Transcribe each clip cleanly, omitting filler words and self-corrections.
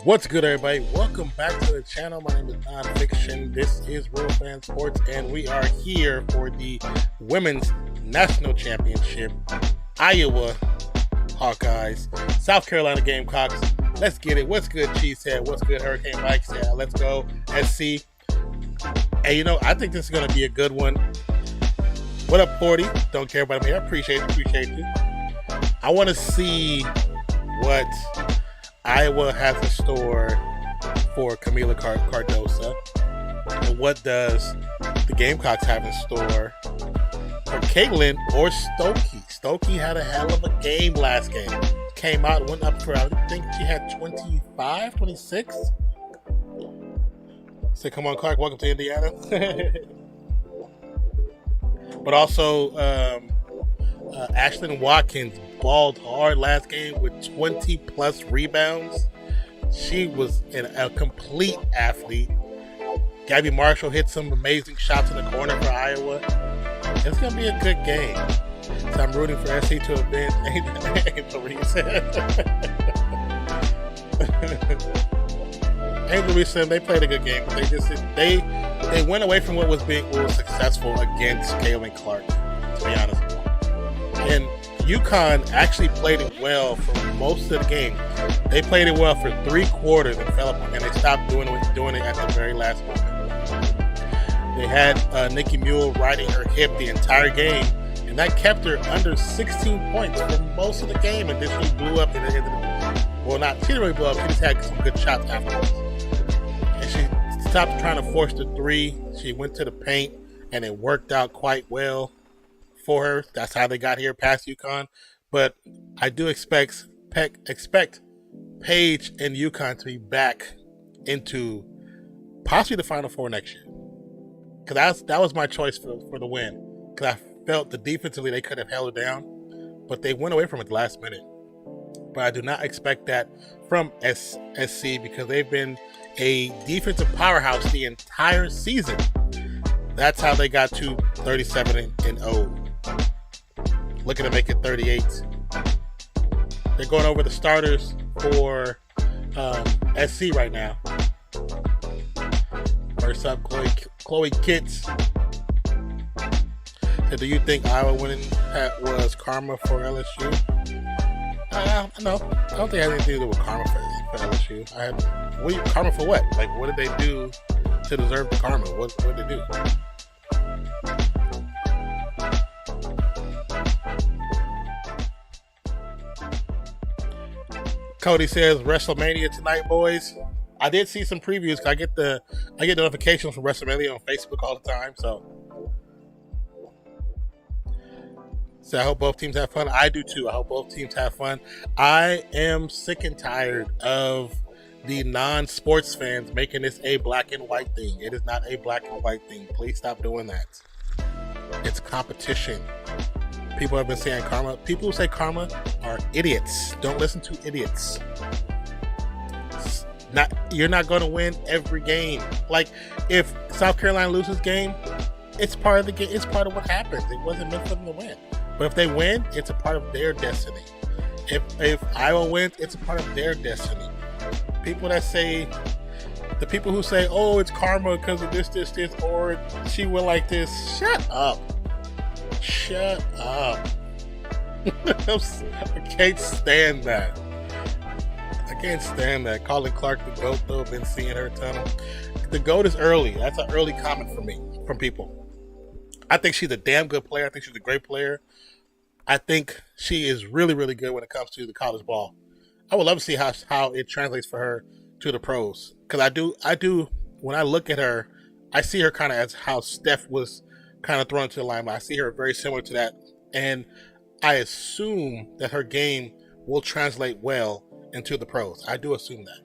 What's good, everybody? Welcome back to the channel. My name is Nonpfixion. This is Real Fan Sports, and we are here for the Women's National Championship. Iowa Hawkeyes, South Carolina Gamecocks. Let's get it. What's good, Cheesehead? What's good, Hurricane Mike? Yeah, let's go, SC. Hey, you know, I think this is going to be a good one. What up, 40? Don't care about me. I appreciate you. I want to see what Iowa has in store for Camila Cardosa, and what does the Gamecocks have in store for CLEVLAND or Stokey. Stokey had a hell of a game last game. Came out, went up for, I think she had 25, 26. So come on, Clark, welcome to Indiana. But also, Ashlyn Watkins balled hard last game with 20 plus rebounds. She was a complete athlete. Gabby Marshall hit some amazing shots in the corner for Iowa. It's going to be a good game. So I'm rooting for SC to advance. Angel Reese said they played a good game, but they went away from what was successful against Kaylin Clark, to be honest. And UConn actually played it well for most of the game. They played it well for 3 quarters and fell apart, and they stopped doing it at the very last moment. They had Nikki Mule riding her hip the entire game, and that kept her under 16 points for most of the game. And then she blew up in the end of the, well, not she didn't really blow up. She just had some good shots afterwards, and she stopped trying to force the 3. She went to the paint, and it worked out quite well for her. That's how they got here past UConn. But I do expect Paige and UConn to be back into possibly the Final Four next year. Because that was my choice for the win. Because I felt that defensively they could have held it down, but they went away from it the last minute. But I do not expect that from SC, because they've been a defensive powerhouse the entire season. That's how they got to 37-0. Looking to make it 38. They're going over the starters for SC right now. First up, Chloe Kitts. So do you think Iowa winning was karma for LSU? No, I don't think it had anything to do with karma for LSU. Karma for what? Like, what did they do to deserve the karma? What did they do? Cody says WrestleMania tonight, boys. I did see some previews. I get notifications from WrestleMania on Facebook all the time. So So I hope both teams have fun. I do too. I hope both teams have fun. I am sick and tired of the non-sports fans making this a black and white thing. It is not a black and white thing. Please stop doing that. It's competition. People have been saying karma. People who say karma are idiots. Don't listen to idiots. You're not going to win every game. Like, if South Carolina loses game, it's part of the game. It's part of what happens. It wasn't meant for them to win. But if they win, it's a part of their destiny. If Iowa wins, it's a part of their destiny. People that say, the people who say, oh, it's karma because of this, or she went like this, shut up. Shut up. I can't stand that. I can't stand that. Calling Clark the GOAT, though. Been seeing her a ton. The GOAT is early. That's an early comment for me, from people. I think she's a damn good player. I think she's a great player. I think she is really, really good when it comes to the college ball. I would love to see how it translates for her to the pros. Because I do, when I look at her, I see her kind of as how Steph was kind of thrown into the limelight. I see her very similar to that. And I assume that her game will translate well into the pros. I do assume that.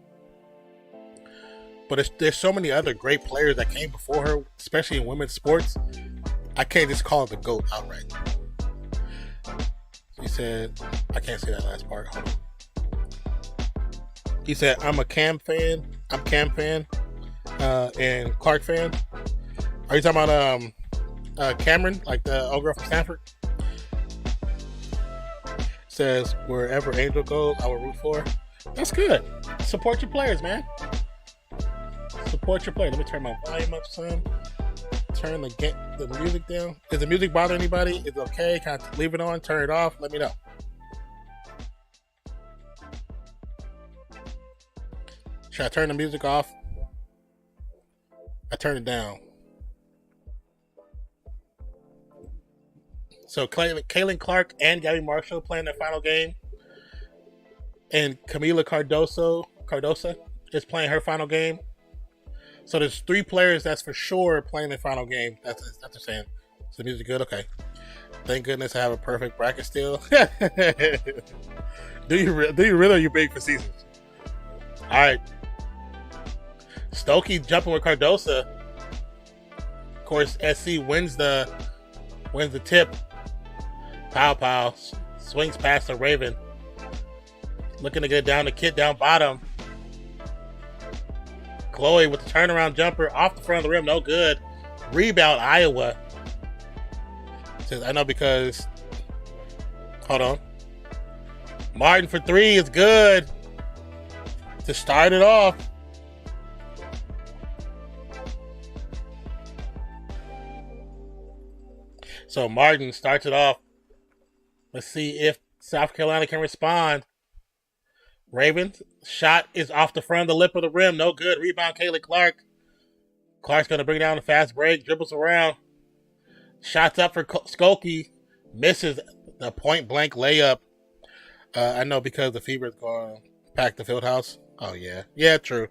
But there's so many other great players that came before her, especially in women's sports. I can't just call it the GOAT outright. He said, I can't say that last part. Hold on. He said, I'm Cam fan, and Clark fan. Are you talking about Cameron, like the old girl from Stanford? Says, wherever Angel goes, I will root for. That's good. Support your players, man. Support your players. Let me turn my volume up, son. Turn the music down. Does the music bother anybody? Is it okay? Can I leave it on? Turn it off? Let me know. Should I turn the music off? I turn it down. So Caitlin Clark and Gabby Marshall playing their final game. And Camila Cardosa is playing her final game. So there's 3 players that's for sure playing their final game. That's what they're saying. Is the music good? Okay. Thank goodness I have a perfect bracket still. Do you really, or are you being facetious? All right. Stokey jumping with Cardosa. Of course, SC wins the tip. Pow. Swings past the Raven. Looking to get down the kid down bottom. Chloe with the turnaround jumper off the front of the rim. No good. Rebound, Iowa. Says, I know because... Hold on. Martin for 3 is good. To start it off. So Martin starts it off. Let's see if South Carolina can respond. Ravens shot is off the front of the lip of the rim. No good. Rebound, Caitlin Clark. Clark's going to bring down the fast break. Dribbles around. Shots up for Skokie. Misses the point blank layup. I know because the Fever is going to pack the field house. Oh, yeah. Yeah, true.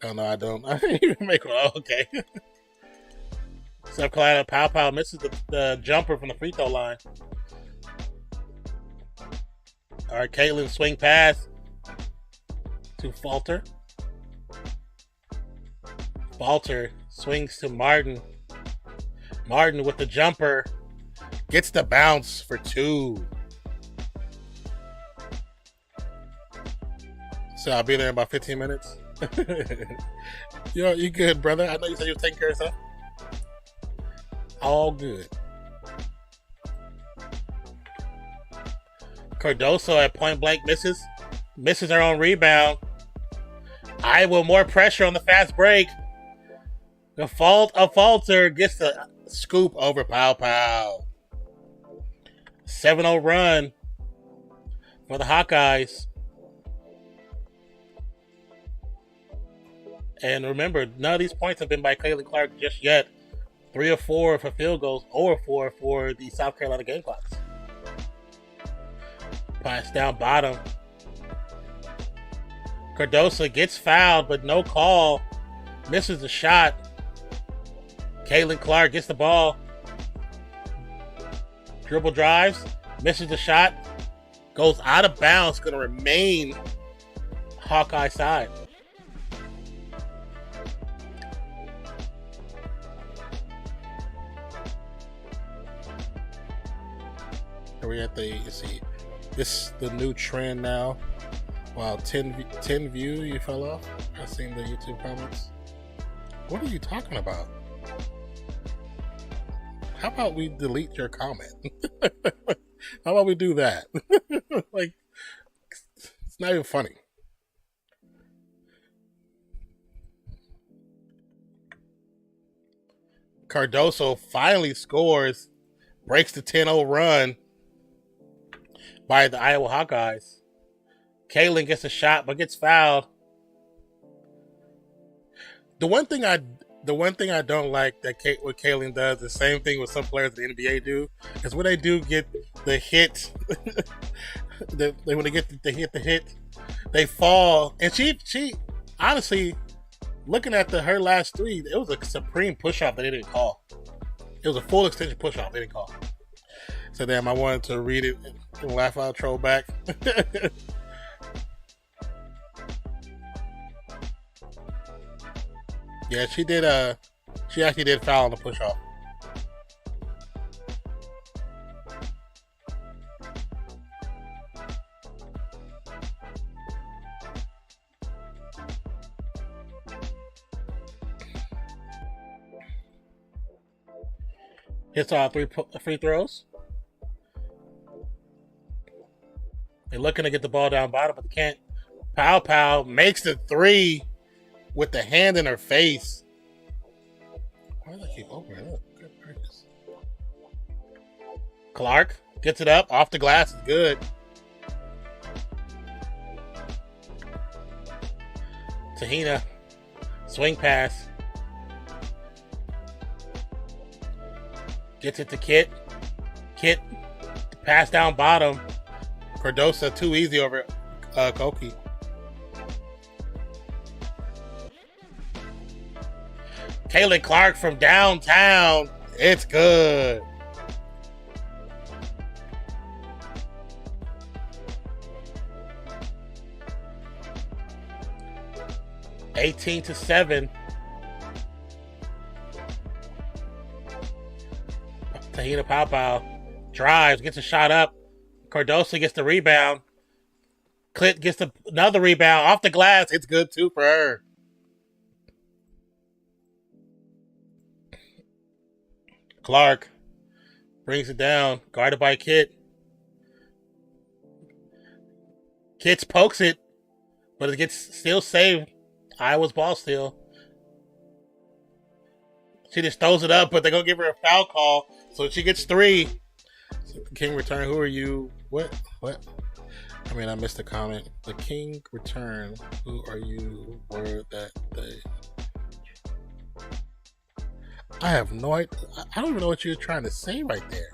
Oh, no, I don't. I didn't even make one. Oh, okay. South Carolina Pow misses the jumper from the free throw line. All right, Caitlin swing pass to Falter. Falter swings to Martin. Martin with the jumper. Gets the bounce for 2. So I'll be there in about 15 minutes. You good, brother? I know you said you were taking care of stuff. All good. Cardoso at point blank misses her own rebound. Iowa more pressure on the fast break. The Falter gets the scoop over Pow. 7-0 run for the Hawkeyes. And remember, none of these points have been by Caitlin Clark just yet. 3 of 4 for field goals, or 4 for the South Carolina Gamecocks. Pass down bottom. Cardosa gets fouled, but no call. Misses the shot. Caitlin Clark gets the ball. Dribble drives. Misses the shot. Goes out of bounds. Going to remain Hawkeye side. Are we at the, you see, this the new trend now. Wow, 10 view, you fell off? I seen the YouTube comments. What are you talking about? How about we delete your comment? How about we do that? Like, it's not even funny. Cardoso finally scores, breaks the 10-0 run by the Iowa Hawkeyes. Kaylin gets a shot but gets fouled. The one thing I don't like that what Kaylin does, the same thing with some players in the NBA do, is when they do get the hit, when they get the hit, they fall. And she honestly, looking at her last three, it was a supreme push-off that they didn't call. It was a full extension push-off they didn't call. So damn, I wanted to read it and laugh out, troll back. Yeah, she did. She actually did foul on the push off. Hits all 3 free throws. They're looking to get the ball down bottom, but they can't. Pow makes the 3. With the hand in her face. Why do they keep opening up? Good gracious. Clark gets it up off the glass. It's good. Tahina. Swing pass. Gets it to Kit. Kit. Pass down bottom. Cardoso too easy over Koki. Kaylin Clark from downtown. It's good. (18-7). Tahina Pow drives, gets a shot up. Cardoso gets the rebound. Clit gets another rebound off the glass. It's good too for her. Clark brings it down, guarded by Kit. Kit pokes it, but it gets still saved. Iowa's ball still. She just throws it up, but they're going to give her a foul call, so she gets 3. So the King return, who are you? What? I mean, I missed the comment. The King return, who are you? Were that they... I have no idea. I don't even know what you're trying to say right there.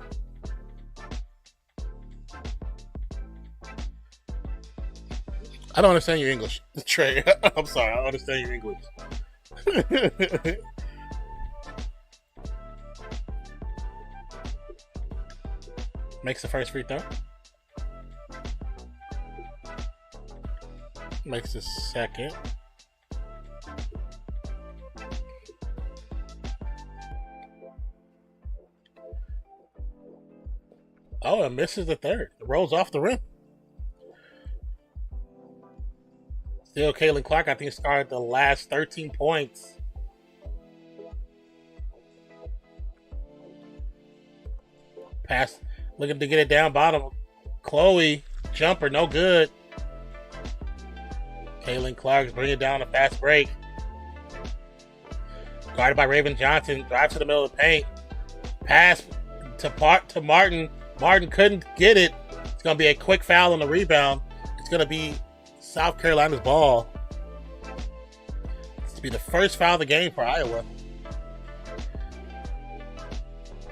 I don't understand your English, Trey. I'm sorry. I don't understand your English. Makes the first free throw. Makes the second. Oh, and misses the third. It rolls off the rim. Still, Kaylin Clark, I think, scored the last 13 points. Pass, looking to get it down bottom. Chloe, jumper, no good. Kaylin Clark bringing it down a fast break. Guarded by Raven Johnson, drives to the middle of the paint. Pass to Martin. Martin couldn't get it. It's going to be a quick foul on the rebound. It's going to be South Carolina's ball. It's to be the first foul of the game for Iowa.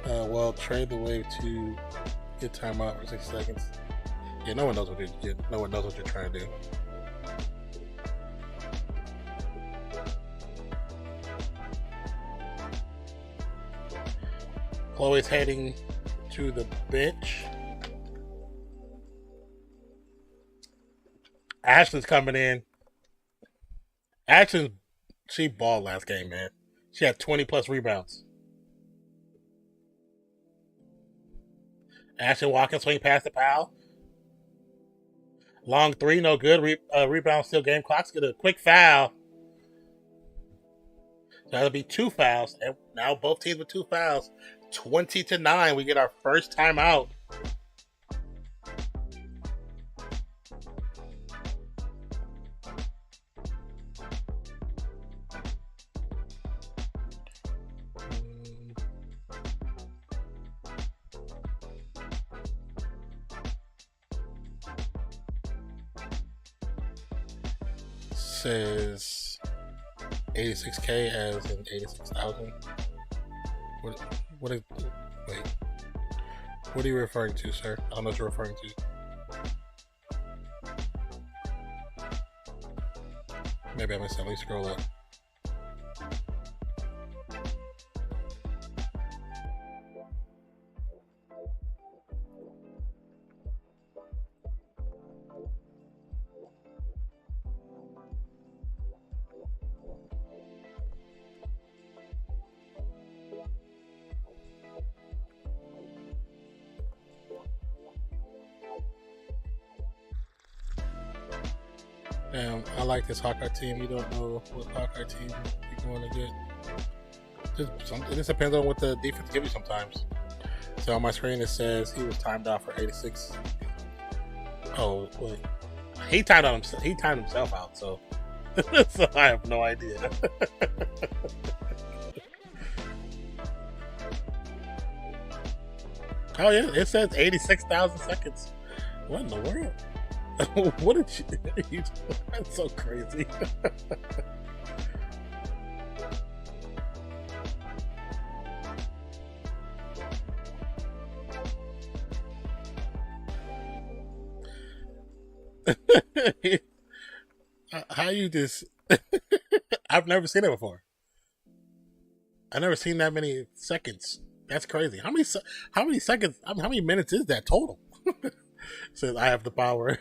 Well, trade the wave to get timeout for 6 seconds. Yeah, no one knows what you're trying to do. Chloe's heading to the bench. Ashley's coming in. Ashley, she balled last game, man. She had 20 plus rebounds. Ashley Watkins swing past the Powell. Long three, no good. Rebound still game clocks. Get a quick foul. That'll be 2 fouls. And now both teams with 2 fouls. 20-9. We get our first timeout. Says 86K as in 86,000. What are you referring to, sir? I don't know what you're referring to. Maybe I missed it. Let me scroll up. I like this Hawkeye team. You don't know what Hawkeye team you're going to get. It just depends on what the defense gives you sometimes. So on my screen it says he was timed out for 86. Oh, wait. He timed himself out, so so I have no idea. Oh yeah, it says 86,000 seconds. What in the world? What did you that's so crazy. How you just I've never seen it before. I've never seen that many seconds. That's crazy. How many seconds, how many minutes is that total? Says I have the power.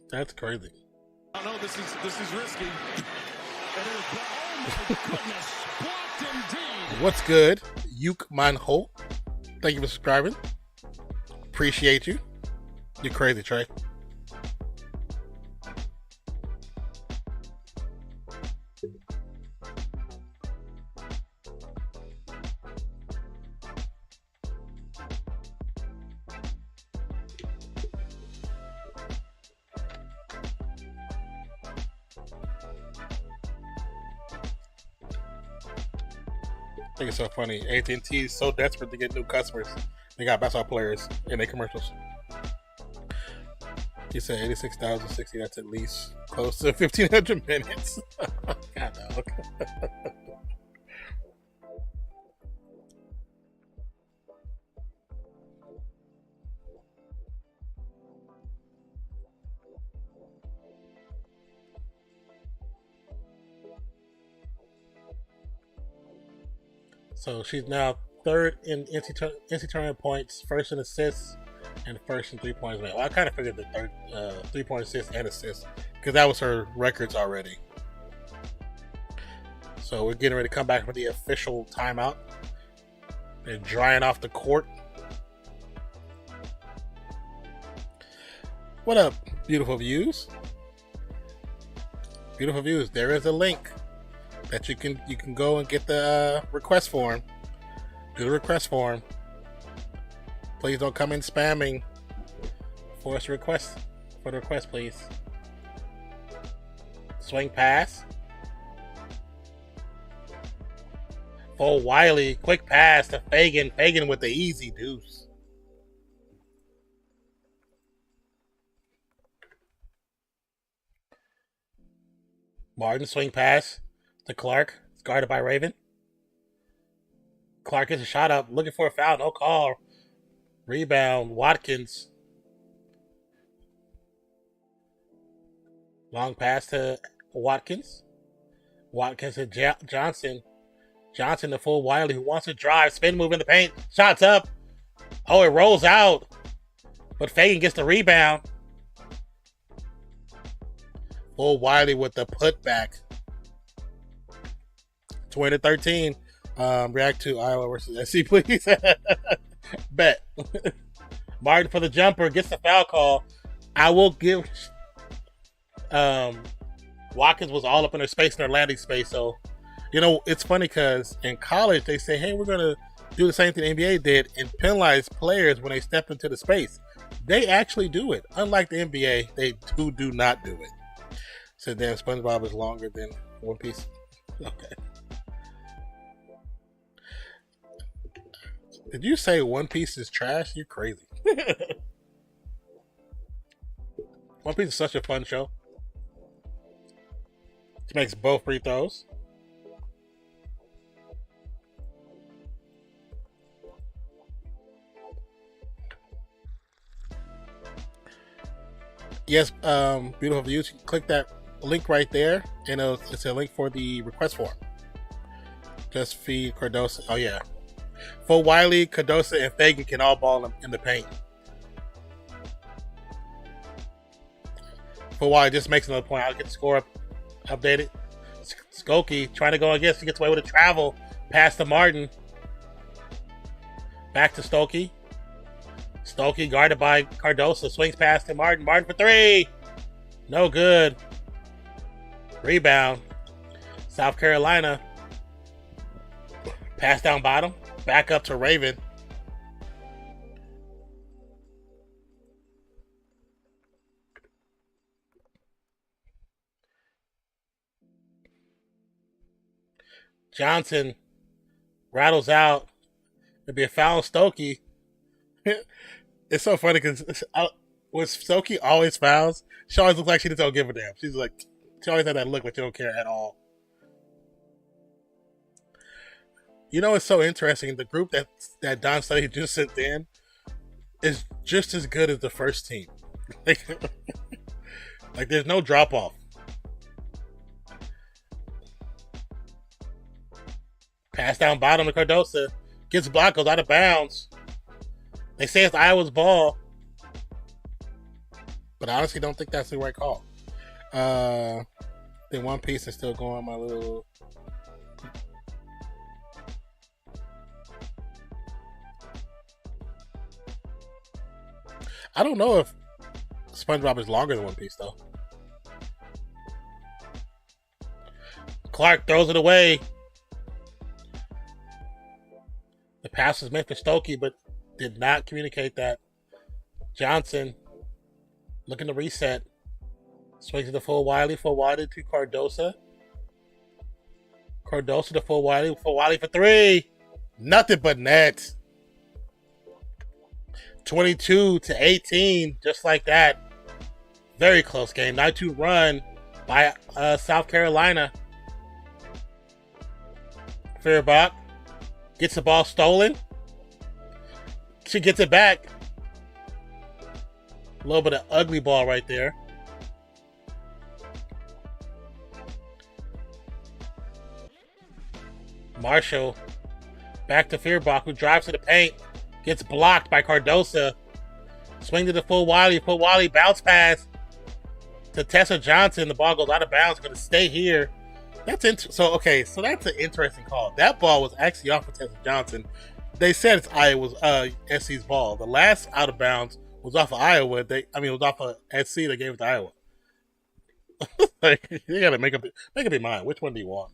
That's crazy. I know this is risky. Oh my goodness. Blocked indeed. What's good? Yuk Man Ho. Thank you for subscribing. Appreciate you. You're crazy, Trey. I think it's so funny. AT&T is so desperate to get new customers. They got basketball players in their commercials. You said 86,060. That's at least close to 1,500 minutes. God, dog. So she's now third in NCAA tournament points, first in assists, and first in 3 points. Well, I kind of figured the third 3-point assist and assist because that was her records already. So we're getting ready to come back for the official timeout. They're drying off the court. What up, beautiful views? Beautiful views. There is a link that you can go and get the request form. Do the request form. Please don't come in spamming for us to request for the request, please. Swing pass. Full Wiley, quick pass to Fagan. Fagan with the easy deuce. Martin swing pass to Clark. It's guarded by Raven. Clark gets a shot up, looking for a foul, no call. Rebound, Watkins. Long pass to Watkins. Watkins to Johnson. Johnson to full Wiley, who wants to drive, spin move in the paint. Shots up. Oh, it rolls out. But Fagan gets the rebound. Full Wiley with the putback. 20-13. React to Iowa versus SC, please. Bet. Martin for the jumper. Gets the foul call. I will give... Watkins was all up in their space, in their landing space. So, it's funny because in college, they say, hey, we're going to do the same thing the NBA did and penalize players when they step into the space. They actually do it. Unlike the NBA, they do not do it. So damn, SpongeBob is longer than One Piece. Okay. Did you say One Piece is trash? You're crazy. One Piece is such a fun show. She makes both free throws. Yes, beautiful views. Click that link right there, and it's a link for the request form. Just feed Cardoso. Oh yeah, for Wiley, Cardoso, and Fagan can all ball in the paint. For Wiley, just makes another point. I'll get the score updated. Skokie trying to go against. He gets away with a travel pass to Martin. Back to Stokey. Stokey guarded by Cardoso. Swings past to Martin. Martin for three. No good. Rebound. South Carolina. Pass down bottom. Back up to Raven. Johnson rattles out. It'd be a foul on Stokey. It's so funny because when Stokey always fouls, she always looks like she just don't give a damn. She's like, she always has that look, but she don't care at all. It's so interesting. The group that Don Study just sent in is just as good as the first team. Like there's no drop off. Pass down bottom to Cardoso. Gets blocked, goes out of bounds. They say it's Iowa's ball. But I honestly don't think that's the right call. Then One Piece is still going on my little... I don't know if SpongeBob is longer than One Piece, though. Clark throws it away. The pass was meant for Stokey, but did not communicate that. Johnson looking to reset. Swings to the full Wiley. Full Wiley to Cardoso. Cardoso to full Wiley. Full Wiley for three. Nothing but net. 22-18. Just like that. Very close game. 9-2 run by South Carolina. Feuerbach gets the ball stolen. She gets it back. A little bit of ugly ball right there. Marshall back to Feuerbach, who drives to the paint. Gets blocked by Cardoso. Swing to the full Wiley. Full Wiley bounce pass to Tessa Johnson. The ball goes out of bounds. Going to stay here. So that's an interesting call. That ball was actually off of Tessa Johnson. They said it's Iowa's SC's ball. The last out of bounds was off of Iowa. It was off of SC. They gave it to Iowa. You gotta make up your mind. Which one do you want?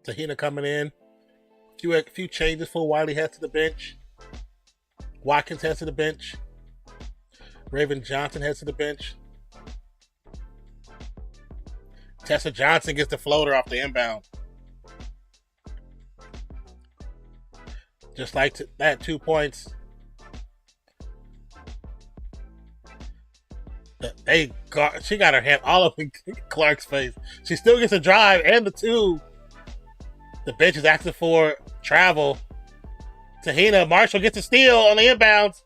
Tahina coming in. A few changes for Wiley heads to the bench. Watkins heads to the bench. Raven Johnson heads to the bench. Tessa Johnson gets the floater off the inbound. Just like that, 2 points. She got her hand all up in Clark's face. She still gets a drive and the two. The bench is asking for travel. Tahina. Marshall gets a steal on the inbounds.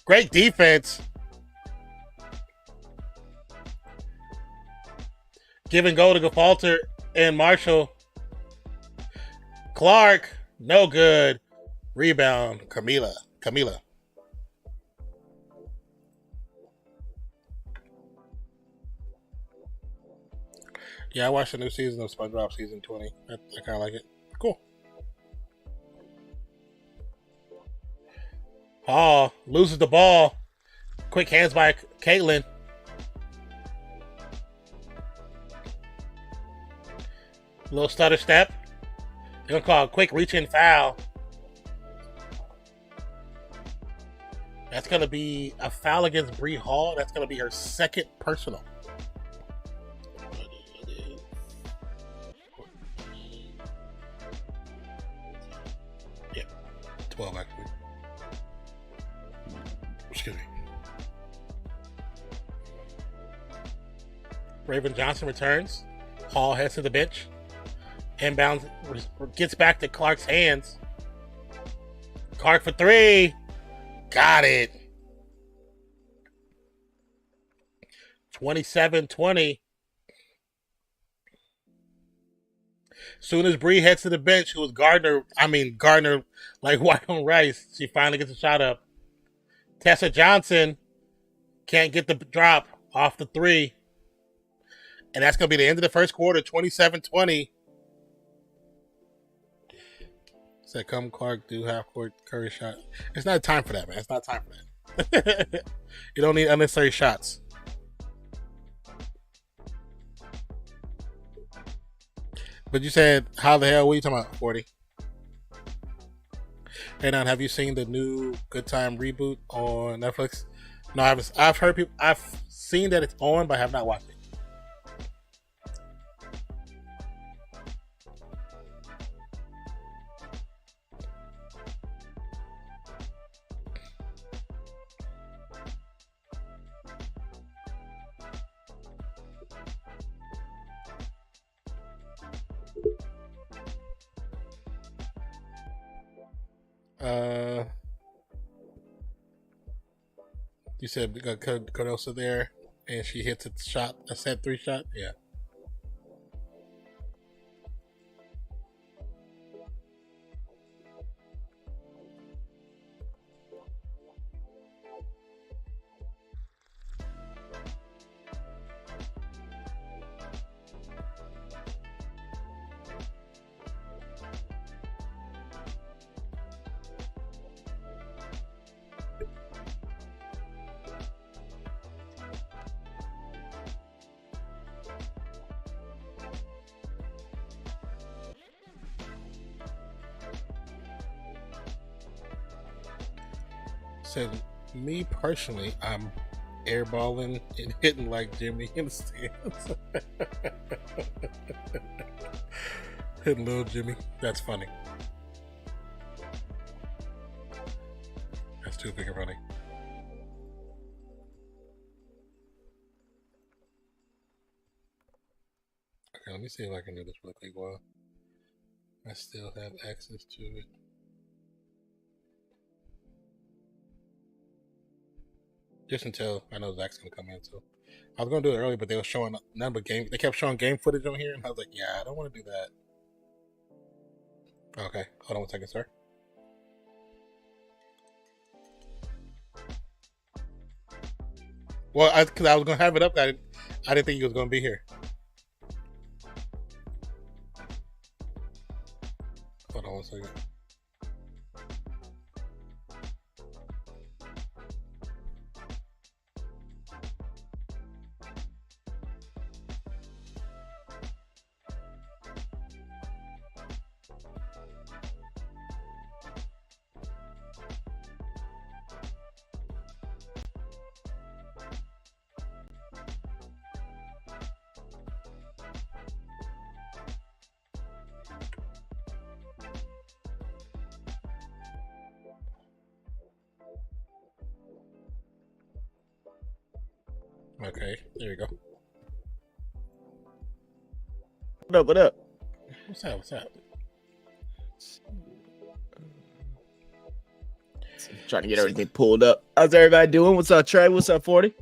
Great defense. Give and go to Gefalter and Marshall. Clark, no good. Rebound, Camila. Yeah, I watched the new season of SpongeBob season 20. I kind of like it. Cool. Hall loses the ball. Quick hands by Caitlin. Little stutter step. They're going to call a quick reach-in foul. That's going to be a foul against Bree Hall. That's going to be her second personal. Yeah, 12 actually. Excuse me. Raven Johnson returns. Hall heads to the bench. Inbounds, gets back to Clark's hands. Clark for three. Got it. 27-20. Soon as Bree heads to the bench, who was Gardner like white on rice, she finally gets a shot up. Tessa Johnson can't get the drop off the three. And that's going to be the end of the first quarter, 27-20. Said, come Clark, do half-court Curry shot. It's not time for that, man. It's not time for that. You don't need unnecessary shots. But you said, how the hell? What are you talking about, 40? Hey, now, have you seen the new Good Time reboot on Netflix? No, I haven't. I've heard people. I've seen that it's on, but I have not watched it. You said we got Cardoso there, and she hits a shot, a set 3 shot. Yeah. Said, me personally, I'm airballing and hitting like Jimmy in the stands. Hitting little Jimmy. That's funny. That's too big and funny. Okay, let me see if I can do this really quick while I still have access to it. Just until I know Zach's gonna come in. So I was gonna do it early, but they were showing none but game. They kept showing game footage on here, and I was like, "Yeah, I don't want to do that." Okay, hold on 1 second, sir. Well, because I was gonna have it up, I didn't think he was gonna be here. Hold on 1 second. Okay, there you go. What up? What's up? What's up? Trying to get everything pulled up. How's everybody doing? What's up, Trey? What's up, 40?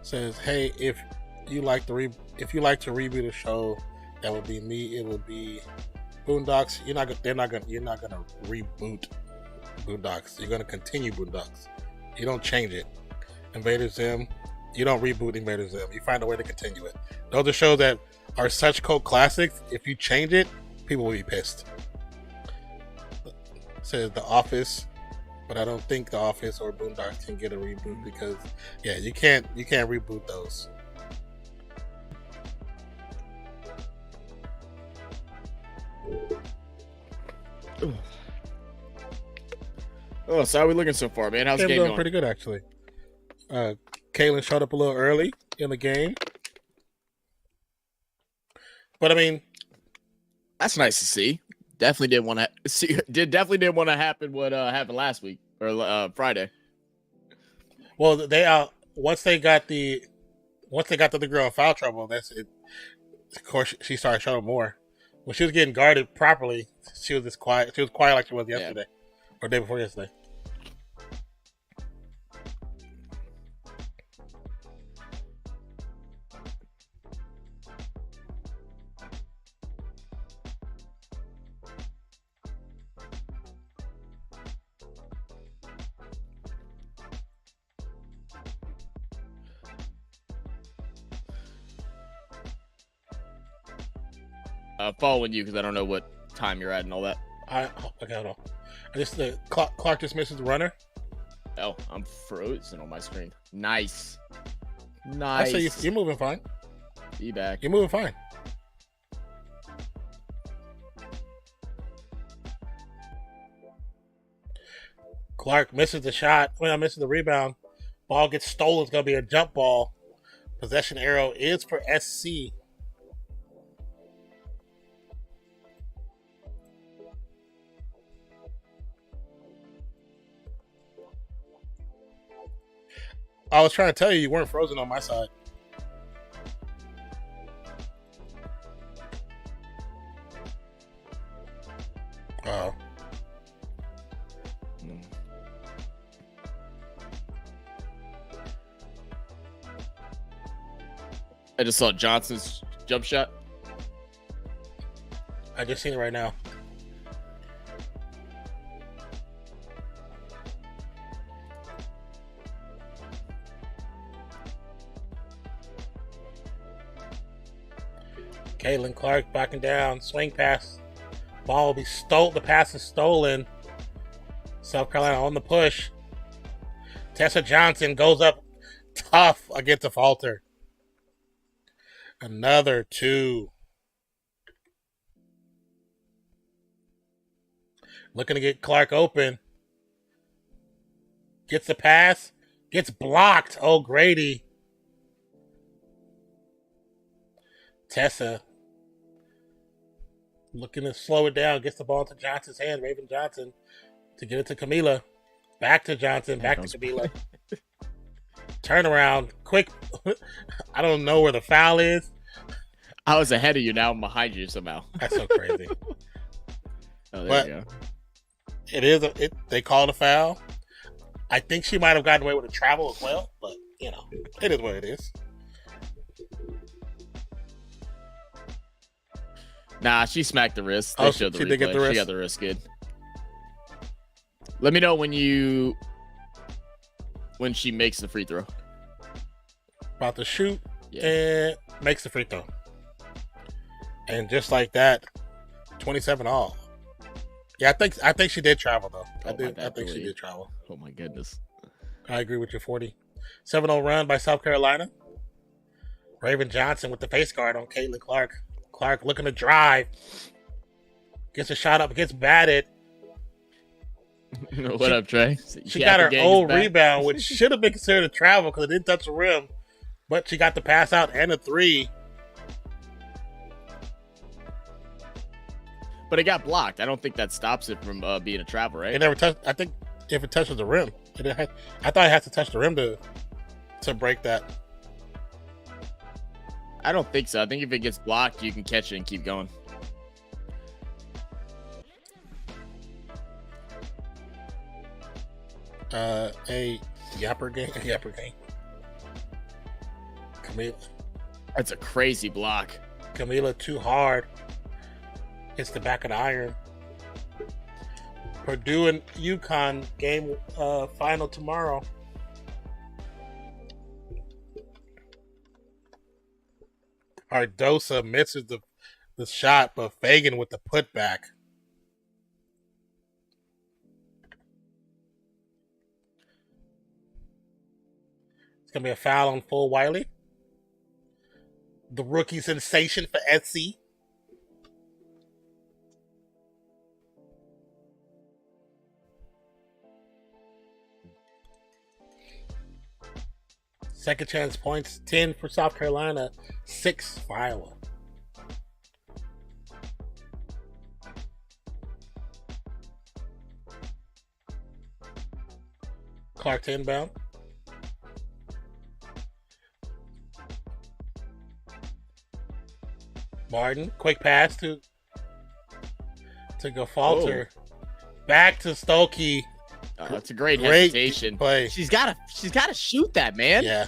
Says, hey, if you like to reboot a show, that would be me. It would be Boondocks. You're not gonna reboot Boondocks. You're gonna continue Boondocks. You don't change it. Invader Zim. You don't reboot Invader Zim. You find a way to continue it. Those are shows that are such cult classics. If you change it, people will be pissed. Says The Office, but I don't think The Office or Boondocks can get a reboot because, yeah, you can't reboot those. Oh, so how are we looking so far, man? How's the game doing going? Pretty good, actually. Kaylin showed up a little early in the game, but I mean, that's nice to see. Definitely didn't want to see. Definitely didn't want to happen what happened last week or Friday. Well, they once they got the girl in foul trouble. That's it. Of course, she started showing more. When she was getting guarded properly, she was just quiet. She was quiet like she was yesterday or day before yesterday. Following you because I don't know what time you're at and all that. Okay, hold on. Clark just misses the runner. Oh, I'm frozen on my screen. Nice. I say you're moving fine. Be back. You're moving fine. Clark misses the shot. Misses the rebound. Ball gets stolen. It's going to be a jump ball. Possession arrow is for SC. I was trying to tell you weren't frozen on my side. Oh. I just saw Johnson's jump shot. I just seen it right now. Caitlin Clark backing down, swing pass. Ball will be stolen. The pass is stolen. South Carolina on the push. Tessa Johnson goes up tough against a falter. Another two. Looking to get Clark open. Gets the pass. Gets blocked. Oh, Grady. Tessa looking to slow it down. Gets the ball into Johnson's hand. Raven Johnson to get it to Camila. Back to Johnson. Back to Camila. Turnaround. Quick. I don't know where the foul is. I was ahead of you. Now I'm behind you somehow. That's so crazy. Oh, there but you go. It is. They called a foul. I think she might have gotten away with a travel as well. But, it is what it is. Nah, she smacked the wrist. Oh, Showed the she did get the wrist? She got the wrist good. Let me know when she makes the free throw. About to shoot Yeah. and makes the free throw. And just like that, 27 all. Yeah, I think she did travel though. I think she did travel. Oh my goodness. I agree with you. 40. 7-0 run by South Carolina. Raven Johnson with the face guard on Caitlin Clark. Clark looking to drive. Gets a shot up, gets batted. What up, Trey? She got her old rebound, which should have been considered a travel because it didn't touch the rim. But she got the pass out and a three. But it got blocked. I don't think that stops it from being a travel, right? It never touched. I think if it touches the rim, I thought it has to touch the rim to break that. I don't think so. I think if it gets blocked, you can catch it and keep going. A yapper game. That's a crazy block. Camila too hard. Hits the back of the iron. Purdue and UConn game final tomorrow. Ardosa misses the shot, but Fagan with the putback. It's going to be a foul on Full Wiley. The rookie sensation for SC. Second chance points, 10 for South Carolina, 6 for Iowa. Clark to inbound. Martin, quick pass to Gefalter. Back to Stokey. That's a great hesitation. Play. She's gotta shoot that, man. Yeah.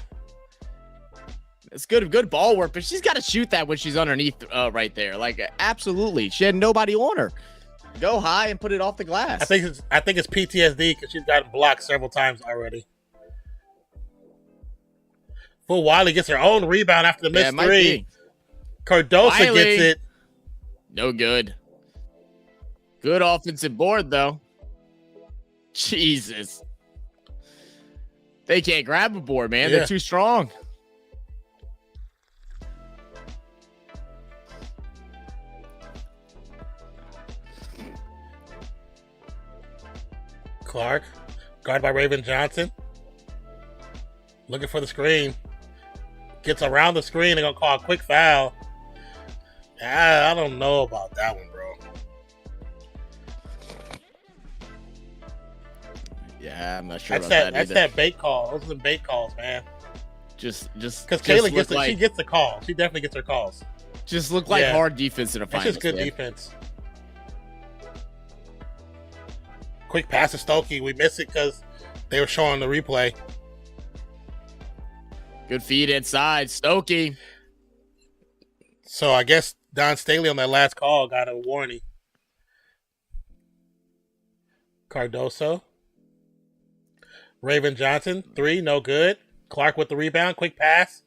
It's good ball work, but she's gotta shoot that when she's underneath right there. Like absolutely. She had nobody on her. Go high and put it off the glass. I think it's PTSD because she's gotten blocked several times already. Full Wiley gets her own rebound after the missed three. Cardosa gets it. No good. Good offensive board, though. Jesus. They can't grab a board, man. They're too strong. Clark, guarded by Raven Johnson. Looking for the screen. Gets around the screen. They're going to call a quick foul. I don't know about that one, bro. Yeah, I'm not sure That's about that That's either. that bait call. Those are the bait calls, man. Just because Kayla gets she gets the call. She definitely gets her calls. Just look like hard defense in a finals. It's just good defense. Quick pass to Stokey. We missed it because they were showing the replay. Good feed inside. Stokey. So I guess Don Staley on that last call got a warning. Cardoso. Raven Johnson, 3, no good. Clark with the rebound. Quick pass.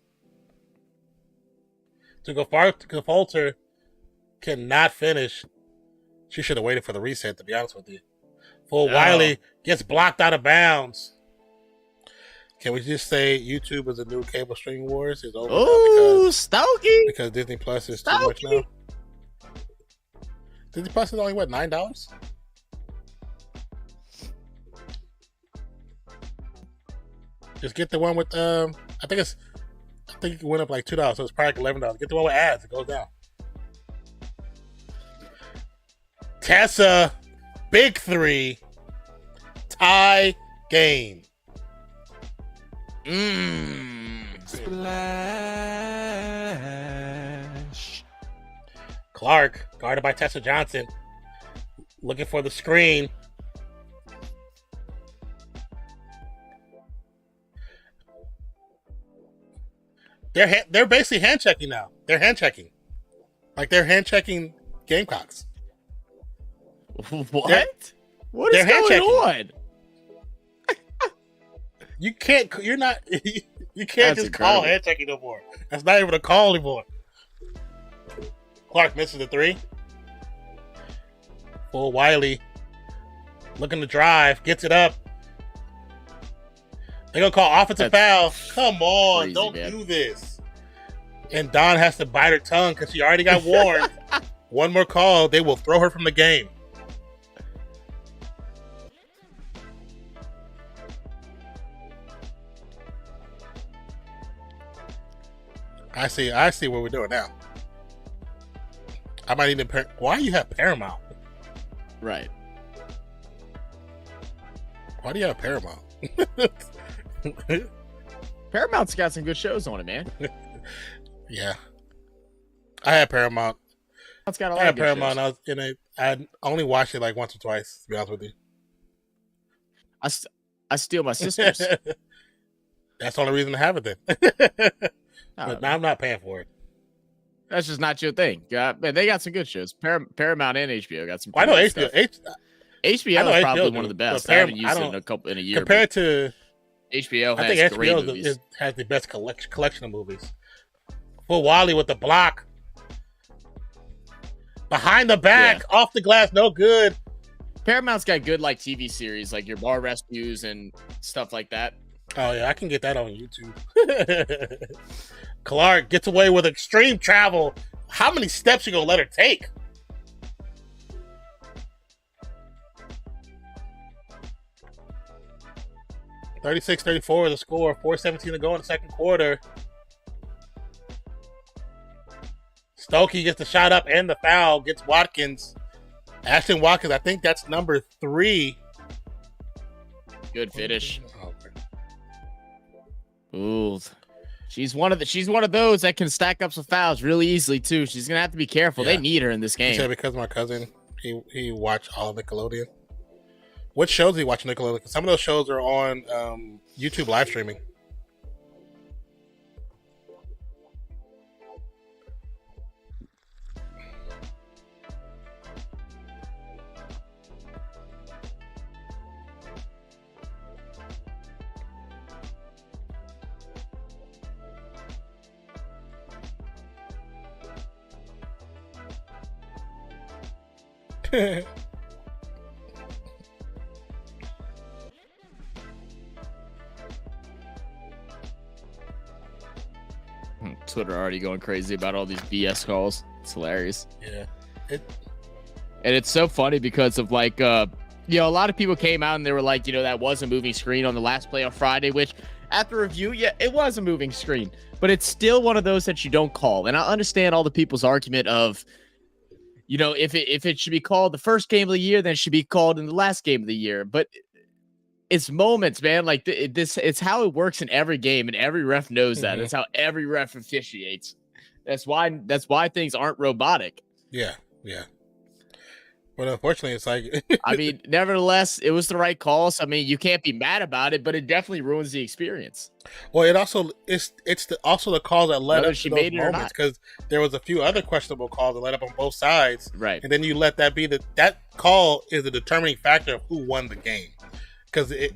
To Gefalter. Cannot finish. She should have waited for the reset, to be honest with you. Full Wiley gets blocked out of bounds. Can we just say YouTube is a new cable streaming wars? Is over now Stokey! Because Disney Plus is too much now. Disney Plus is only, what, $9? Just get the one with, I think it went up like $2, so it's probably like $11. Get the one with ads. It goes down. Tessa, big 3. Tie game. Splash. Clark, guarded by Tessa Johnson. Looking for the screen. They're basically hand checking now. They're hand checking. Like they're hand checking Gamecocks. What? What is going on? You can't just incredible. call hand checking no more. That's not even a call anymore. Clark misses the 3. Full Wiley looking to drive, gets it up. They're gonna call offensive foul. Come on, crazy, don't man. do this. And Dawn has to bite her tongue because she already got warned. One more call, they will throw her from the game. I see what we're doing now. I might even why do you have Paramount? Right. Why do you have Paramount? Paramount's got some good shows on it, man. Yeah. I had Paramount. It's got a I lot had of good Paramount. shows. I was I only watched it like once or twice, to be honest with you. I steal my sister's. That's the only reason to have it then. But now I'm not paying for it. That's just not your thing. Man, they got some good shows. Paramount and HBO got some. I know HBO. HBO is probably do, one of the best. but I haven't used it in a year. Compared to HBO, I think HBO has the best collection of movies. Full Wally with the block. Behind the back, off the glass, no good. Paramount's got good like TV series, like your Bar Rescues and stuff like that. Oh yeah, I can get that on YouTube. Clark gets away with extreme travel. How many steps you gonna let her take? (36-34) the score. 4:17 to go in the second quarter. Stokey gets the shot up and the foul. Gets Watkins. Ashton Watkins, I think that's number 3. Good finish. Oh, ooh, she's one of those that can stack up some fouls really easily too. She's gonna have to be careful. Yeah. They need her in this game. He said because my cousin he watched all of Nickelodeon. What shows do you watch Nickelodeon? 'Cause some of those shows are on YouTube live streaming. Twitter already going crazy about all these BS calls. It's hilarious. Yeah. And it's so funny because of like, a lot of people came out and they were like, that was a moving screen on the last play on Friday, which after review, yeah, it was a moving screen, but it's still one of those that you don't call. And I understand all the people's argument of, if it should be called the first game of the year, then it should be called in the last game of the year. But it's moments, man. Like it's how it works in every game, and every ref knows that. That's how every ref officiates. That's why things aren't robotic. Yeah. But unfortunately, it's like I mean, nevertheless, it was the right call. So I mean, you can't be mad about it, but it definitely ruins the experience. Well, it also it's also the call that led up to those moments, because there was a few other questionable calls that led up on both sides, right? And then you let that be that call is the determining factor of who won the game, because you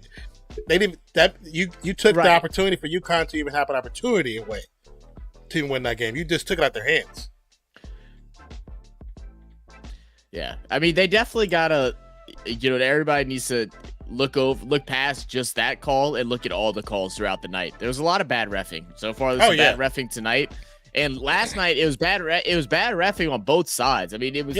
took the opportunity for UConn to even have an opportunity away to win that game. You just took it out their hands. Yeah, I mean, they definitely gotta, everybody needs to look past just that call and look at all the calls throughout the night. There was a lot of bad reffing so far. There's some bad reffing tonight, and last night it was bad. It was bad reffing on both sides. I mean, it was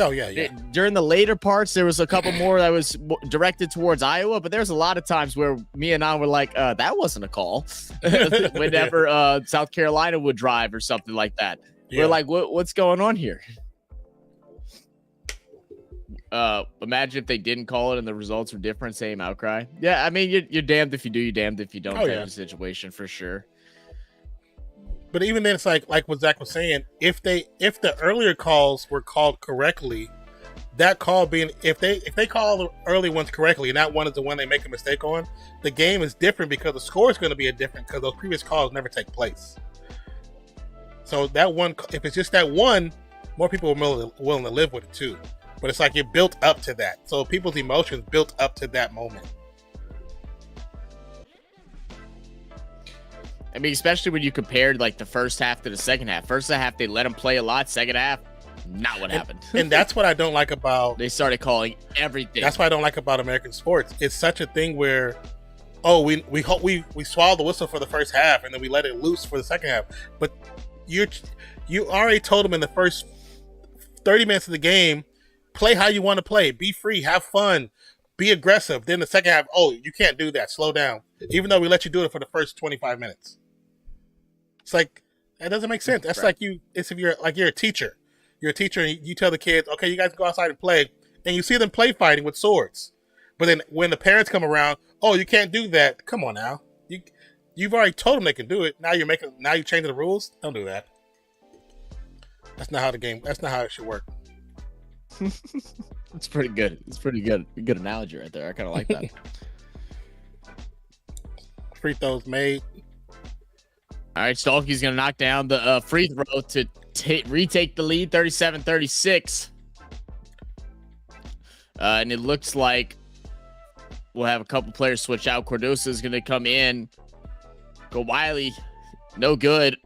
during the later parts. There was a couple more that was directed towards Iowa, but there's a lot of times where me and I were like, that wasn't a call. Whenever South Carolina would drive or something like that, we're like, what's going on here? Imagine if they didn't call it and the results were different, same outcry. Yeah, I mean, you're damned if you do, you're damned if you don't. Type of situation for sure. But even then, it's like what Zach was saying. If the earlier calls were called correctly, that call being if they call the early ones correctly and that one is the one they make a mistake on, the game is different because the score is going to be different because those previous calls never take place. So that one, if it's just that one, more people are willing to live with it too. But it's like it built up to that. So people's emotions built up to that moment. I mean, especially when you compared like the first half to the second half. First half, they let them play a lot. Second half, not what happened. And that's what I don't like about... They started calling everything. That's what I don't like about American sports. It's such a thing where, we swallowed the whistle for the first half and then we let it loose for the second half. But you already told them in the first 30 minutes of the game, play how you want to play. Be free. Have fun. Be aggressive. Then the second half, you can't do that. Slow down. Even though we let you do it for the first 25 minutes. It's like, that doesn't make sense. That's like it's if you're a teacher. You're a teacher and you tell the kids, okay, you guys go outside and play. And you see them play fighting with swords. But then when the parents come around, you can't do that. Come on now. You've already told them they can do it. Now you're changing the rules. Don't do that. That's not how it should work. It's pretty good. It's pretty good. Good analogy right there. I kind of like that. free throws made. All right, Stalky's going to knock down the free throw to retake the lead, 37-36. And it looks like we'll have a couple players switch out. Cardoso is going to come in. Go Wiley. No good.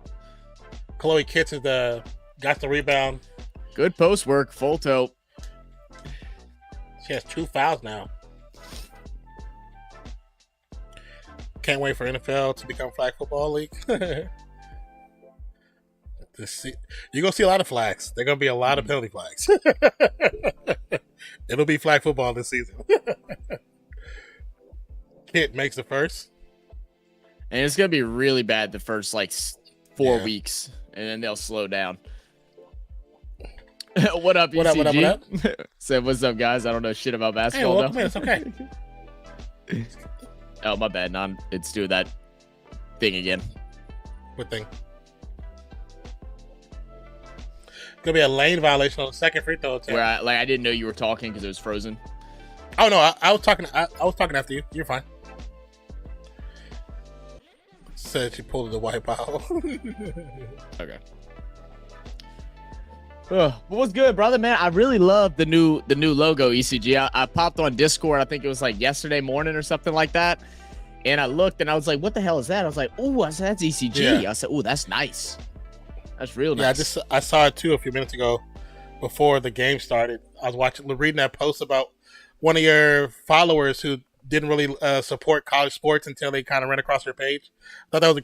Chloe Kitts is got the rebound. Good post work. Full toe. She has 2 fouls now. Can't wait for NFL to become Flag Football League. You're going to see a lot of flags. There are going to be a lot of penalty flags. It'll be flag football this season. Kit makes the first. And it's going to be really bad the first, 4 weeks. And then they'll slow down. What up, ECG? What up? Said, what's up, guys? I don't know shit about Hey, basketball. welcome in. It's okay. Oh, my bad. It's doing that thing again. What thing? Gonna be a lane violation on the second free throw attempt. Where I didn't know you were talking because it was frozen. Oh no, I was talking. I was talking after you. You're fine. Said she pulled the white out. Okay. But what's good, brother, man? I really love the new logo, ECG. I popped on Discord, I think it was yesterday morning or something like that. And I looked and I was like, what the hell is that? I was like, oh, that's ECG. Yeah. I said, oh, that's nice. That's real nice. Yeah, I saw it too a few minutes ago before the game started. I was reading that post about one of your followers who didn't really support college sports until they kind of ran across your page. I thought that was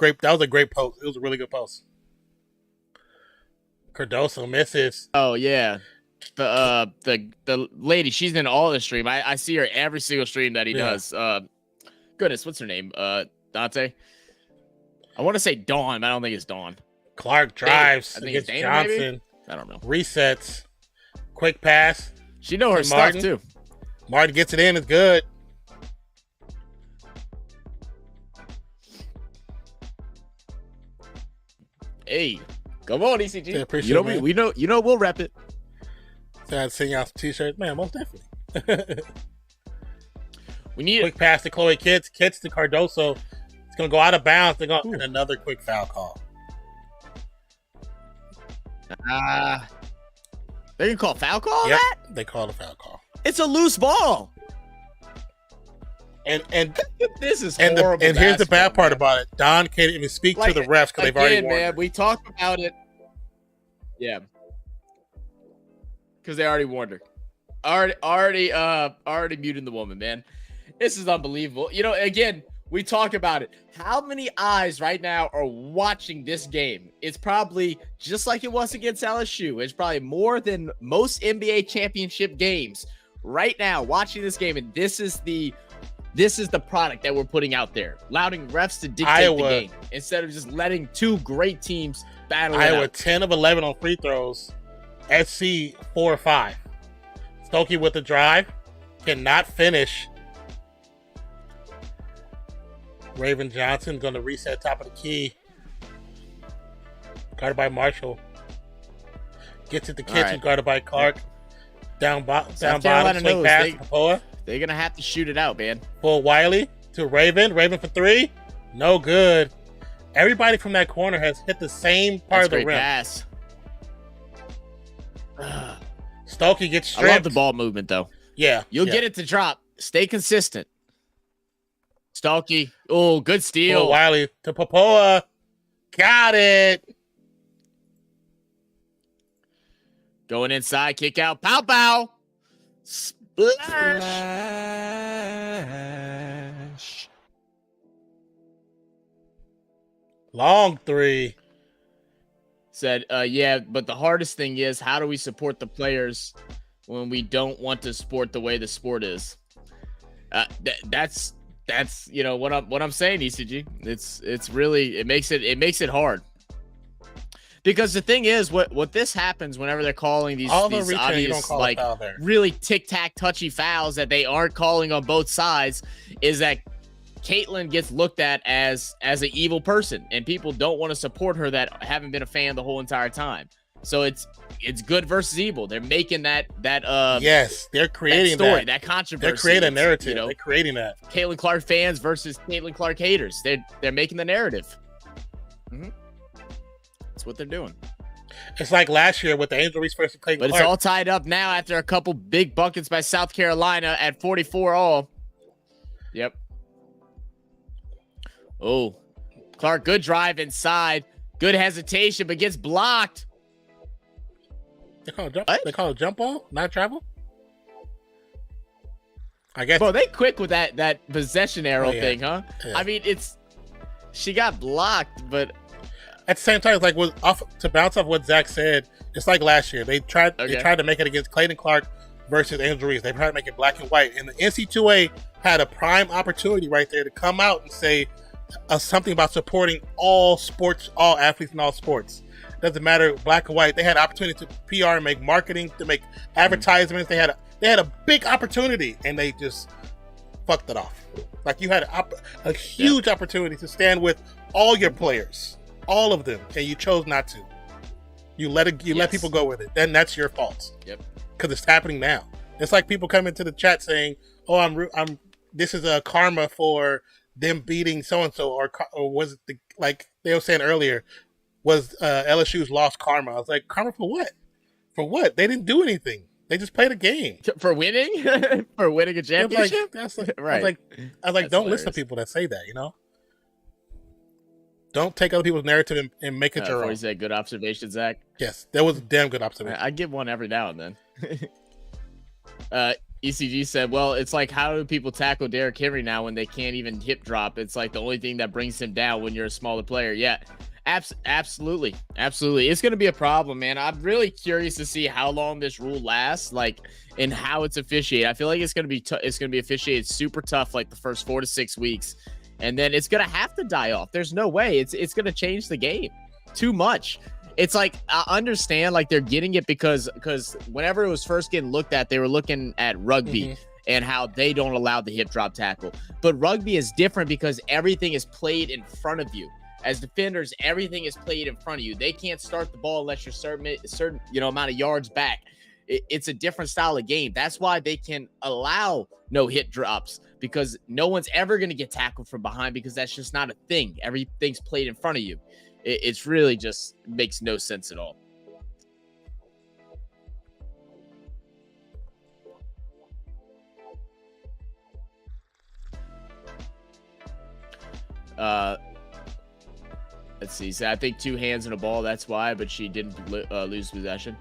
a great post. It was a really good post. Cardoso misses. Oh yeah, the lady, she's in all the stream. I see her every single stream that he does. Goodness, what's her name? Dante. I want to say Dawn, but I don't think it's Dawn. Clark drives against Dana, Johnson. maybe? I don't know. Resets. Quick pass. She know her stuff too. Martin gets it in. It's good. Hey, come on, ECG. Yeah, appreciate it, we know we'll rep it. So I'd sing out some t-shirts. Man, most definitely. We need quick pass to Chloe Kitts. Kitts to Cardoso. It's going to go out of bounds. They're going another quick foul call. They can call foul call Yep, that? they call a foul call. It's a loose ball. And this is horrible. And here's the bad part about it. Don can't even speak to the refs because they've already warned her. We talked about it. Yeah. Because they already warned her. Already muting the woman, man. This is unbelievable. Again, we talk about it. How many eyes right now are watching this game? It's probably just like it was against LSU. It's probably more than most NBA championship games right now watching this game. And this is the product that we're putting out there, allowing refs to dictate the game instead of just letting two great teams battle. Iowa 10 of 11 on free throws. SC 4 of 5. Stokey with the drive, cannot finish. Raven Johnson going to reset top of the key. Guarded by Marshall. Gets it to Kitchen, guarded by Clark. Down bottom, swing pass to Papoa. They're going to have to shoot it out, man. Full Wiley to Raven. Raven for 3. No good. Everybody from that corner has hit the same part of the rim. Pass. Stokey gets stripped. I love the ball movement, though. Yeah. You'll get it to drop. Stay consistent. Stalky. Oh, good steal. Full Wiley to Papoa. Got it. Going inside. Kick out. Pow, pow. Splash. Long 3. Said, yeah, but the hardest thing is, how do we support the players when we don't want to sport the way the sport is? That's what I'm saying, ECG. It's really it makes it hard. Because the thing is, what this happens whenever they're calling these obvious really tic-tac touchy fouls that they aren't calling on both sides is that Caitlin gets looked at as an evil person, and people don't want to support her that haven't been a fan the whole entire time. So it's good versus evil. They're making that yes, they're creating that story, that controversy. They're creating a narrative. You know, they're creating that. Caitlin Clark fans versus Caitlin Clark haters. They're making the narrative. That's what they're doing. It's like last year with the Angel Reese versus Caitlin Clark. But it's all tied up now after a couple big buckets by South Carolina at 44 all. Yep. Oh, Clark, good drive inside. Good hesitation, but gets blocked. They call it jump ball, not travel. I guess. Bro, they quick with that possession arrow thing, huh? Yeah. I mean, she got blocked, but at the same time, it's like to bounce off what Zach said. It's like last year. They tried to make it against Clayton Clark versus Angel Reese. They tried to make it black and white, and the NCAA had a prime opportunity right there to come out and say something about supporting all sports, all athletes in all sports. Doesn't matter black and white. They had opportunity to PR, make marketing, to make advertisements. They had a big opportunity, and they just fucked it off. Like, you had a huge opportunity to stand with all your players, all of them, and you chose not to. You let people go with it. Then that's your fault. Yep. Because it's happening now. It's like people come into the chat saying, "Oh, this is a karma for them beating so and so," or was it like they were saying earlier? Was LSU's lost karma? I was like, karma for what? For what? They didn't do anything. They just played a game. For winning? For winning a championship? Right. I was like, don't listen to people that say that, you know? Don't take other people's narrative and make it your own. You said good observation, Zach. Yes, that was a damn good observation. I give one every now and then. ECG said, well, it's like, how do people tackle Derrick Henry now when they can't even hip drop? It's like the only thing that brings him down when you're a smaller player. Yeah. Absolutely. It's going to be a problem, man. I'm really curious to see how long this rule lasts, like, and how it's officiated. I feel like it's going to be officiated super tough, like the first 4 to 6 weeks, and then it's going to have to die off. There's no way. It's going to change the game too much. It's like, I understand, like, they're getting it because whenever it was first getting looked at, they were looking at rugby and how they don't allow the hip drop tackle. But rugby is different because everything is played in front of you. As defenders, everything is played in front of you. They can't start the ball unless you're certain amount of yards back. It's a different style of game. That's why they can allow no hit drops, because no one's ever going to get tackled from behind, because that's just not a thing. Everything's played in front of you. It's really just makes no sense at all. Let's see. So I think 2 hands and a ball. That's why, but she didn't lose possession.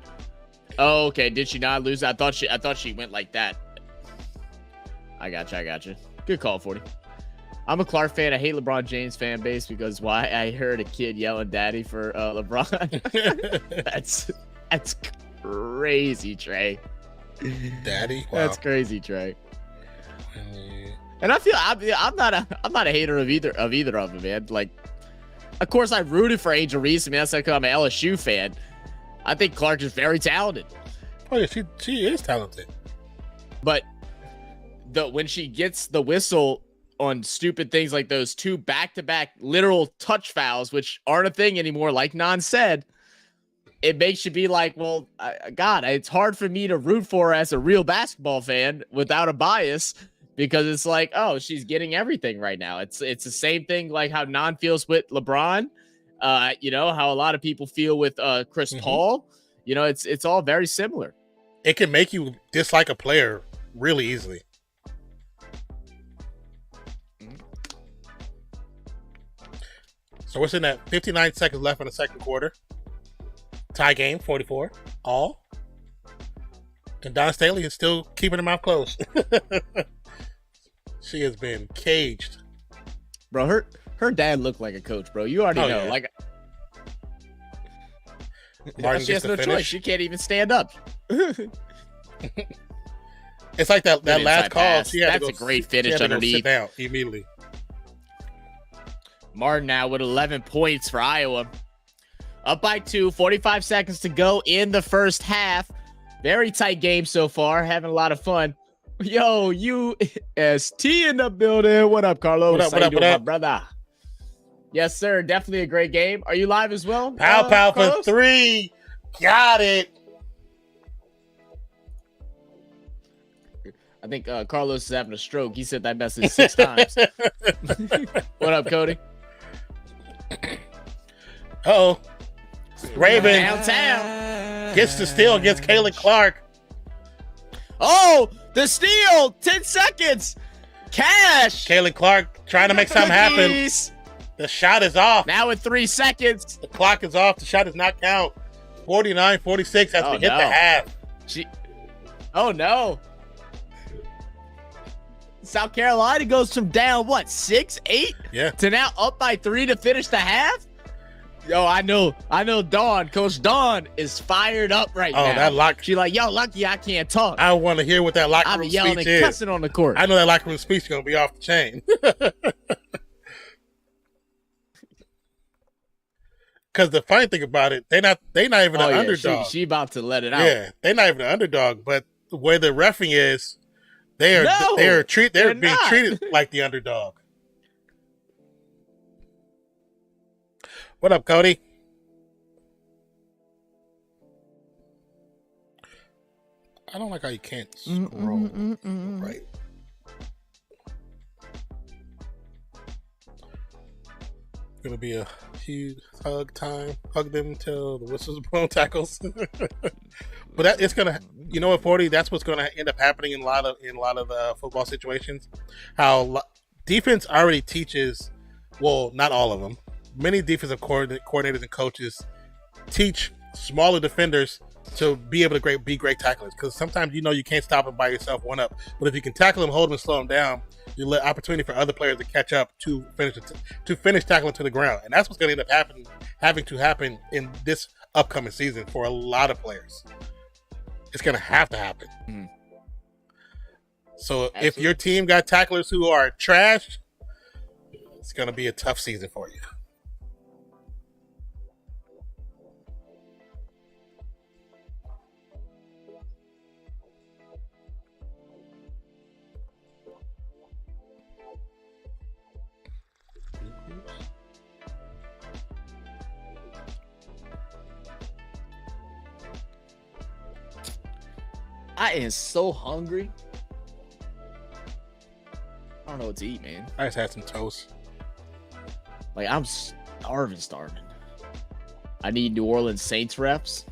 Oh, okay. Did she not lose? I thought she went like that. I got you. Good call, 40. I'm a Clark fan. I hate LeBron James fan base because why? I heard a kid yelling "daddy" for LeBron. that's crazy, Trey. Daddy. Wow. That's crazy, Trey. And I feel I'm not a hater of either of them, man. Like, of course, I rooted for Angel Reese. I mean, that's like I'm an LSU fan. I think Clark is very talented. Oh yeah, she is talented. But when she gets the whistle on stupid things like those 2 back-to-back literal touch fouls, which aren't a thing anymore, like Non said, it makes you be like, well, God, it's hard for me to root for her as a real basketball fan without a bias, because it's like, oh, she's getting everything right now. It's the same thing like how Non feels with LeBron, how a lot of people feel with Chris Paul. It's all very similar. It can make you dislike a player really easily. So we're sitting at 59 seconds left in the second quarter. Tie game, 44 all. And Donna Staley is still keeping her mouth closed. She has been caged. Bro, her dad looked like a coach, bro. You already know. Yeah. Like, she has no choice. She can't even stand up. It's like that last call. That's a great finish underneath. Sit down immediately. Martin now with 11 points for Iowa. Up by 2, 45 seconds to go in the first half. Very tight game so far. Having a lot of fun. Yo, UST in the building. What up, Carlos? What up, my brother? Yes, sir. Definitely a great game. Are you live as well? Pow for 3. got it. I think Carlos is having a stroke. He said that message 6 times. What up, Cody? Uh-oh. Raven Downtown. gets the steal against Caitlin Clark. Oh, the steal. 10 seconds. Cash. Caitlin Clark trying to make something happen. Cookies. The shot is off. Now with 3 seconds. The clock is off. The shot does not count. 49-46 as we hit the half. Oh, no. South Carolina goes from down, 6-8? Yeah. To now up by 3 to finish the half? Yo, I know Dawn, Coach Dawn is fired up right now. Oh, that lock. She like, yo, lucky I can't talk. I want to hear what that locker I'll room be yelling speech and is. cussing on the court. I know that locker room speech is going to be off the chain. Because the funny thing about it, they not even an underdog. She about to let it out. Yeah, they're not even an underdog. But the way the reffing is, they're being not. treated like the underdog. What up, Cody? I don't like how you can't scroll right. Gonna be a huge hug time. Hug them until the whistles blown tackles. But it's gonna, you know what, 40. That's what's gonna end up happening in a lot of football situations. How defense already teaches. Well, not all of them. Many defensive coordinators and coaches teach smaller defenders to be able to be great tacklers, because sometimes you can't stop them by yourself one up. But if you can tackle them, hold them, and slow them down, you let opportunity for other players to catch up to finish tackling to the ground, and that's what's going to end up having to happen in this upcoming season for a lot of players. It's going to have to happen. Mm-hmm. So Absolutely. If your team got tacklers who are trash, it's going to be a tough season for you. I am so hungry. I don't know what to eat, man. I just had some toast. Like, I'm starving. I need New Orleans Saints reps.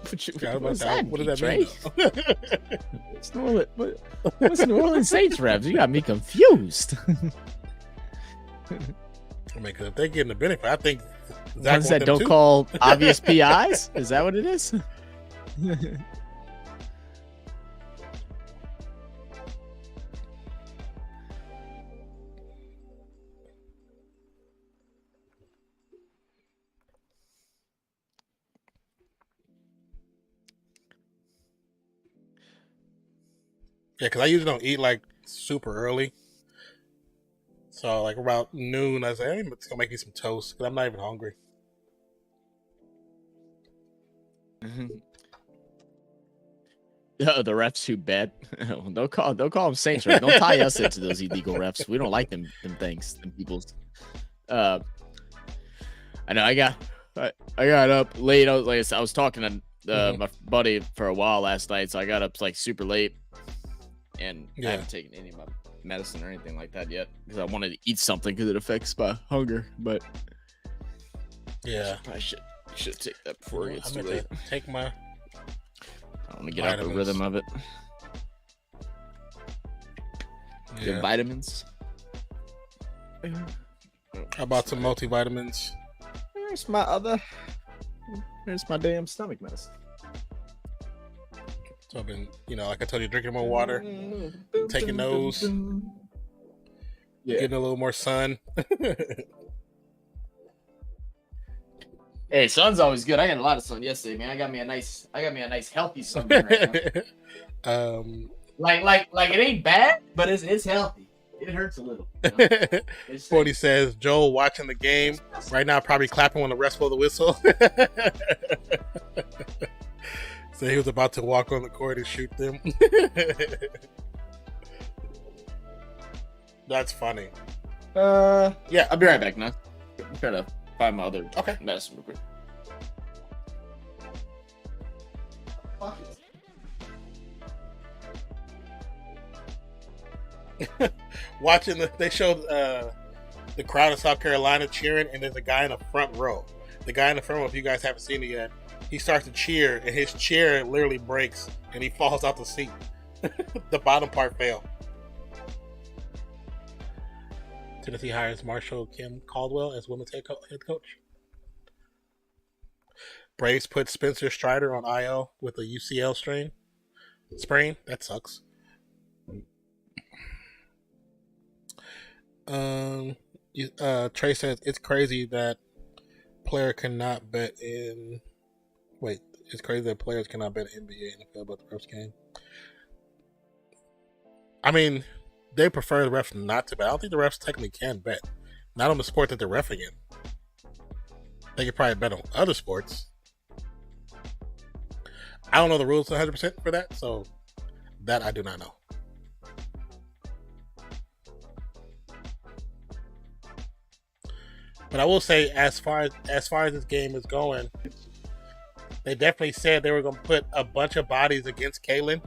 What does that mean? What's New Orleans Saints reps? You got me confused. I mean, because if they're getting the benefit, I think ones that don't call obvious PIs? Is that what it is? Yeah, because I usually don't eat like super early. So like about noon, I say, hey, it's gonna make me some toast because I'm not even hungry. Mm-hmm. The refs who bet. Don't call them Saints refs. Don't tie us into those illegal refs. We don't like them things. Them people's. I know. I got up late. I was talking to my buddy for a while last night, so I got up like super late. And I haven't taken any of my medicine or anything like that yet because I wanted to eat something because it affects my hunger. But yeah, I should take that before it gets too late. Take my. I want to get out the rhythm of it. Yeah. The vitamins. How about some multivitamins? There's my damn stomach medicine. So I've been, like I told you, drinking more water, taking those, getting a little more sun. Hey, sun's always good. I got a lot of sun yesterday, man. I got me a nice healthy sunburn right now. Like it ain't bad, but it's healthy. It hurts a little. 40 says Joel watching the game right now, probably clapping when the refs blow the whistle. So he was about to walk on the court and shoot them. That's funny. Yeah, I'll be right back now. I'm trying to find my other medicine real quick. Watching they showed the crowd of South Carolina cheering, and there's a guy in the front row. The guy in the front row, if you guys haven't seen it yet, he starts to cheer, and his chair literally breaks, and he falls out the seat. The bottom part fell. Tennessee hires Marshall Kim Caldwell as women's head coach. Braves put Spencer Strider on IL with a UCL sprain. That sucks. Trey says it's crazy that player cannot bet in. Wait, it's crazy that players cannot bet NBA and NFL about the refs game. I mean, they prefer the refs not to bet. I don't think the refs technically can bet. Not on the sport that they're reffing in. They could probably bet on other sports. I don't know the rules 100% for that, so that I do not know. But I will say, as far as this game is going, they definitely said they were going to put a bunch of bodies against Kaylin,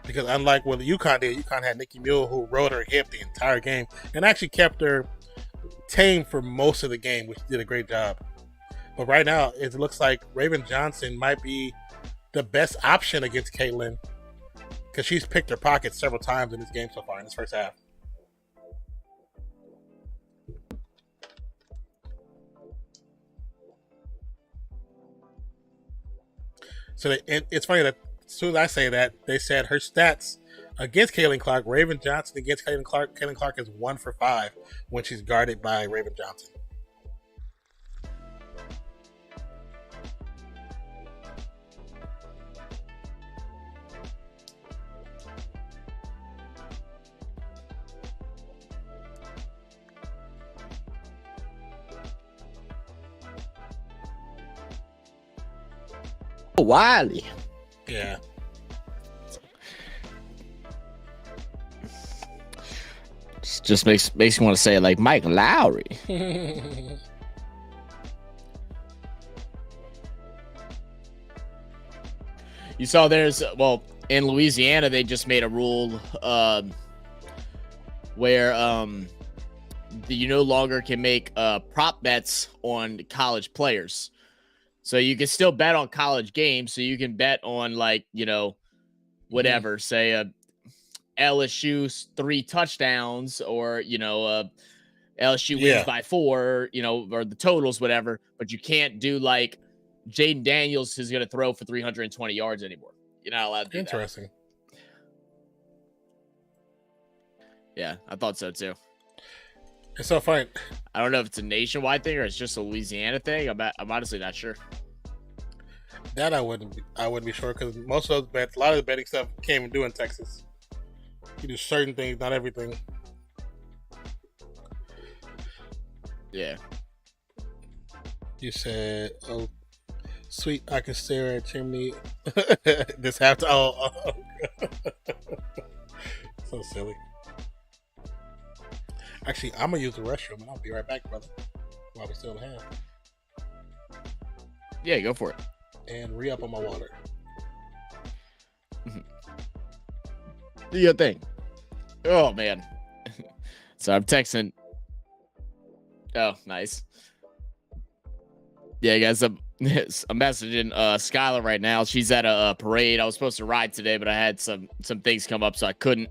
because unlike what UConn did, UConn had Nikki Mule, who rode her hip the entire game and actually kept her tame for most of the game, which did a great job. But right now, it looks like Raven Johnson might be the best option against Caitlin, because she's picked her pocket several times in this game so far in this first half. So it's funny that as soon as I say that, they said her stats against Caitlin Clark, Raven Johnson against Caitlin Clark is 1 for 5 when she's guarded by Raven Johnson. Wiley. Yeah. Just makes me want to say it like Mike Lowry. You saw in Louisiana they just made a rule where you no longer can make prop bets on college players. So you can still bet on college games. So you can bet on whatever, say LSU 3 touchdowns, or LSU wins by 4, or the totals, whatever. But you can't do like Jaden Daniels is going to throw for 320 yards anymore. You're not allowed to do Interesting. That. Yeah, I thought so too. It's so funny. I don't know if it's a nationwide thing or it's just a Louisiana thing. I'm honestly not sure. That I wouldn't be sure, because most of those bets, a lot of the betting stuff came and do in Texas. You do certain things, not everything. Yeah. You said, "Oh, sweet, I can stare at chimney." This have to. Oh. So silly. Actually, I'm gonna use the restroom, and I'll be right back, brother. While we still have. Yeah, go for it. And re-up on my water. Do your thing. Oh man. So I'm texting. Oh, nice. Yeah, guys, I'm messaging Skylar right now. She's at a parade. I was supposed to ride today, but I had some things come up, so I couldn't.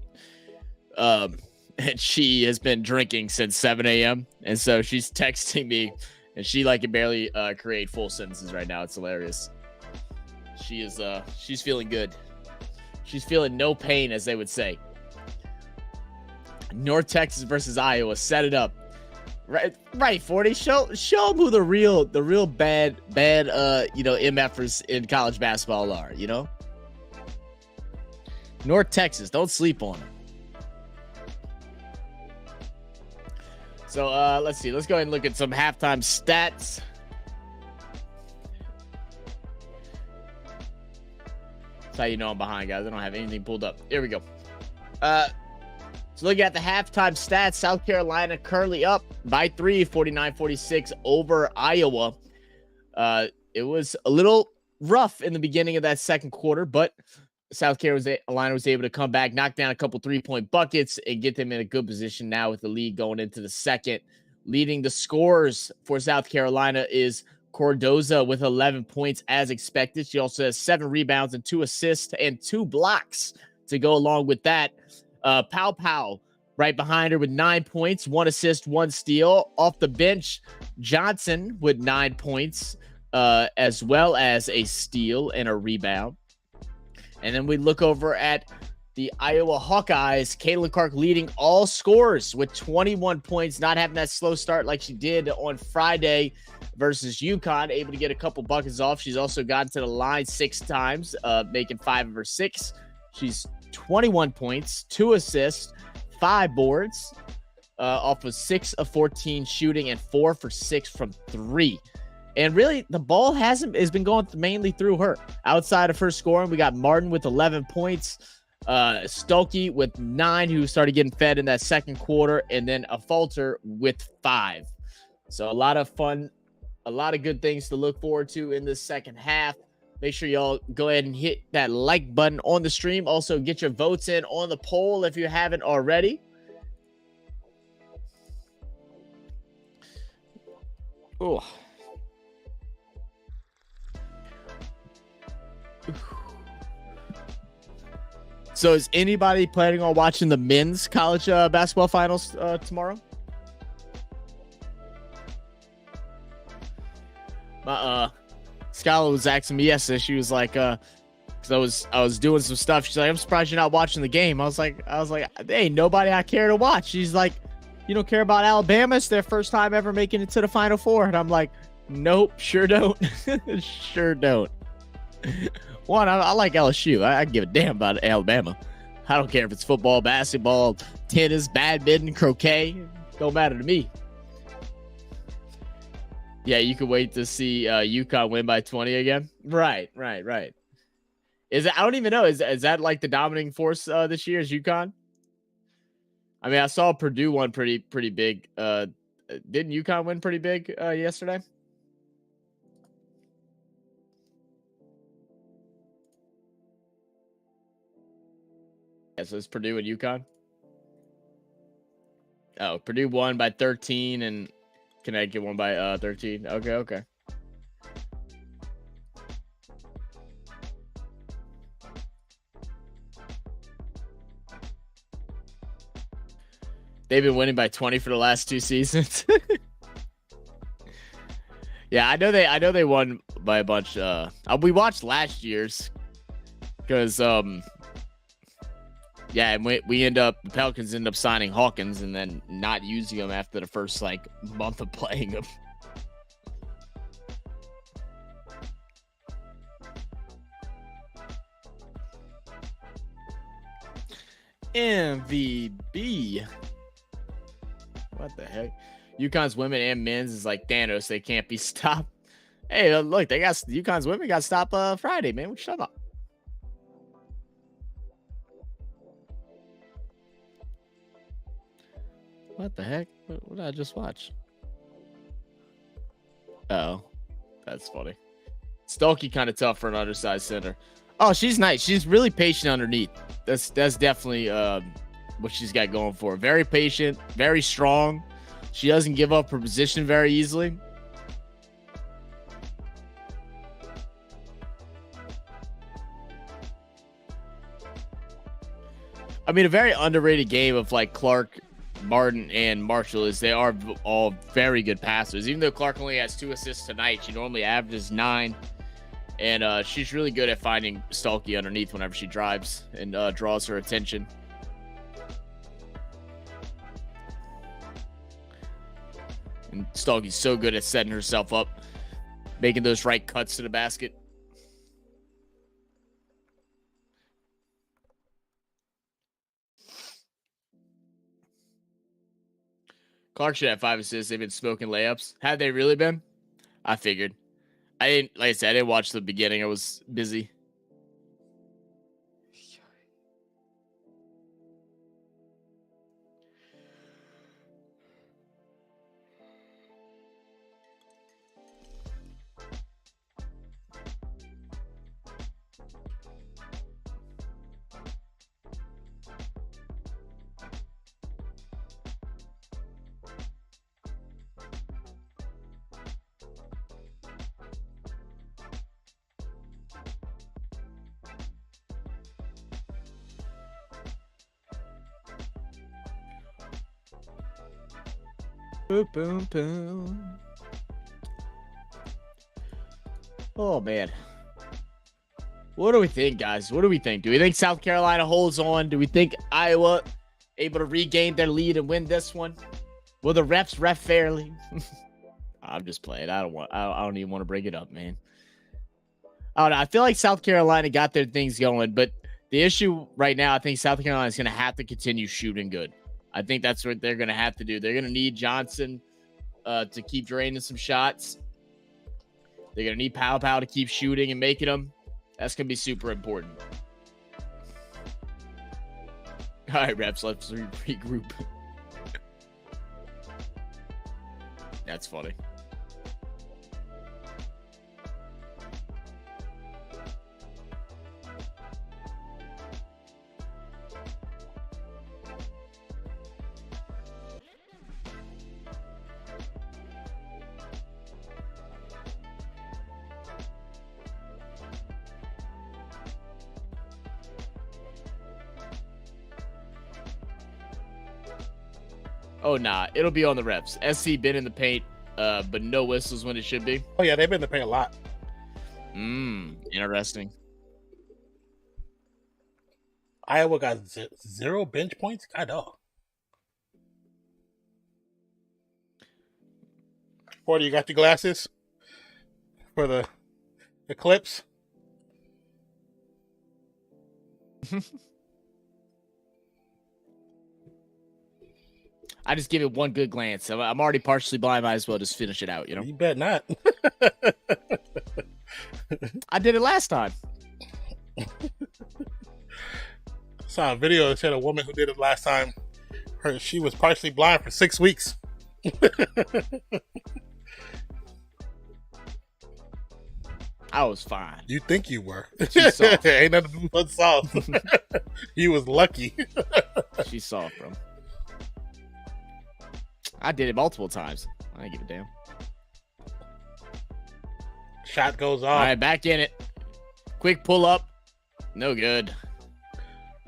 And she has been drinking since 7 a.m. And so she's texting me, and she can barely create full sentences right now. It's hilarious. She's feeling good. She's feeling no pain, as they would say. North Texas versus Iowa. Set it up. Right, 40. Show them who the real bad MFers in college basketball are, North Texas, don't sleep on them. So let's see. Let's go ahead and look at some halftime stats. That's how you know I'm behind, guys. I don't have anything pulled up. Here we go. So looking at the halftime stats, South Carolina currently up by 3, 49-46 over Iowa. It was a little rough in the beginning of that second quarter, but South Carolina was able to come back, knock down a couple 3-point buckets, and get them in a good position now with the lead going into the second. Leading the scores for South Carolina is Cardoza with 11 points as expected. She also has 7 rebounds and 2 assists and 2 blocks to go along with that. Pow right behind her with 9 points, 1 assist, 1 steal. Off the bench, Johnson with 9 points, as well as a steal and a rebound. And then we look over at the Iowa Hawkeyes. Caitlin Clark leading all scorers with 21 points, not having that slow start like she did on Friday versus UConn, able to get a couple buckets off. She's also gotten to the line 6 times, making 5 of her 6. She's 21 points, 2 assists, 5 boards, off of 6 of 14 shooting and 4 for 6 from 3. And really, the ball has been going mainly through her. Outside of her scoring, we got Martin with 11 points, Stolke with 9, who started getting fed in that second quarter, and then a Falter with 5. So a lot of fun, a lot of good things to look forward to in this second half. Make sure y'all go ahead and hit that like button on the stream. Also, get your votes in on the poll if you haven't already. Oh. So is anybody planning on watching the men's college basketball finals tomorrow? Skylar was asking me yesterday. She was like, because I was doing some stuff. She's like, I'm surprised you're not watching the game. I was like, hey, nobody I care to watch. She's like, you don't care about Alabama? It's their first time ever making it to the Final Four. And I'm like, nope, sure don't. Sure don't. One, I like LSU. I give a damn about Alabama. I don't care if it's football, basketball, tennis, badminton, croquet. Don't matter to me. Yeah, you can wait to see UConn win by 20 again. Right. Is it? I don't even know. Is that like the dominating force this year? Is UConn? I mean, I saw Purdue won pretty big. Didn't UConn win pretty big yesterday? Yeah, so it's Purdue and UConn. Oh, Purdue won by 13 and Connecticut won by 13. Okay. They've been winning by 20 for the last 2 seasons. Yeah, I know they won by a bunch. We watched last year's because yeah, and the Pelicans end up signing Hawkins and then not using them after the first like month of playing them. MVB. What the heck? UConn's women and men's is like Thanos. They can't be stopped. Hey, look, UConn's women got stopped Friday, man. What you talking about? What the heck? What did I just watch? Oh, that's funny. Stolke kind of tough for an undersized center. Oh, she's nice. She's really patient underneath. That's definitely what she's got going for her. Very patient, very strong. She doesn't give up her position very easily. I mean, a very underrated game of like Clark, Martin, and Marshall is they are all very good passers. Even though Clark only has 2 assists tonight, she normally averages 9. And she's really good at finding Stolke underneath whenever she drives and draws her attention. And Stolke's so good at setting herself up, making those right cuts to the basket. Clark should have 5 assists. They've been smoking layups. Have they really been? I figured. Like I said, I didn't watch the beginning. I was busy. Boom, boom, boom. Oh, man. What do we think, guys? What do we think? Do we think South Carolina holds on? Do we think Iowa able to regain their lead and win this one? Will the refs ref fairly? I'm just playing. I don't even want to bring it up, man. I don't know. I feel like South Carolina got their things going, but the issue right now, I think South Carolina is going to have to continue shooting good. I think that's what they're going to have to do. They're going to need Johnson to keep draining some shots. They're going to need Pow to keep shooting and making them. That's going to be super important. All right, refs, let's regroup. That's funny. Oh, nah. It'll be on the refs. SC been in the paint, but no whistles when it should be. Oh, yeah, they've been in the paint a lot. Interesting. Iowa got 0 bench points? God, dog. 40, you got the glasses for the eclipse? I just give it one good glance. I'm already partially blind. Might as well just finish it out, you know? You bet not. I did it last time. Saw a video that said a woman who did it last time, she was partially blind for 6 weeks. I was fine. You think you were. She's soft. Ain't nothing but soft. You was lucky. She's soft, bro. I did it multiple times. I didn't give a damn. Shot goes off. All right, back in it. Quick pull up. No good.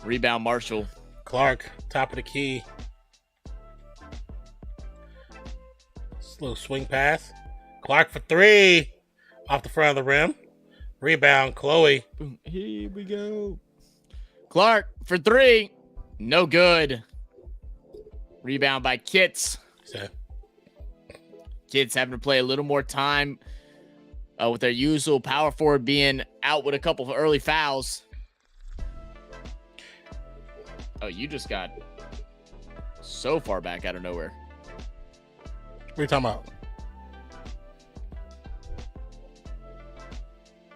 Rebound, Marshall. Clark, top of the key. Slow swing pass. Clark for 3. Off the front of the rim. Rebound, Chloe. Boom. Here we go. Clark for 3. No good. Rebound by Kits. So, Kids having to play a little more time with their usual power forward being out with a couple of early fouls. Oh, you just got so far back out of nowhere. what are you talking about?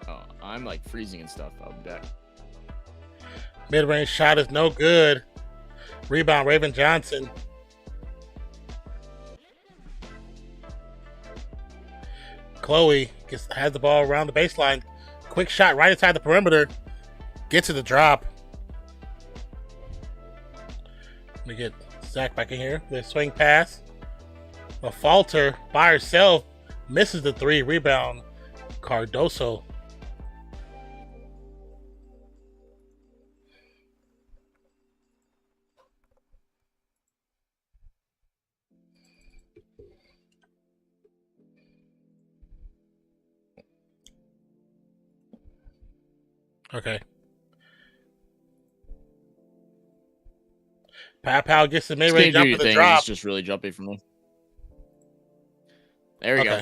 Oh, I'm like freezing and stuff. I'll be back. Mid-range shot is no good. Rebound, Raven Johnson. Chloe has the ball around the baseline. Quick shot right inside the perimeter. Gets to the drop. Let me get Zach back in here. The swing pass. A falter by herself. Misses the 3. Rebound, Cardoso. Okay. Pow gets the mid-range jump for the drop. It's just really jumpy for me. There we go.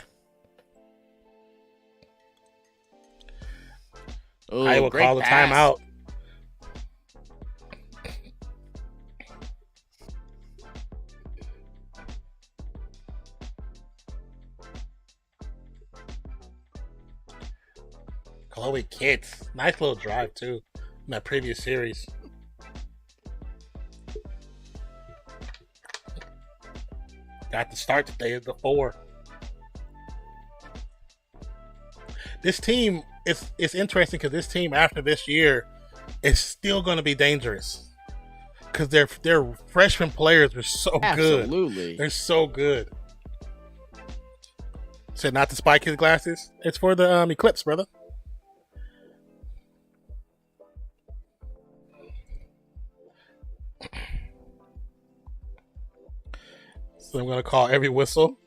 Oh, I will call the timeout. Chloe Kits. Nice little drive, too, in that previous series. Got to start the day before. This team, it's interesting because this team, after this year, is still going to be dangerous. Because their freshman players are so good. Absolutely. They're so good. Said not to spike his glasses. It's for the eclipse, brother. So I'm going to call every whistle.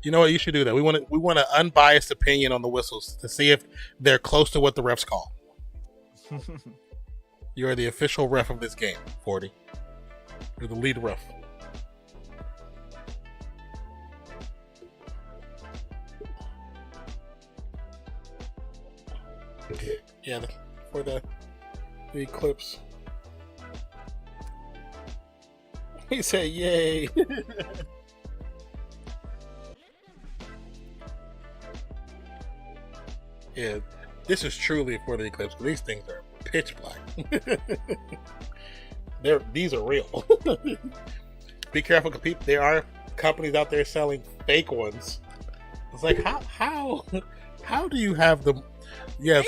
You know what? You should do that. We want an unbiased opinion on the whistles to see if they're close to what the refs call. You are the official ref of this game, 40. You're the lead ref. Yeah, for the Eclipse. He said, "Yay!" Yeah, this is truly for the Eclipse. These things are pitch black. These are real. Be careful, because there are companies out there selling fake ones. It's like how do you have the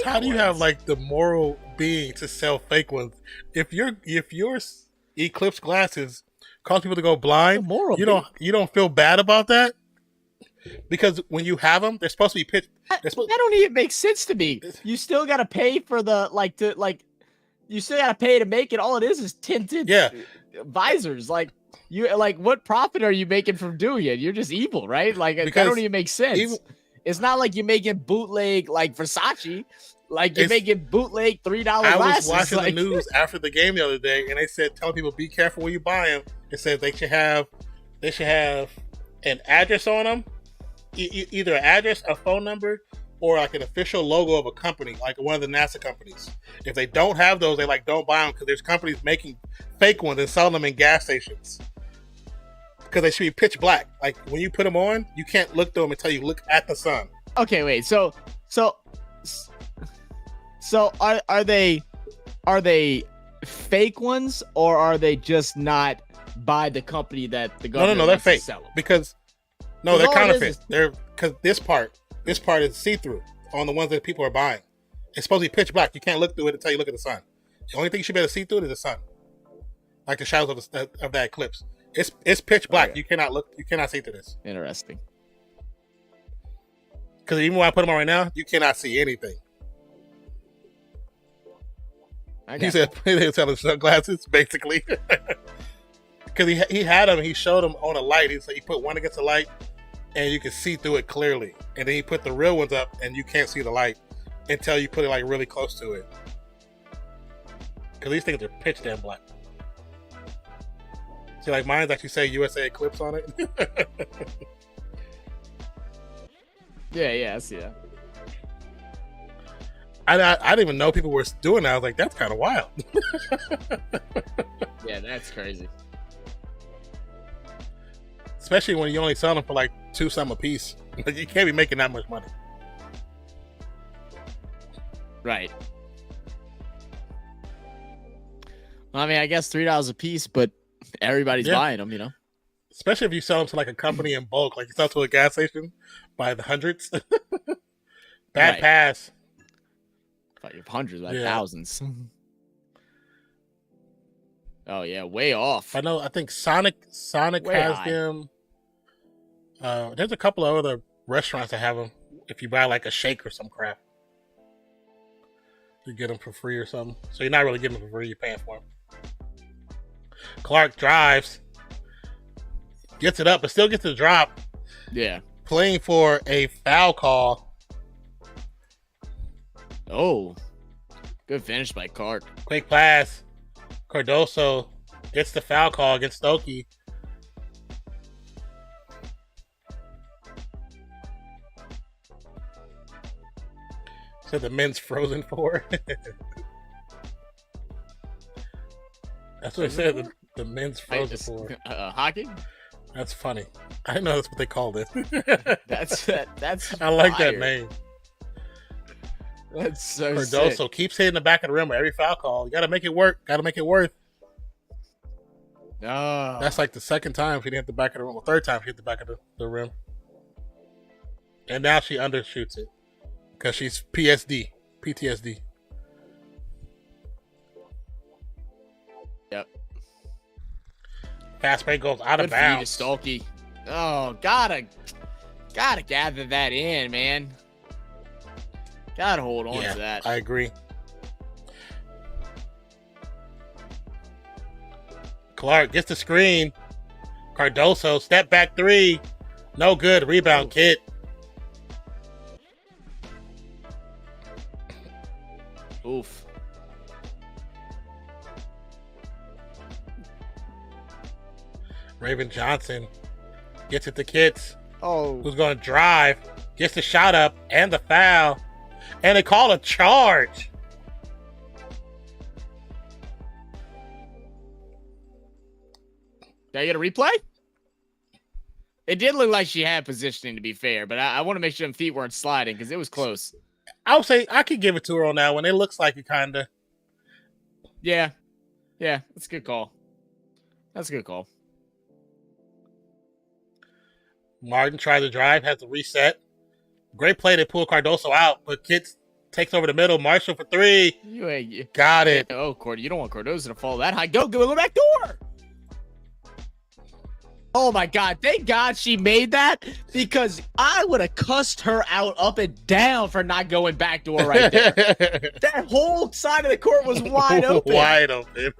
how do you have like the moral being to sell fake ones? If your Eclipse glasses cause people to go blind, you don't feel bad about that? Because when you have them, they're supposed to be pitch. That don't even make sense to me. You still gotta pay for you still gotta pay to make it. All it is tinted visors. What profit are you making from doing it? You're just evil, right? That don't even make sense. It's not like you're making bootleg like Versace. You're making bootleg $3 glasses. I was watching the news after the game the other day, and they said, telling people, be careful when you buy them. It said they should have an address on them, either an address, a phone number, or like an official logo of a company, like one of the NASA companies. If they don't have those, they don't buy them, because there's companies making fake ones and selling them in gas stations. Because they should be pitch black. Like when you put them on, you can't look through them until you look at the sun. Okay, wait. So are they fake ones, or are they just not by the company that the government? No, they're fake. Sell them? Because they're counterfeit. They're because this part is see-through on the ones that people are buying. It's supposed to be pitch black. You can't look through it until you look at the sun. The only thing you should be able to see through it is the sun, like the shadows of that eclipse. It's pitch black. Okay. You cannot see through this. Interesting. Because even when I put them on right now, you cannot see anything. He said they tell him sunglasses, basically. Because he had them, he showed them on a light. He put one against the light, and you can see through it clearly. And then he put the real ones up, and you can't see the light until you put it really close to it. Because these things are pitch damn black. See, mine's actually say USA Eclipse on it. Yeah, I see that. I didn't even know people were doing that. I was like, that's kind of wild. Yeah, that's crazy. Especially when you only sell them for $2 something a piece. You can't be making that much money. Right. Well, I mean, I guess $3 a piece, but everybody's buying them, Especially if you sell them to a company in bulk, like you sell to a gas station by the hundreds. Bad pass. Hundreds, thousands. Oh yeah, way off. I know. I think Sonic way has high. them. There's a couple of other restaurants that have them. If you buy a shake or some crap, you get them for free or something. So you're not really getting them for free. You're paying for them. Clark drives, gets it up, but still gets the drop. Yeah. Playing for a foul call. Oh, good finish by Clark. Quick pass. Cardoso gets the foul call against Stokey. So the men's Frozen 4. That's what it said. The men's Frozen 4. Hockey? That's funny. I didn't know that's what they called it. That's I like fire. that name. That's so Cardoso sick. keeps hitting the back of the rim with every foul call. You got to make it work. Got to make it worth. Oh. That's the second time she didn't hit the back of the rim. Well, third time she hit the back of the rim. And now she undershoots it because she's PTSD. Yep. Fast break goes out of bounds. Stokey. Oh, gotta gather that in, man. Gotta hold on to that. I agree. Clark gets the screen. Cardoso, step back three. No good. Rebound, Kid. Oof. Raven Johnson gets it to Kits. Oh. Who's going to drive. Gets the shot up and the foul. And they call a charge. Did I get a replay? It did look like she had positioning, to be fair, but I want to make sure them feet weren't sliding because it was close. I would say I could give it to her on that one. It looks like it kind of. Yeah. Yeah, that's a good call. That's a good call. Martin tries to drive, has to reset. Great play. They pull Cardoso out, but Kits takes over the middle. Marshall for three. Got it. Oh, Cordy, you don't want Cardoso to fall that high. Go back door. Oh my God! Thank God she made that, because I would have cussed her out up and down for not going back door right there. That whole side of the court was wide open. Wide open.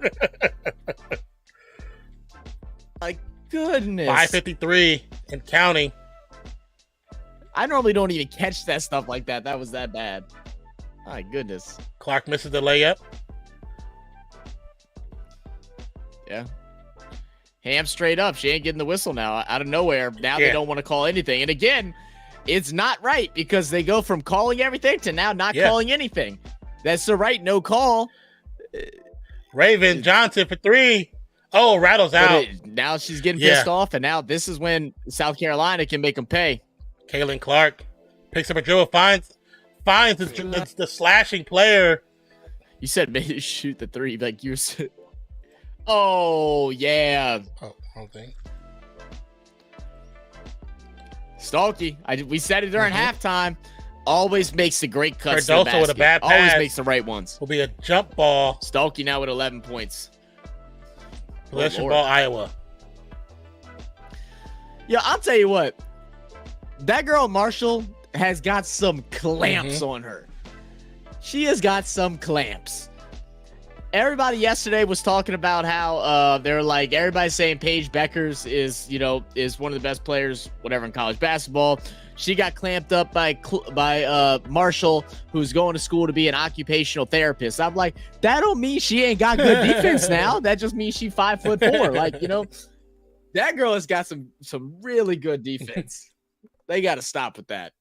My goodness. 5:53 and counting. I normally don't even catch that stuff like that. That was that bad. My goodness. Clark misses the layup. Yeah. Ham straight up. She ain't getting the whistle now. Out of nowhere. Now they don't want to call anything. And again, it's not right, because they go from calling everything to now not calling anything. That's the right no call. Raven Johnson for three. Oh, rattles out. Now she's getting pissed off, and now this is when South Carolina can make them pay. Kaylin Clark picks up a dribble, finds the slashing player. You said maybe shoot the three, like you said. Oh, yeah. Oh, I don't think. Stalky. We said it during halftime. Always makes the great cuts to Cardoso the basket. with a bad pass. Always makes the right ones. Will be a jump ball. Stalky now with 11 points. Possession ball, Iowa. Yeah, I'll tell you what. That girl Marshall has got some clamps on her. She has got some clamps. Everybody yesterday was talking about how they're like, everybody's saying Paige Beckers is one of the best players, whatever, in college basketball. She got clamped up by Marshall, who's going to school to be an occupational therapist. I'm like, that don't mean she ain't got good defense now. That just means she's 5'4". Like, that girl has got some really good defense. They got to stop with that.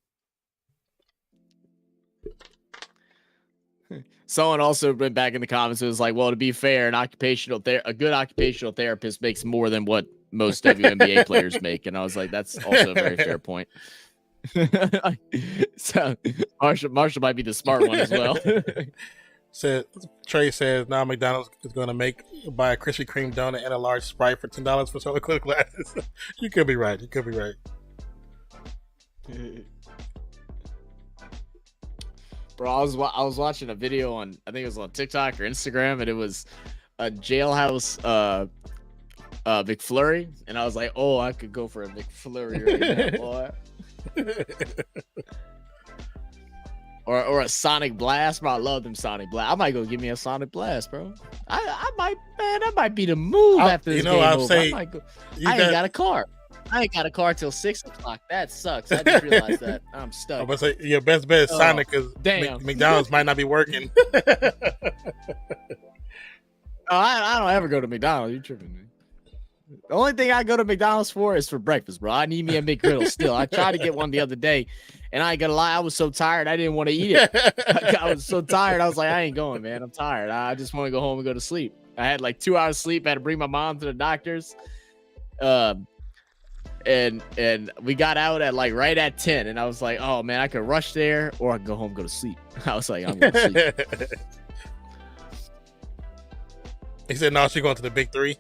Someone also went back in the comments and was like, well, to be fair, a good occupational therapist makes more than what most WNBA players make. And I was like, that's also a very fair point. So Marshall might be the smart one as well. Trey says now McDonald's is going to buy a Krispy Kreme donut and a large Sprite for $10 for soda clear glasses. You could be right. Bro, I was watching a video on, I think it was on TikTok or Instagram, and it was a Jailhouse McFlurry, and I was like, oh, I could go for a McFlurry right now, boy. or a Sonic Blast, bro. I love them Sonic Blast. I might go give me a Sonic Blast, bro. I might, man, that might be the move after this game over. I ain't got a car. I ain't got a car till 6 o'clock. That sucks. I just realized that. I'm stuck. I'm gonna say your best bet is Sonic, because McDonald's might not be working. I don't ever go to McDonald's. You tripping me? The only thing I go to McDonald's for is for breakfast, bro. I need me a McGriddle still. I tried to get one the other day, and I ain't gonna lie, I was so tired I didn't want to eat it. I was so tired. I was like, I ain't going, man. I'm tired. I just want to go home and go to sleep. I had like 2 hours sleep. I had to bring my mom to the doctor's. And we got out at like right at 10, and I was like, oh man, I could rush there or I could go home and go to sleep. I was like, I'm going to sleep. He said, no, she's going to the big three.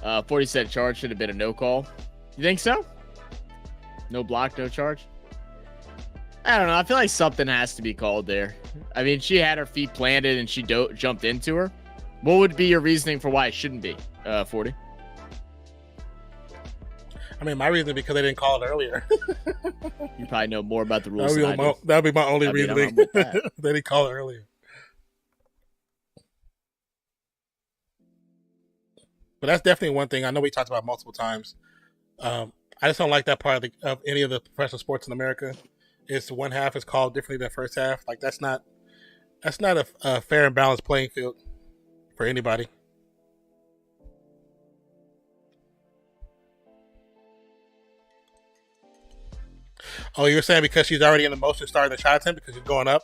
40-cent charge should have been a no call. You think so? No block, no charge? I don't know. I feel like something has to be called there. I mean, she had her feet planted and she jumped into her. What would be your reasoning for why it shouldn't be 40? I mean, my reason is because they didn't call it earlier. You probably know more about the rules than I do. That'd be my only I mean, reason. I'm with that. They didn't call it earlier. But that's definitely one thing I know we talked about multiple times. I just don't like that part of any of the professional sports in America. Is one half is called differently than the first half. Like that's not a fair and balanced playing field for anybody. Oh, you're saying because she's already in the motion starting the shot attempt because she's going up,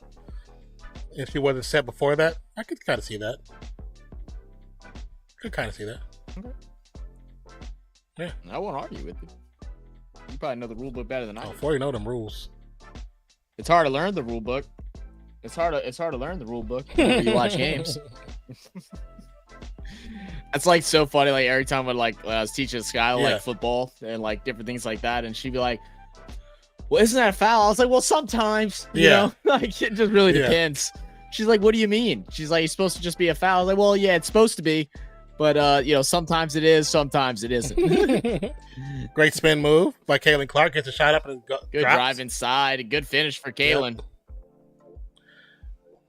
and she wasn't set before that? I could kind of see that. Could kind of see that. Okay. Yeah, I won't argue with you. You probably know the rule book better than I do. before you know them rules. It's hard to learn the rule book. It's hard to learn the rule book when you watch games. It's like so funny. Like every time when I was teaching Skylar like football and like different things like that, and she'd be like, "Well, isn't that a foul?" I was like, "Well, sometimes, you know, like it just really depends." She's like, "What do you mean?" She's like, "It's supposed to just be a foul." I was like, "Well, yeah, it's supposed to be, but you know, sometimes it is, sometimes it isn't." Great spin move by Kaylin Clark. Gets a shot up and good drops. drive inside. A good finish for Kaylin. Yep.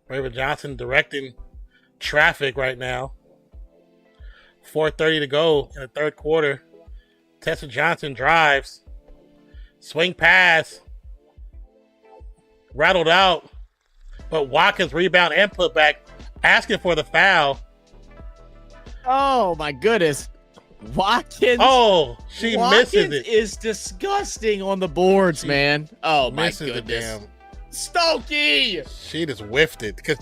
Raven Johnson directing traffic right now. 4:30 to go in the third quarter. Tessa Johnson drives. Swing pass. Rattled out. But Watkins rebound and put back. Asking for the foul. Oh, my goodness. Watkins. Oh, she Watkins misses it. Is disgusting on the boards, man. Oh, my Misses goodness. Stokey. She just whiffed it because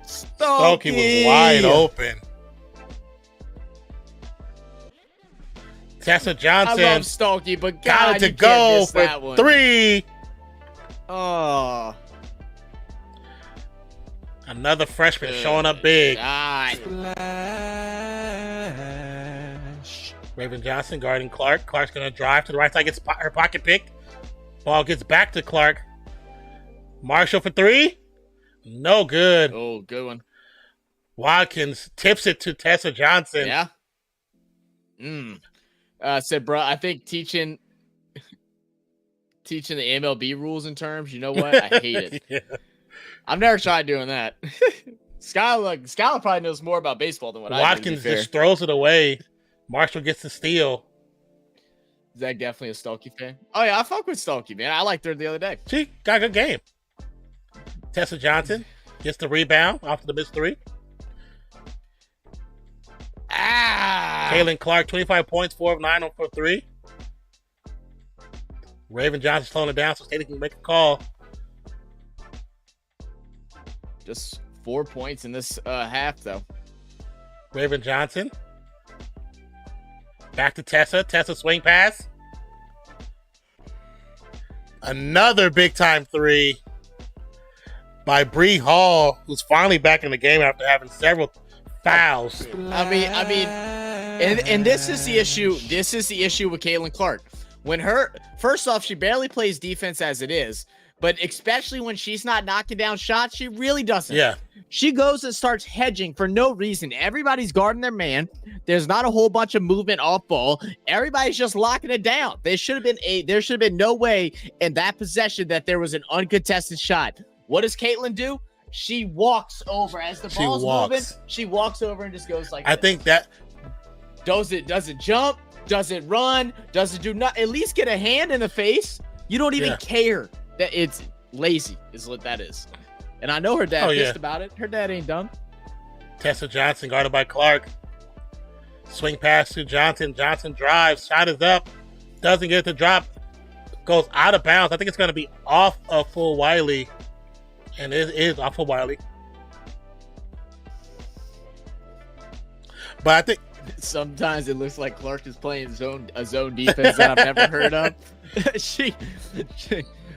Stokey was wide open. Tessa Johnson. I love Stokey, but got God, it to you can't go miss that for one. 3. Oh. Another freshman showing up big. God. Raven Johnson guarding Clark. Clark's going to drive to the right side, gets her pocket picked. Ball gets back to Clark. Marshall for 3. No good. Oh, good one. Watkins tips it to Tessa Johnson. Yeah. Said, bro, I think teaching the MLB rules and terms, you know what? I hate it. Yeah. I've never tried doing that. Skylar probably knows more about baseball than what I do. Watkins just throws it away. Marshall gets the steal. Is that definitely a Stokey fan? Oh, yeah, I fuck with Stokey, man. I liked her the other day. She got a good game. Tessa Johnson gets the rebound off the missed 3. Kaylin Clark, 25 points, 4 of 9 for 3. Raven Johnson slowing it down so Stady can make a call. Just 4 points in this half, though. Raven Johnson. Back to Tessa. Tessa swing pass. Another big-time 3 by Bree Hall, who's finally back in the game after having several fouls. I mean, and this is the issue. This is the issue with Kaylin Clark. First off, she barely plays defense as it is, but especially when she's not knocking down shots, she really doesn't. Yeah. She goes and starts hedging for no reason. Everybody's guarding their man. There's not a whole bunch of movement off ball. Everybody's just locking it down. There should have been no way in that possession that there was an uncontested shot. What does Caitlin do? She walks over as the ball's moving. She walks over and just goes like I think that does it jump? Does it run? Does it do not at least get a hand in the face? You don't even care. That it's lazy is what that is. And I know her dad pissed about it. Her dad ain't dumb. Tessa Johnson guarded by Clark. Swing pass to Johnson. Johnson drives. Shot is up. Doesn't get the drop. Goes out of bounds. I think it's going to be off of Full Wiley. And it is off of Wiley. But I think sometimes it looks like Clark is playing a zone defense that I've never heard of.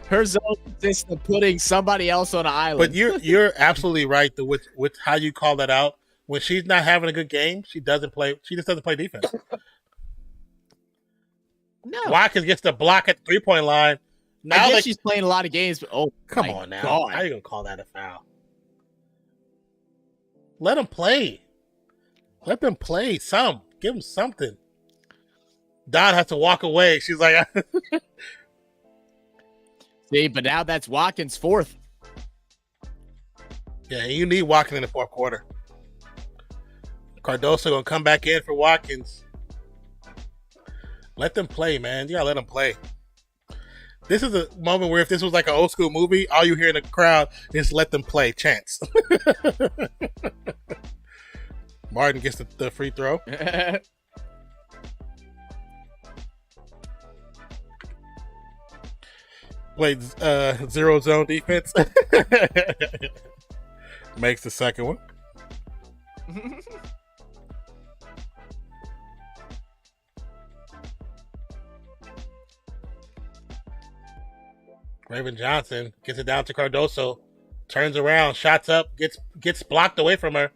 Her zone consists of putting somebody else on an island. But you're absolutely right with how you call that out. When she's not having a good game, she doesn't play. She just doesn't play defense. No. Watkins gets the block at the 3-point line. Now I guess she's playing a lot of games, but come on now. God. How are you gonna call that a foul? Let them play. Let them play some. Give them something. Don has to walk away. She's like, See, but now that's Watkins' fourth. yeah, you need Watkins in the fourth quarter. Cardoso gonna come back in for Watkins. Let them play, man. You gotta let them play. This is a moment where if this was like an old school movie, all you hear in the crowd is "Let them play" chants. Martin gets the free throw. Played zero zone defense. Makes the second one. Raven Johnson gets it down to Cardoso. Turns around, shots up, gets blocked away from her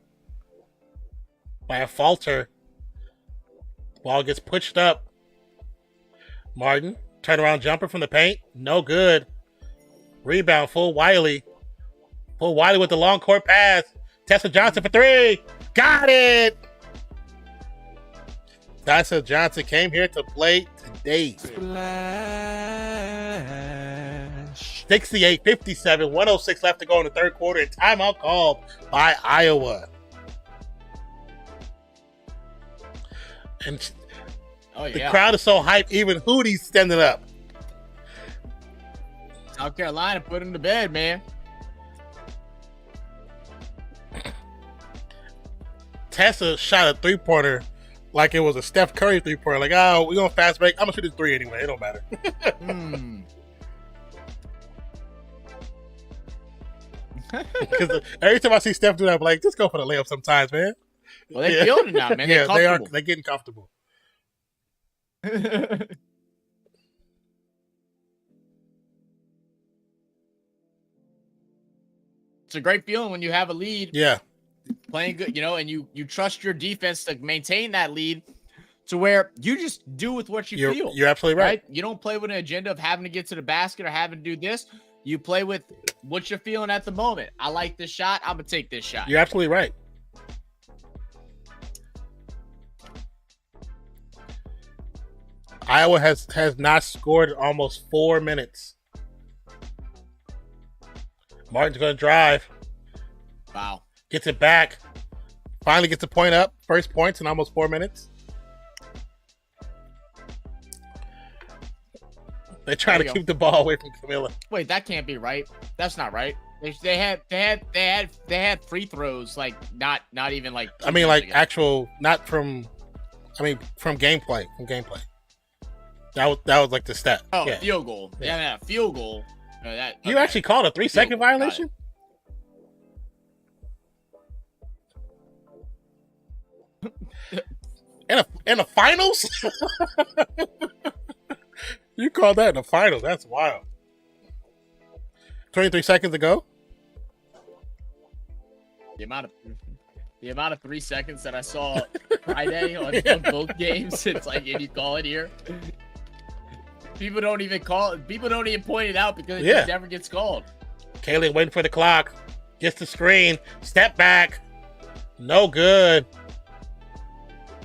by a falter. Ball gets pushed up. Martin, turnaround jumper from the paint. No good. Rebound, full Wiley. Full Wiley with the long court pass. Tessa Johnson for three. Got it! Tessa Johnson came here to play today. 68-57, 106 left to go in the third quarter, and timeout called by Iowa. And the crowd is so hyped, even Hootie's standing up. South Carolina put him to bed, man. Tessa shot a three-pointer like it was a Steph Curry three-pointer. Like, oh, we're going to fast break. I'm going to shoot this three anyway. It don't matter. Because every time I see Steph do that, I'm like, just go for the layup sometimes, man. Well, they feel it now, man. Yeah, they are. They're getting comfortable. It's a great feeling when you have a lead. Yeah. Playing good, and you trust your defense to maintain that lead to where you just do with what you feel. You're absolutely right. You don't play with an agenda of having to get to the basket or having to do this. You play with what you're feeling at the moment. I like this shot. I'm going to take this shot. You're absolutely right. Iowa has not scored in almost 4 minutes. Martin's going to drive. Wow. Gets it back. Finally gets a point up. First points in almost 4 minutes. They try to keep the ball away from Camilla. Wait, that can't be right. That's not right. They had free throws, like not even like. I mean, like actual, not from. I mean, from gameplay. That was like the stat. Oh, yeah. Field goal. Yeah, field goal. You actually called a 3-second violation? In the finals? You called that in the finals. That's wild. 23 seconds ago. The amount of 3 seconds that I saw Friday on both games, it's like, and you call it here. People don't even call it. People don't even point it out because it just never gets called. Kaylee waiting for the clock. Gets the screen. Step back. No good.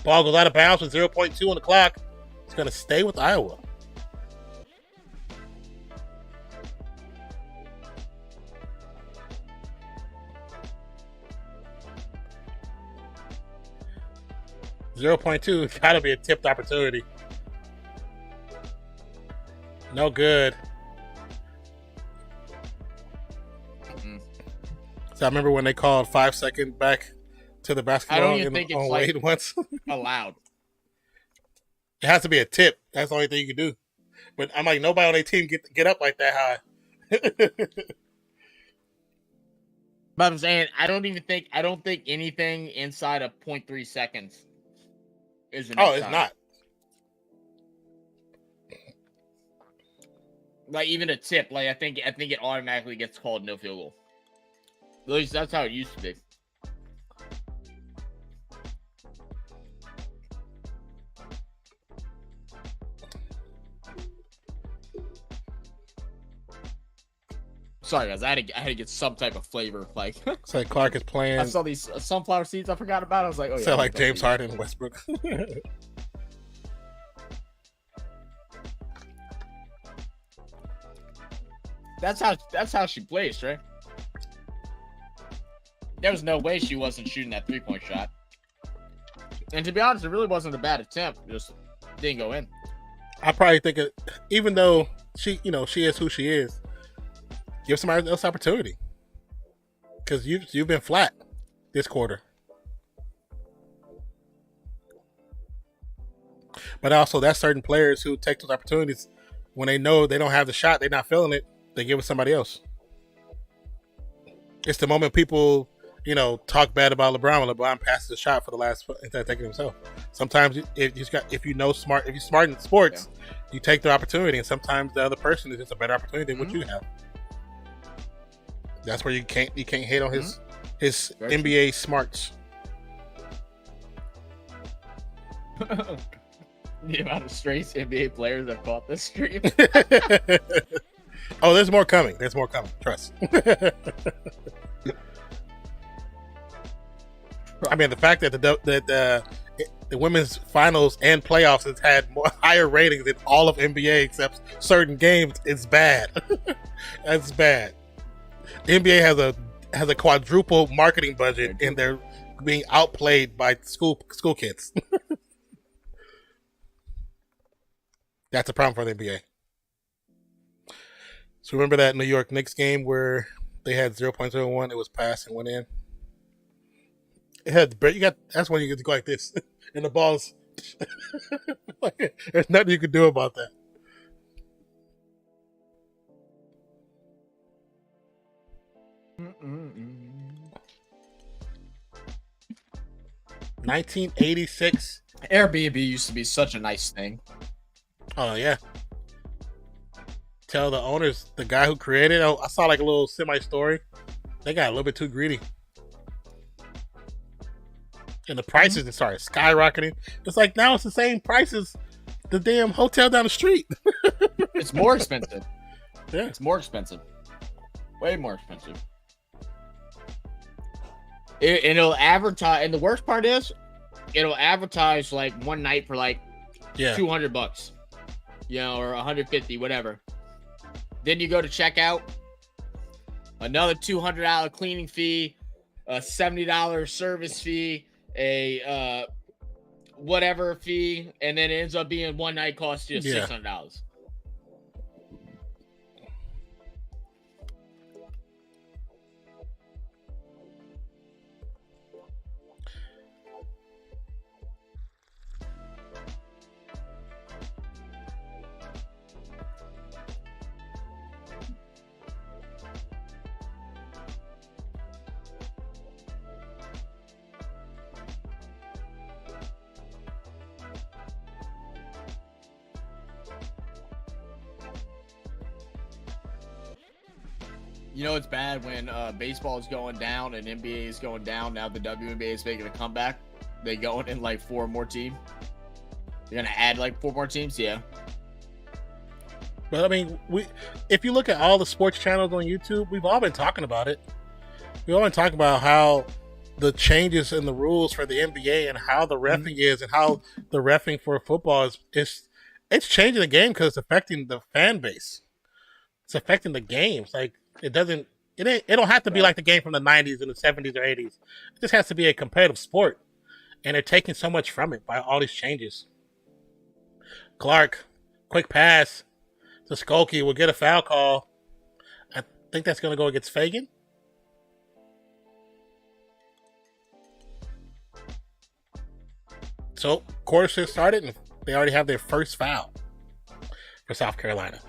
Ball goes out of bounds with 0.2 on the clock. It's going to stay with Iowa. .2 got to be a tipped opportunity. No good. So I remember when they called 5 second back to the basketball. I don't even think it's like once. allowed. It has to be a tip. That's the only thing you can do. But I'm like, nobody on their team get up like that high. But I'm saying I don't think anything inside of 0.3 seconds is enough. Oh, it's not. Like even a tip, like I think it automatically gets called no field goal. At least that's how it used to be. Sorry guys, I had to get some type of flavor. Like it's like Clark is playing. I saw these sunflower seeds I forgot about. I was like, oh yeah. Sound like James Harden and Westbrook. That's how she plays, right? There was no way she wasn't shooting that 3-point shot. And to be honest, it really wasn't a bad attempt. Just didn't go in. I probably think even though she is who she is, give somebody else opportunity. Because you've been flat this quarter. But also, that's certain players who take those opportunities when they know they don't have the shot, they're not feeling it, they give it to somebody else. It's the moment people, talk bad about LeBron when LeBron passes the shot for the last instead of taking it himself. Sometimes if you're smart in sports, you take the opportunity, and sometimes the other person is just a better opportunity than what you have. That's where you can't hate on his NBA smarts. The amount of straight NBA players that caught this stream. Oh, there's more coming. Trust. I mean, the fact that the women's finals and playoffs has had higher ratings than all of NBA except certain games is bad. That's bad. The NBA has a quadruple marketing budget, and they're being outplayed by school kids. That's a problem for the NBA. So remember that New York Knicks game where they had 0.01, it was passed and went in? That's when you get to go like this. And the ball's there's nothing you can do about that. Mm-mm-mm. 1986. Airbnb used to be such a nice thing. Oh yeah. Tell the owners, the guy who created it, I saw like a little semi-story. They got a little bit too greedy. And the prices started skyrocketing. It's like now it's the same price as the damn hotel down the street. It's more expensive. Yeah. It's more expensive. Way more expensive. It'll advertise, and the worst part is, it'll advertise like one night for like $200, or 150, whatever. Then you go to checkout, another $200 cleaning fee, a $70 service fee, a whatever fee, and then it ends up being one night costs you $600. It's bad when baseball is going down and NBA is going down. Now the WNBA is making a comeback. They going in like 4 more teams. They're gonna add like 4 more teams, yeah. But I mean, if you look at all the sports channels on YouTube, we've all been talking about it. We've all been talking about how the changes in the rules for the NBA and how the reffing is, and how the reffing for football is it's changing the game because it's affecting the fan base. It's affecting the games. Like it don't have to be like the game from the 90s and the 70s or 80s. It just has to be a competitive sport. And they're taking so much from it by all these changes. Clark, quick pass to Skokie, will get a foul call. I think that's going to go against Fagan. So, quarter shift started, and they already have their first foul for South Carolina.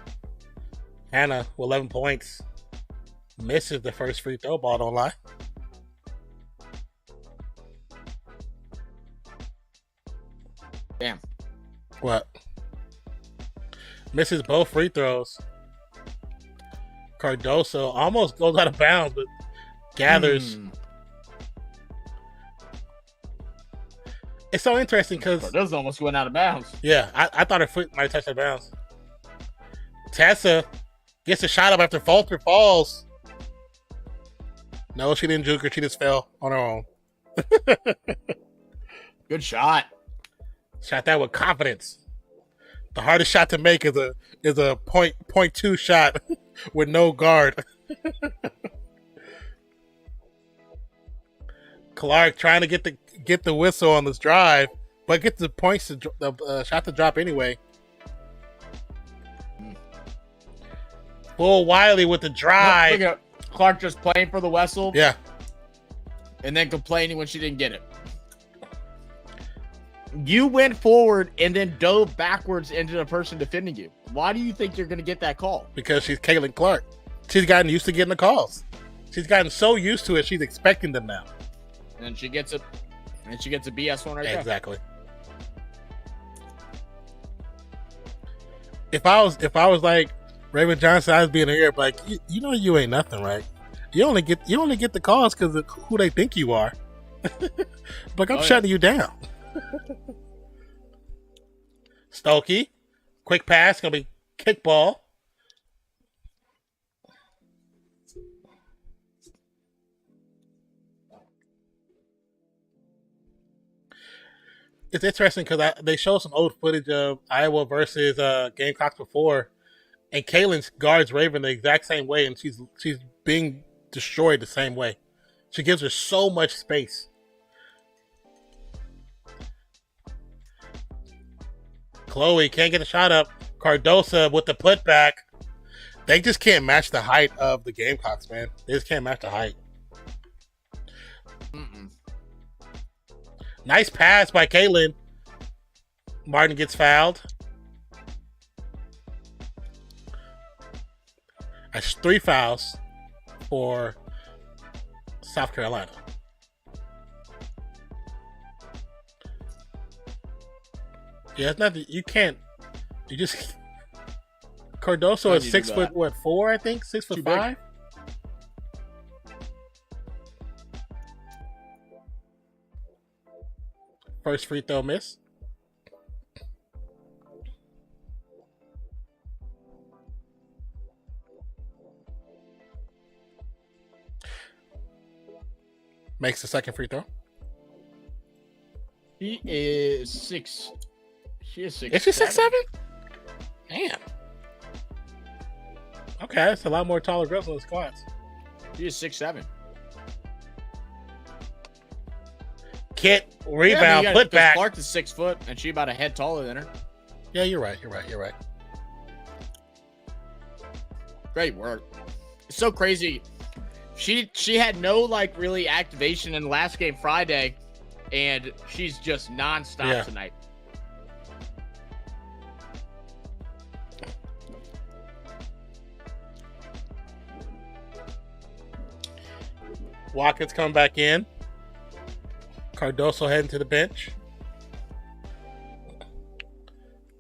Hannah, with 11 points, misses the first free throw. Ball don't lie. Damn. What? Misses both free throws. Cardoso almost goes out of bounds, but gathers. It's so interesting because Cardoso almost went out of bounds. Yeah, I thought her foot might have touched out of bounds. Tessa gets a shot up after Falter falls. No, she didn't juke her. She just fell on her own. Good shot. Shot that with confidence. The hardest shot to make is a point two shot with no guard. Clark trying to get the whistle on this drive, but get the points to the shot to drop anyway. Full Wiley with the drive. Look at Clark just playing for the whistle. Yeah. And then complaining when she didn't get it. You went forward and then dove backwards into the person defending you. Why do you think you're going to get that call? Because she's Caitlin Clark. She's gotten used to getting the calls. She's gotten so used to it, she's expecting them now. And she gets a BS one right there. Exactly. If I was like Raven Johnson, I'd be in the air like, you know, you ain't nothing, right? You only get the calls because of who they think you are. Like, I'm shutting you down. Stokey, quick pass, gonna be kickball. It's interesting because they show some old footage of Iowa versus Gamecocks before, and Kaylin guards Raven the exact same way, and she's being destroyed the same way. She gives her so much space. Chloe can't get the shot up. Cardosa with the putback. They just can't match the height of the Gamecocks, man. They just can't match the height. Nice pass by Caitlin. Martin gets fouled. That's 3 fouls for South Carolina. Yeah, it's nothing. You can't. You just. Cardoso is 6 foot, what, 4, I think? 6'5"? First free throw miss. Makes the second free throw. She is 6. She is 6. Is she 6'7"? Damn. Okay, that's a lot more taller girls in the squads. She is 6'7". Kit, rebound, put back. Clark is 6 foot, and she about a head taller than her. Yeah, you're right. Great work. It's so crazy. She had no like really activation in the last game Friday, and she's just nonstop tonight. Watkins coming back in. Cardoso heading to the bench.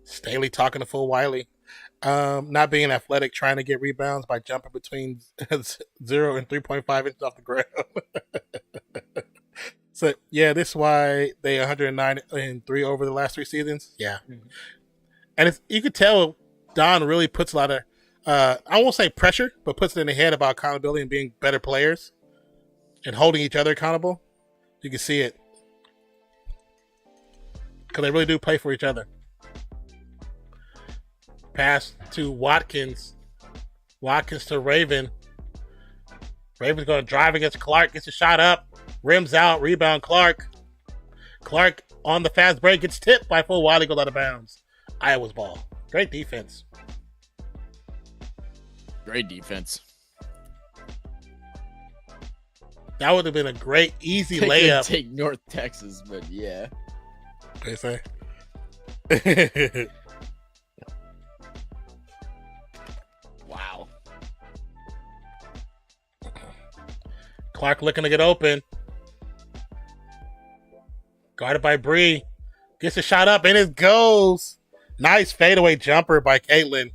Staley talking to Full Wiley. Not being athletic, trying to get rebounds by jumping between 0 and 3.5 inches off the ground. So, yeah, this is why they 109-3 over the last 3 seasons. Yeah. Mm-hmm. And you could tell Don really puts a lot of, I won't say pressure, but puts it in the head about accountability and being better players and holding each other accountable. You can see it. Because they really do play for each other. Pass to Watkins. Watkins to Raven. Raven's going to drive against Clark. Gets a shot up. Rims out. Rebound Clark. Clark on the fast break. Gets tipped by Full Wiley. Goes out of bounds. Iowa's ball. Great defense. Great defense. That would have been a great, easy layup. Take North Texas, but yeah. They say. Wow. Clark looking to get open. Guarded by Bree. Gets a shot up and it goes. Nice fadeaway jumper by Caitlin.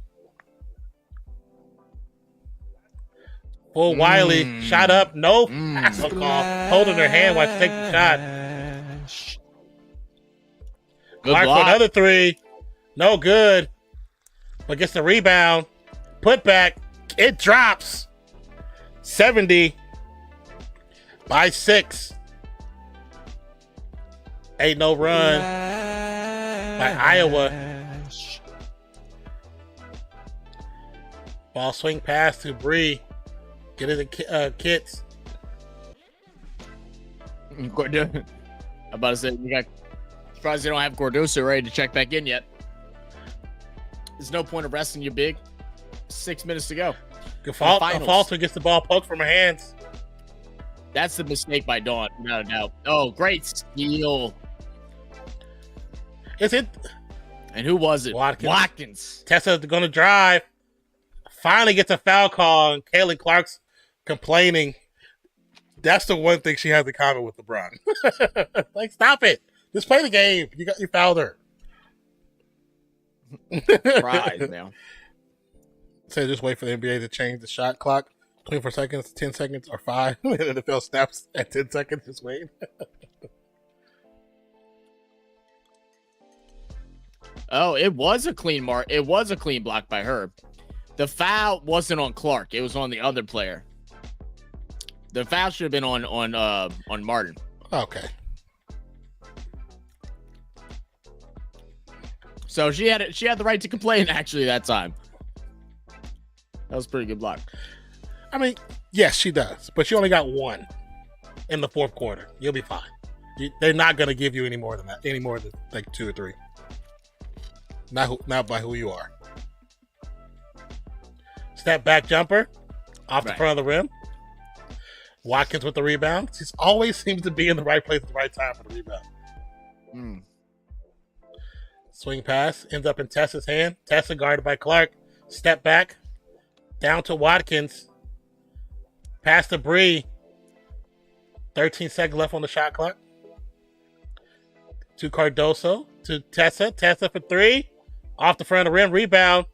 Full Wiley. Shot up. No pass call. Holding her hand while she takes the shot. Clark for another 3. No good. But gets the rebound. Put back. It drops. 70 by 6. Ain't no run by Iowa. Ball swing pass to Bree. Get it to Kits. I'm about to say, you got surprised they don't have Gordoso ready to check back in yet. There's no point of resting you big. 6 minutes to go. Falter gets the ball poked from her hands. That's the mistake by Dawn, without a doubt. Oh, great steal. Is it? And who was it? Watkins. Tessa's going to drive. Finally gets a foul call, and Caitlin Clark's complaining. That's the one thing she has in common with LeBron. Like, stop it. Just play the game. You fouled her. Surprise now. So just wait for the NBA to change the shot clock. 24 seconds, 10 seconds, or 5. And the NFL snaps at 10 seconds. Just wait. Oh, it was a clean mark. It was a clean block by her. The foul wasn't on Clark. It was on the other player. The foul should have been on Martin. Okay. So she had the right to complain actually that time. That was a pretty good block. I mean, yes, she does, but she only got one in the fourth quarter. You'll be fine. They're not going to give you any more than that, any more than like 2 or 3. Not by who you are. Step back jumper off the front of the rim. Watkins with the rebound. She always seems to be in the right place at the right time for the rebound. Swing pass ends up in Tessa's hand. Tessa guarded by Clark. Step back. Down to Watkins. Pass to Bree. 13 seconds left on the shot clock. To Cardoso. To Tessa. Tessa for 3. Off the front of the rim. Rebound.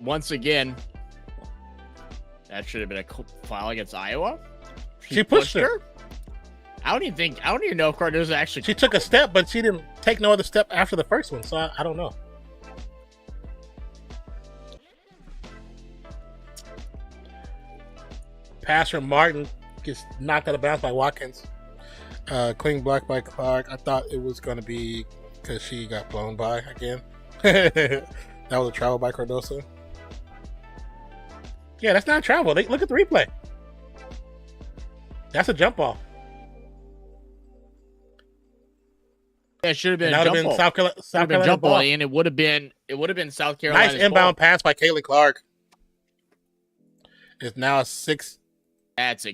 Once again, that should have been a foul against Iowa. She pushed her. I don't even know if Cardoso actually. She took a step, but she didn't take no other step after the first one, so I don't know. Pass from Martin gets knocked out of bounds by Watkins. Clean block by Clark. I thought it was going to be because she got blown by again. That was a travel by Cardoso. Yeah, that's not travel. Look at the replay. That's a jump ball. Yeah, it should have been a jump ball. South Carolina jump ball. And it would have been South Carolina's nice inbound pass by Caitlin Clark. It's now a 6. That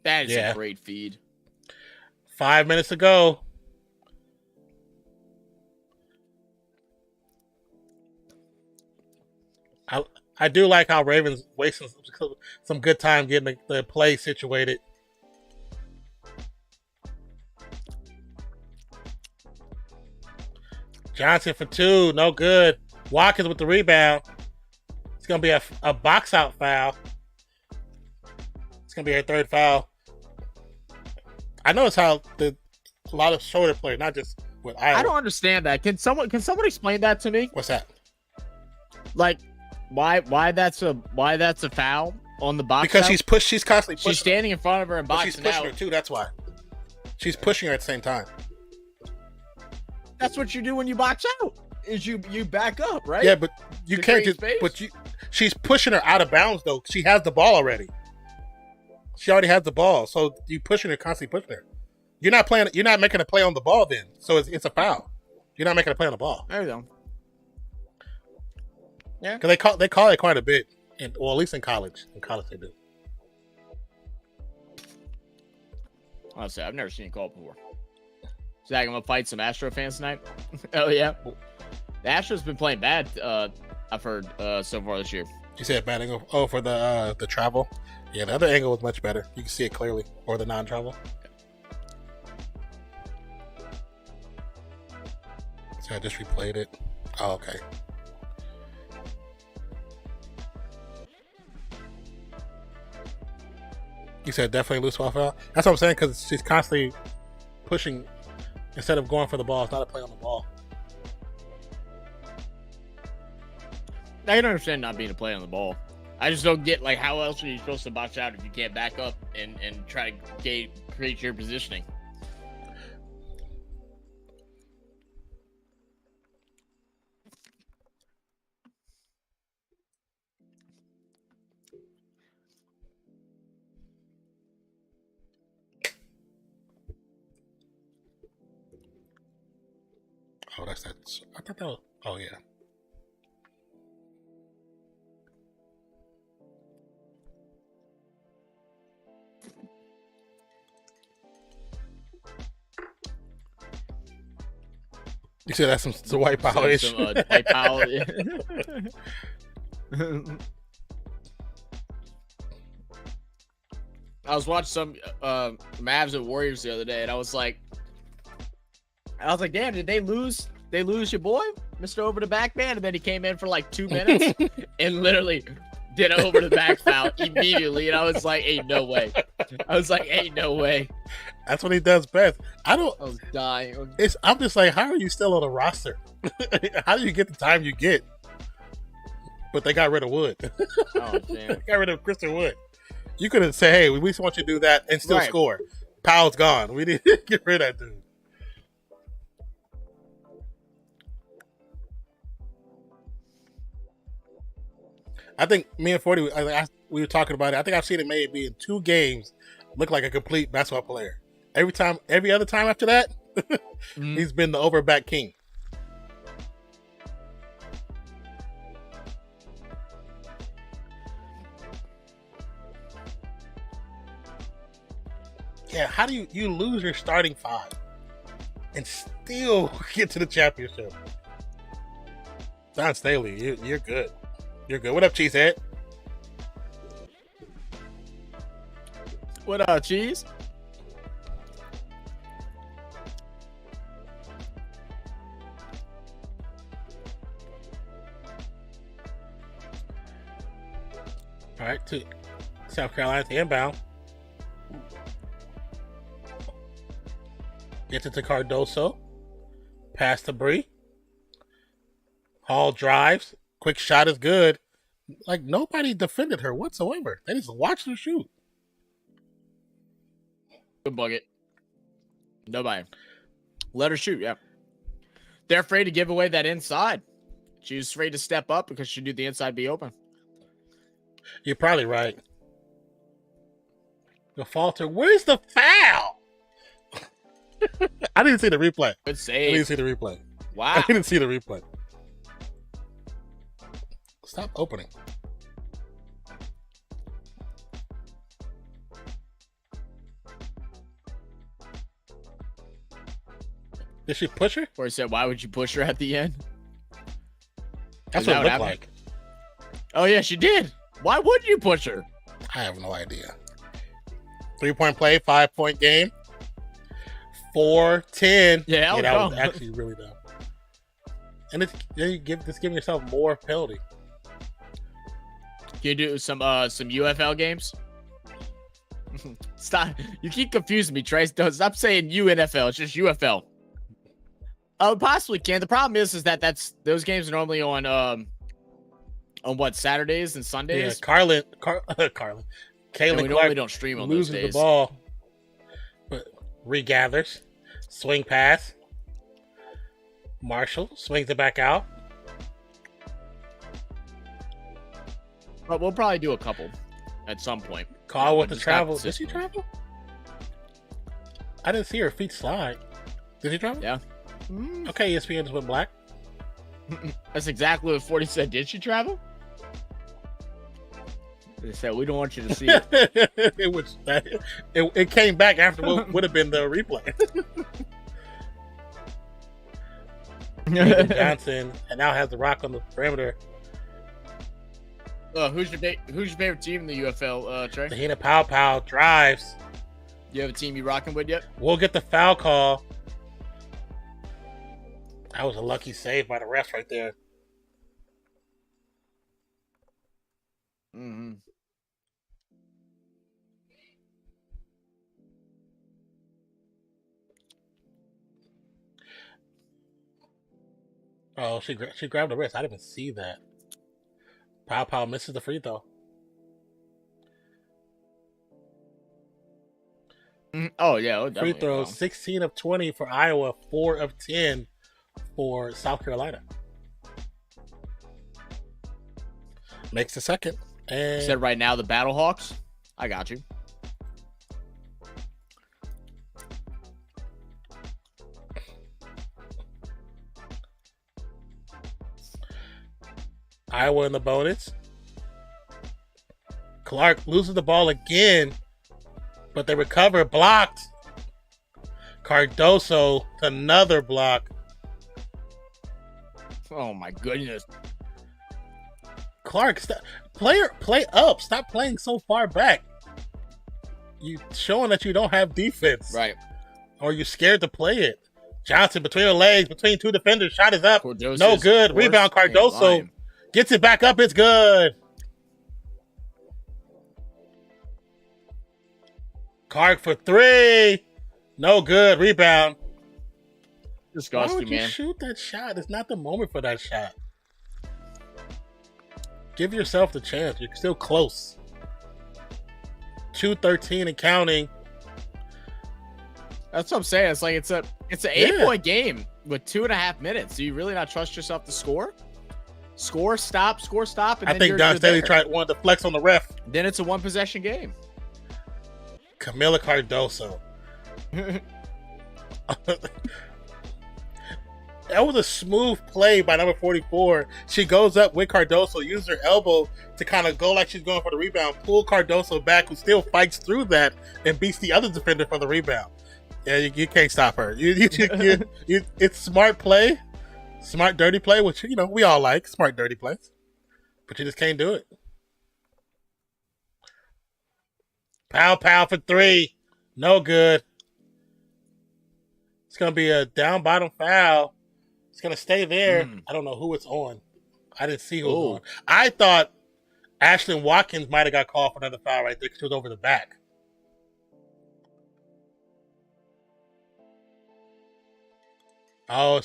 is a great feed. 5 minutes to go. I do like how Ravens wasting some good time getting the play situated. Johnson for 2, no good. Watkins with the rebound. It's going to be a box out foul. It's going to be her 3rd foul. I notice how a lot of shorter players, not just with Iowa. I don't understand that. Can someone explain that to me? What's that? Like, why that's a foul on the box? Because out? she's constantly pushing. She's standing in front of her and boxing she's pushing out. her too. That's why. She's pushing her at the same time. That's what you do when you box out. Is you back up, right? Yeah, but you can't just. Space? But she's pushing her out of bounds though. She has the ball already. She already has the ball, so you pushing her, constantly pushing her. You're not playing. You're not making a play on the ball then, so it's a foul. You're not making a play on the ball. There you go. Yeah, because they call it quite a bit, at least in college. In college, they do. Honestly, I've never seen it called before. Zach, I'm gonna fight some Astro fans tonight. Oh yeah, the Astros been playing bad. I've heard so far this year. You said bad angle. Oh, for the travel. Yeah, the other angle was much better. You can see it clearly, or the non-travel. So I just replayed it. Oh, okay. You said definitely loose ball foul. That's what I'm saying, because she's constantly pushing instead of going for the ball. It's not a play on the ball. I can understand not being a play on the ball. I just don't get, like, how else are you supposed to box out if you can't back up and try to create your positioning? Oh, that's that. I thought that was. Oh, yeah. You said that's some white power issue. White power. I was watching some Mavs and Warriors the other day, and I was like, damn, did they lose? They lose your boy, Mr. Over the Back Man? And then he came in for like 2 minutes and literally did an over the back foul immediately. And I was like, ain't no way. Ain't no way. That's what he does best. I was dying. I'm just like, how are you still on the roster? How do you get the time you get? But they got rid of Wood. Oh, damn. They got rid of Christian Wood. You could have said, hey, we just want you to do that and still score. Powell's gone. We need to get rid of that dude. I think me and 40, we were talking about it. I think I've seen it maybe in 2 games look like a complete basketball player. Every other time after that, he's been the overback king. Yeah, how do you lose your starting 5 and still get to the championship? Don Staley, you're good. You're good. What up, Cheesehead? What up, Cheese? All right, to South Carolina to inbound. Gets it to Cardoso. Pass to Bree. Hall drives. Quick shot is good. Like, nobody defended her whatsoever. They just watched her shoot. Good bucket. Nobody. Let her shoot, yeah. They're afraid to give away that inside. She was afraid to step up because she knew the inside be open. You're probably right. The falter. Where's the foul? I didn't see the replay. Good save. I didn't see the replay. Wow. I didn't see the replay. Stop opening. Did she push her? Or he said, why would you push her at the end? That's what it looked like. Oh, yeah, she did. Why would you push her? I have no idea. 3-point play, 5-point game. 4-10. Yeah, that was actually really dumb. And you giving yourself more penalty. Can you do some UFL games? Stop. You keep confusing me, Trace. Stop saying UNFL. It's just UFL. Possibly can. The problem is that those games are normally on what, Saturdays and Sundays? Yeah, Caitlin we normally don't stream on those days. Losing the ball, but regathers, swing pass. Marshall swings it back out. But we'll probably do a couple at some point. Call with the travel. Did she travel? I didn't see her feet slide. Did she travel? Yeah. Okay, ESPN just went black. That's exactly what 40 said. Did she travel? They said, we don't want you to see it. It came back after what would have been the replay. Johnson and now has the rock on the perimeter. Who's your favorite team in the UFL, Trey? The Hina Pow drives. You have a team you rocking with yet? We'll get the foul call. That was a lucky save by the ref right there. Mm-hmm. Oh, she grabbed the wrist. I didn't even see that. Pow misses the free throw. Oh, yeah. Free throws, 16 of 20 for Iowa, 4 of 10 for South Carolina. Makes the second. And said right now the Battlehawks. I got you. Iowa in the bonus. Clark loses the ball again, but they recover. Blocked. Cardoso, another block. Oh my goodness. Clark, play up. Stop playing so far back. You showing that you don't have defense. Right. Or you're scared to play it. Johnson between the legs, between two defenders. Shot is up. Cardoso's no good. Rebound. Cardoso gets it back up. It's good. Clark for three. No good. Rebound. Disgusting, Why would you man. shoot that shot? It's not the moment for that shot. Give yourself the chance. You're still close. 2-13 and counting. That's what I'm saying. It's like it's an 8-point game with 2.5 minutes. Do you really not trust yourself to score? Score, stop, and I think Don Staley wanted to flex on the ref. Then it's a 1-possession game. Camila Cardoso. That was a smooth play by number 44. She goes up with Cardoso, uses her elbow to kind of go like she's going for the rebound, pull Cardoso back, who still fights through that and beats the other defender for the rebound. Yeah, you can't stop her. It's smart play, smart dirty play, which we all like smart dirty plays, but you just can't do it. Pow for three, no good. It's gonna be a down bottom foul. It's going to stay there. I don't know who it's on. I didn't see who it was on. I thought Ashlyn Watkins might have got called for another foul right there because she was over the back. Oh,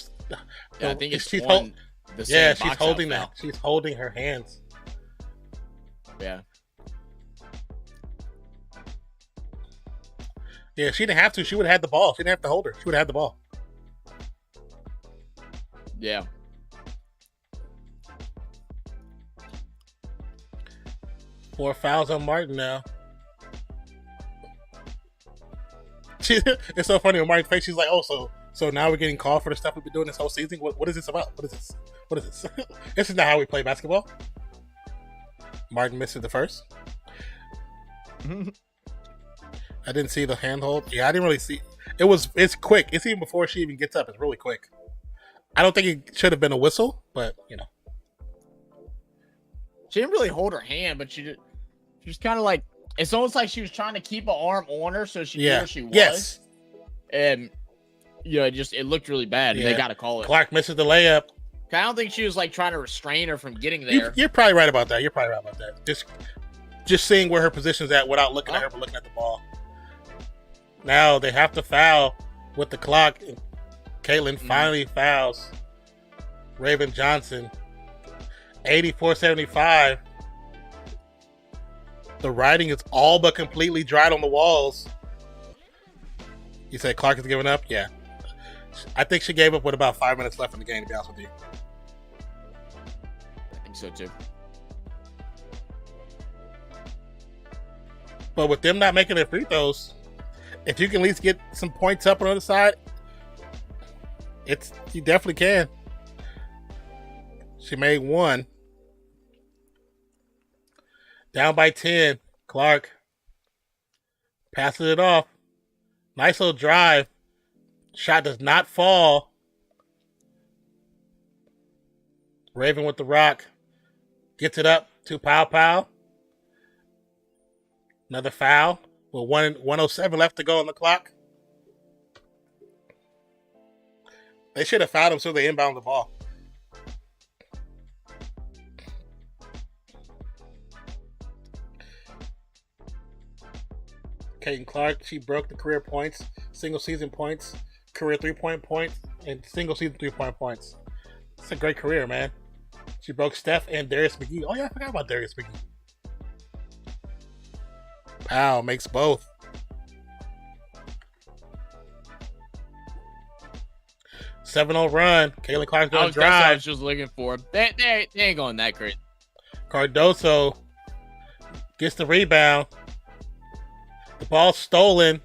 I think it's she's on the same she's holding that. She's holding her hands. Yeah. Yeah, she didn't have to. She would have had the ball. She didn't have to hold her. She would have had the ball. Yeah. Four fouls on Martin now. It's so funny when Martin's face, she's like, oh, so now we're getting called for the stuff we've been doing this whole season? What is this about? What is this? This is not how we play basketball. Martin misses the first. I didn't see the handhold. Yeah, I didn't really see. It's quick. It's even before she even gets up. It's really quick. I don't think it should have been a whistle, but She didn't really hold her hand, but she was kind of like, it's almost like she was trying to keep an arm on her so she knew where she was. Yes. And it looked really bad, and they got to call it. Clark misses the layup. I don't think she was like trying to restrain her from getting there. You're probably right about that. Just seeing where her position's at without looking at her, but looking at the ball. Now they have to foul with the clock. Caitlin finally fouls Raven Johnson. 84-75. The writing is all but completely dried on the walls. You said Clark is giving up? Yeah. I think she gave up with about 5 minutes left in the game, to be honest with you. I think so too. But with them not making their free throws, if you can at least get some points up on the other side, you definitely can. She made one. Down by 10. Clark passes it off. Nice little drive. Shot does not fall. Raven with the rock. Gets it up to Pow. Another foul. With 1:07 left to go on the clock. They should have fouled him so they inbound the ball. Caitlin Clark, she broke the career points, single season points, career 3-point points, and single season 3-point points. It's a great career, man. She broke Steph and Darius McGee. Oh yeah, I forgot about Darius McGee. Pow makes both. Seven-0 run. Caitlin Clark's going to drive. That's what I was just looking for. They ain't going that crazy. Cardoso gets the rebound. The ball's stolen.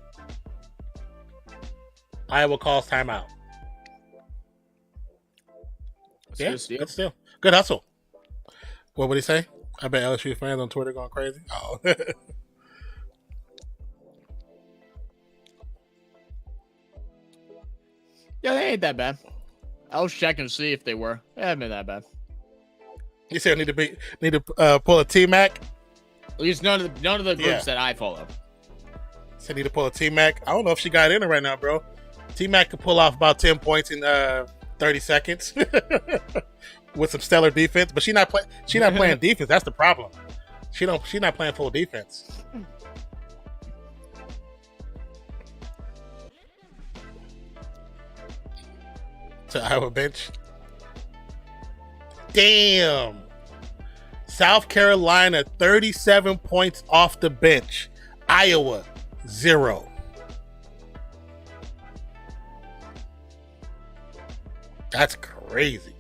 Iowa calls timeout. Good steal. Good hustle. What would he say? I bet LSU fans on Twitter going crazy. Oh. Yeah, they ain't that bad. I was checking to see if they were. They haven't been that bad. You said need to pull a T-Mac? At least none of the groups that I follow. Said need to pull a T-Mac. I don't know if she got in it right now, bro. T-Mac could pull off about 10 points in 30 seconds with some stellar defense, but she not playing defense. That's the problem. She not playing full defense. To Iowa bench. Damn. South Carolina 37 points off the bench. Iowa 0. That's crazy.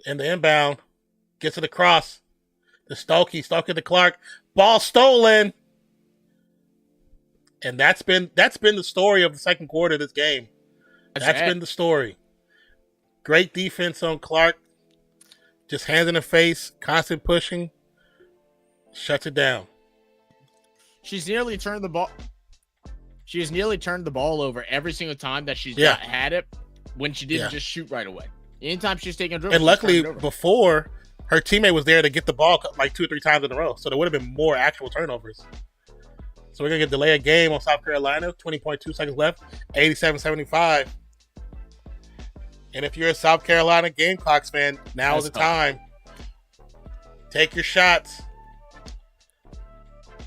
And the inbound gets to the cross. The Stokey to Clark. Ball stolen. And that's been the story of the second quarter of this game. That's been the story. Great defense on Clark. Just hands in the face, constant pushing. Shuts it down. She's nearly turned the ball. She has nearly turned the ball over every single time that she's not had it when she didn't just shoot right away. Anytime she's taking a dribble. And luckily, before, her teammate was there to get the ball like 2 or 3 times in a row. So there would have been more actual turnovers. So we're going to get delay a game on South Carolina. 20.2 seconds left. 87-75. And if you're a South Carolina Gamecocks fan, now is the time. Take your shots.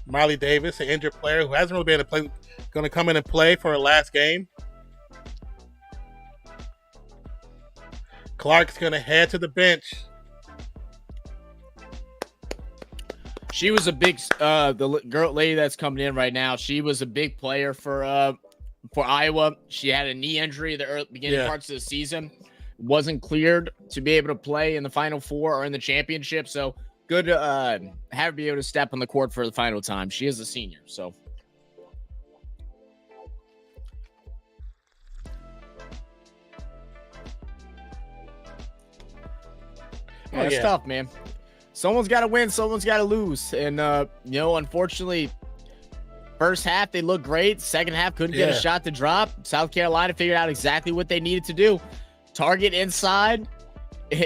Miley Davis, an injured player who hasn't really been able to play, going to come in and play for her last game. Clark's going to head to the bench. She was a big, the girl lady that's coming in right now. She was a big player for Iowa. She had a knee injury at the beginning parts of the season. Wasn't cleared to be able to play in the Final Four or in the championship. So good to have her be able to step on the court for the final time. She is a senior, so. Yeah, it's tough, man. Someone's got to win. Someone's got to lose. And, unfortunately, first half, they looked great. Second half, couldn't get a shot to drop. South Carolina figured out exactly what they needed to do. Target inside.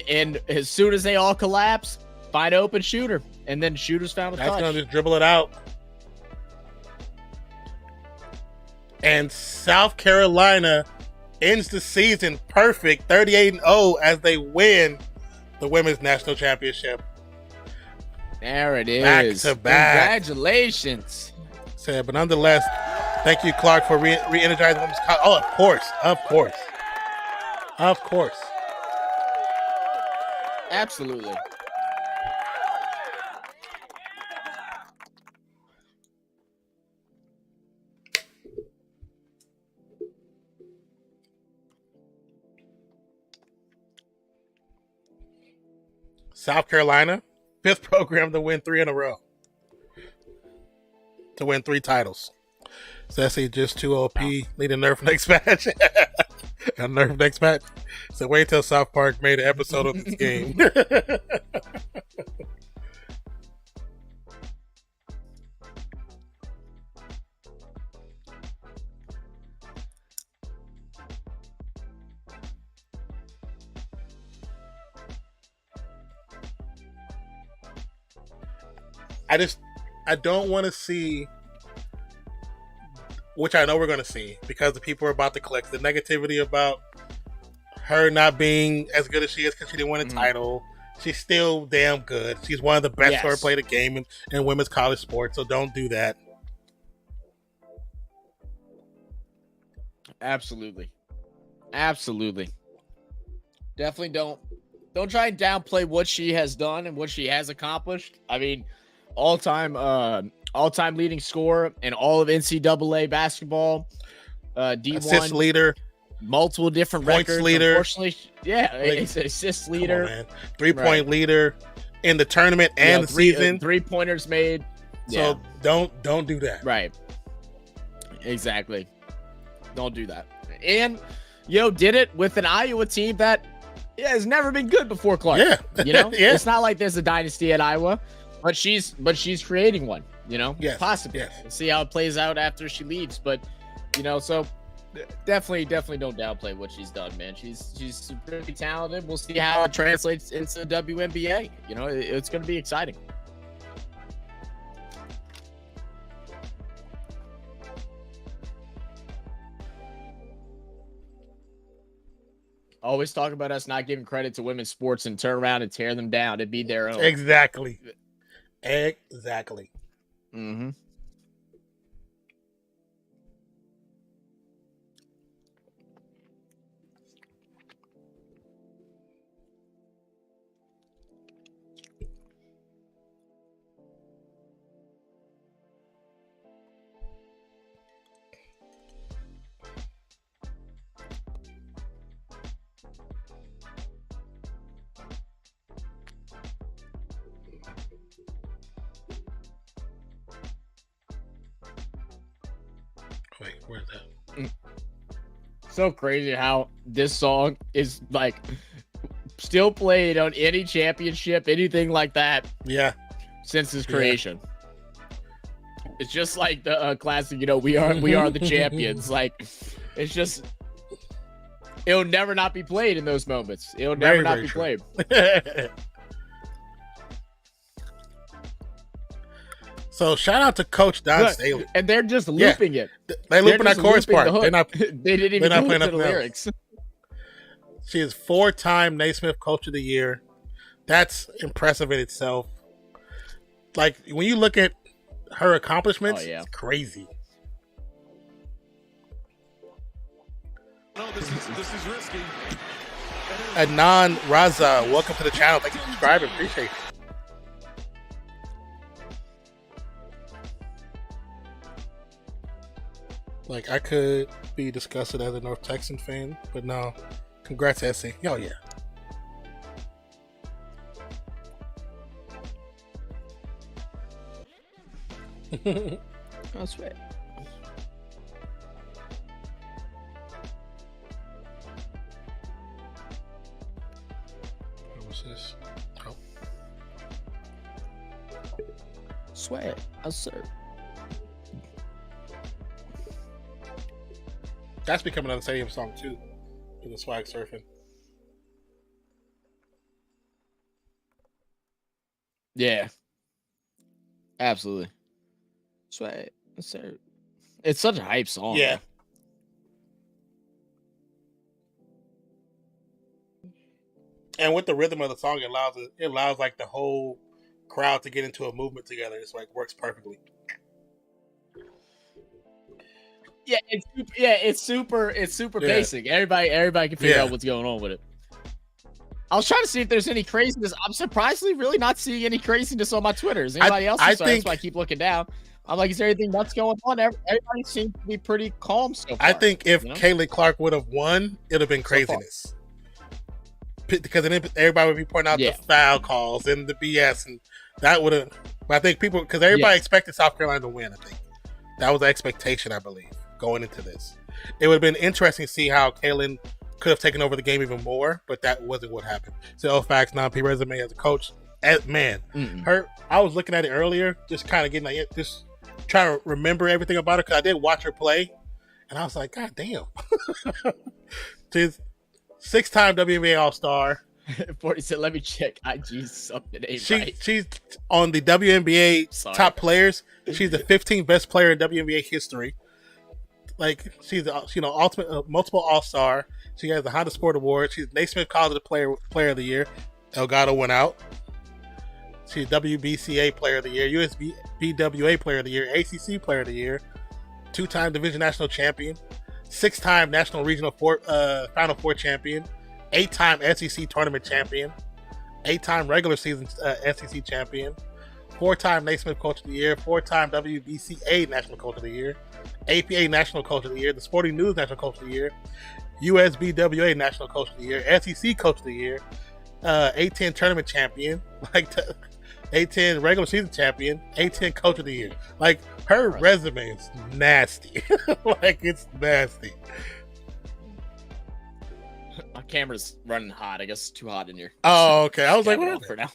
And as soon as they all collapse, find an open shooter. And then shooters found a touch. That's going to just dribble it out. And South Carolina ends the season perfect, 38-0, as they win the Women's National Championship. There it is. Back to back. Congratulations. But nonetheless, thank you, Clark, for re-energizing women's college. Oh, of course. Absolutely. South Carolina, 5th program to win 3 in a row. To win 3 titles. So that's just 2 OP. Need a nerf next match. A nerf next match. So wait till South Park made an episode of this game. I don't want to see, which I know we're going to see because the people are about to click, the negativity about her not being as good as she is because she didn't win a title. She's still damn good. She's one of the best to ever play the game in women's college sports, so don't do that. Absolutely. Definitely don't try and downplay what she has done and what she has accomplished. I mean, all-time leading scorer in all of NCAA basketball, D1 assist leader, multiple different points records. Leader, unfortunately, it's an assist leader, 3-point leader in the tournament and the season. 3-pointers made. So don't do that. Right. Exactly. Don't do that. And, did it with an Iowa team that has never been good before Clark. Yeah. Yeah. It's not like there's a dynasty at Iowa, but she's creating one, Yes. possibly. Yes. We'll see how it plays out after she leaves. But, so definitely don't downplay what she's done, man. She's really talented. We'll see how it translates into the WNBA. It's going to be exciting. Always talk about us not giving credit to women's sports and turn around and tear them down and be their own. Exactly. Mm-hmm. Wait, where's that? So crazy how this song is like still played on any championship, anything like that. Yeah. Since its creation. It's just like the classic, we are the champions. Like, it's just, it'll never not be played in those moments. It'll never not be played. So shout out to Coach Don Staley. And they're just looping it. They're looping that chorus part. They didn't even not go playing into the nothing else. lyrics. She is 4-time Naismith Coach of the Year. That's impressive in itself. Like, when you look at her accomplishments, it's crazy. No, this is risky. Anon Raza, welcome to the channel. Thank you for subscribing. Appreciate it. Like, I could be disgusted as a North Texan fan, but no. Congrats, SC. Oh, yeah. That's right. What was this? Oh. Sweat. Assert. That's becoming another stadium song, too. For the swag surfing. Yeah. Absolutely. Sweat. Assert. It's such a hype song. Yeah. And with the rhythm of the song, it allows like the whole crowd to get into a movement together. It's like works perfectly. It's super basic. Everybody can figure out what's going on with it. I was trying to see if there's any craziness. I'm surprisingly really not seeing any craziness on my Twitter. Is anybody else? That's why I keep looking down. I'm like, is there anything nuts going on? Everybody seems to be pretty calm so far. I think if Kaylee Clark would have won, it'd have been craziness. Because then everybody would be pointing out the foul calls and the BS, and that would have. But I think people, because everybody expected South Carolina to win. I think that was the expectation. I believe going into this, it would have been interesting to see how Kaylin could have taken over the game even more, but that wasn't what happened. So, facts, non-P resume as a coach. I was looking at it earlier, just kind of getting just trying to remember everything about her because I did watch her play, and I was like, God damn. She's 6-time WNBA All-Star. 40 said, let me check IG something. She's on the WNBA top players. She's the 15th best player in WNBA history. Like, she's ultimate multiple All-Star. She has the Honda Sport Award. She's Naismith College Player of the Year. Elgato went out. She's WBCA Player of the Year, USBWA Player of the Year, ACC Player of the Year, 2-time Division National Champion, 6-time National Regional Final Four Champion, 8-time SEC Tournament Champion, 8-time regular season SEC Champion, 4-time Naismith Coach of the Year, 4-time WBCA National Coach of the Year, APA National Coach of the Year, the Sporting News National Coach of the Year, USBWA National Coach of the Year, SEC Coach of the Year, A10 Tournament Champion. Like, A10 regular season champion, A10 coach of the year. Like, her resume is nasty. Like, it's nasty. My camera's running hot. I guess it's too hot in here. Oh, okay. I was like, what for now?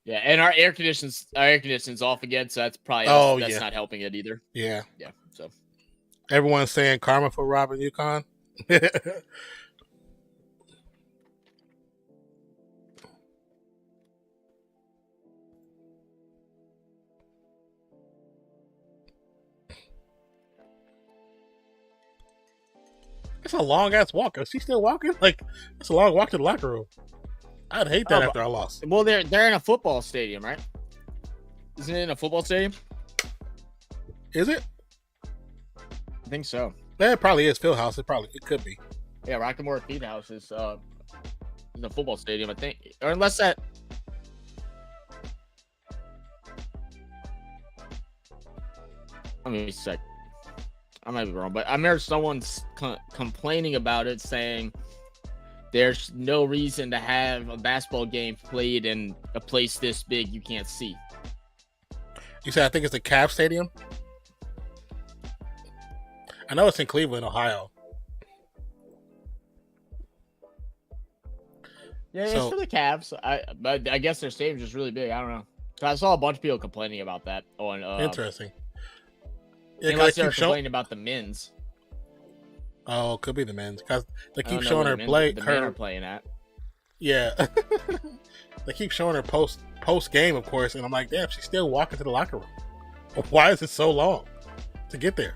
Yeah, and our air conditioning's off again, so that's probably that's not helping it either. Yeah. Yeah. So everyone's saying karma for robbing UConn. It's a long ass walk. Is she still walking? Like, it's a long walk to the locker room. I'd hate that after I lost. Well, they're in a football stadium, right? Isn't it in a football stadium? Is it? I think so. Yeah, it probably is. Fieldhouse. It could be. Yeah, ROCKET MORTGAGE FIELDHOUSE is in the football stadium, I think, or unless that. Let me check. I might be wrong, but I remember someone's complaining about it, saying there's no reason to have a basketball game played in a place this big you can't see. You said I think it's the Cavs Stadium? I know it's in Cleveland, Ohio. Yeah, it's for the Cavs. But I guess their stadium's just really big. I don't know. I saw a bunch of people complaining about that on interesting. Yeah, unless they're complaining about the men's. Oh, could be the men's because they keep showing her play. The men are playing at. Yeah, they keep showing her post game, of course, and I'm like, damn, she's still walking to the locker room. Why is it so long to get there?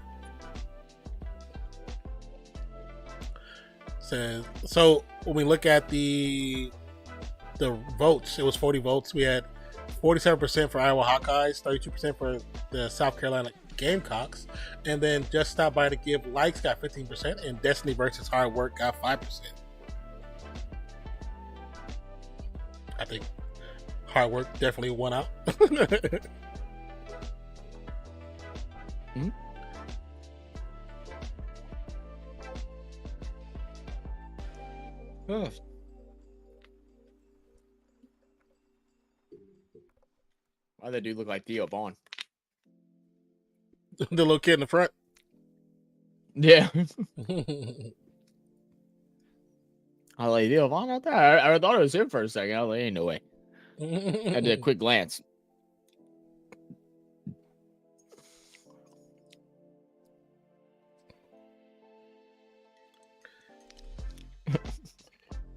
So when we look at the votes, it was 40 votes. We had 47% for Iowa Hawkeyes, 32% for the South Carolina Gamecocks, and then Just Stop By to Give Likes got 15%, and Destiny versus Hard Work got 5%. I think Hard Work definitely won out. Mm-hmm. Oh. Why that dude look like Theo Vaughn? The little kid in the front. Yeah. I was like, Theo Vaughn out there? I thought it was him for a second. I was like, ain't no way. I did a quick glance.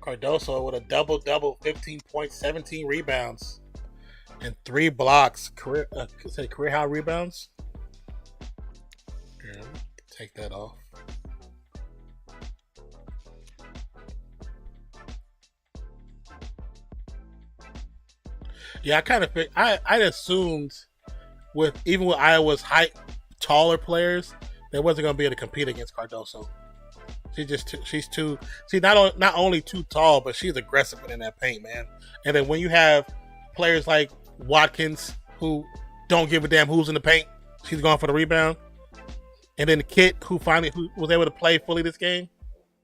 Cardoso with a double, 15 points, 17 rebounds, and 3 blocks. Career high rebounds. Here, take that off. Yeah, I kind of I assumed even with Iowa's taller players, they wasn't going to be able to compete against Cardoso. She's not only too tall, but she's aggressive in that paint, man. And then when you have players like Watkins who don't give a damn who's in the paint, she's going for the rebound. And then Kit who was able to play fully this game.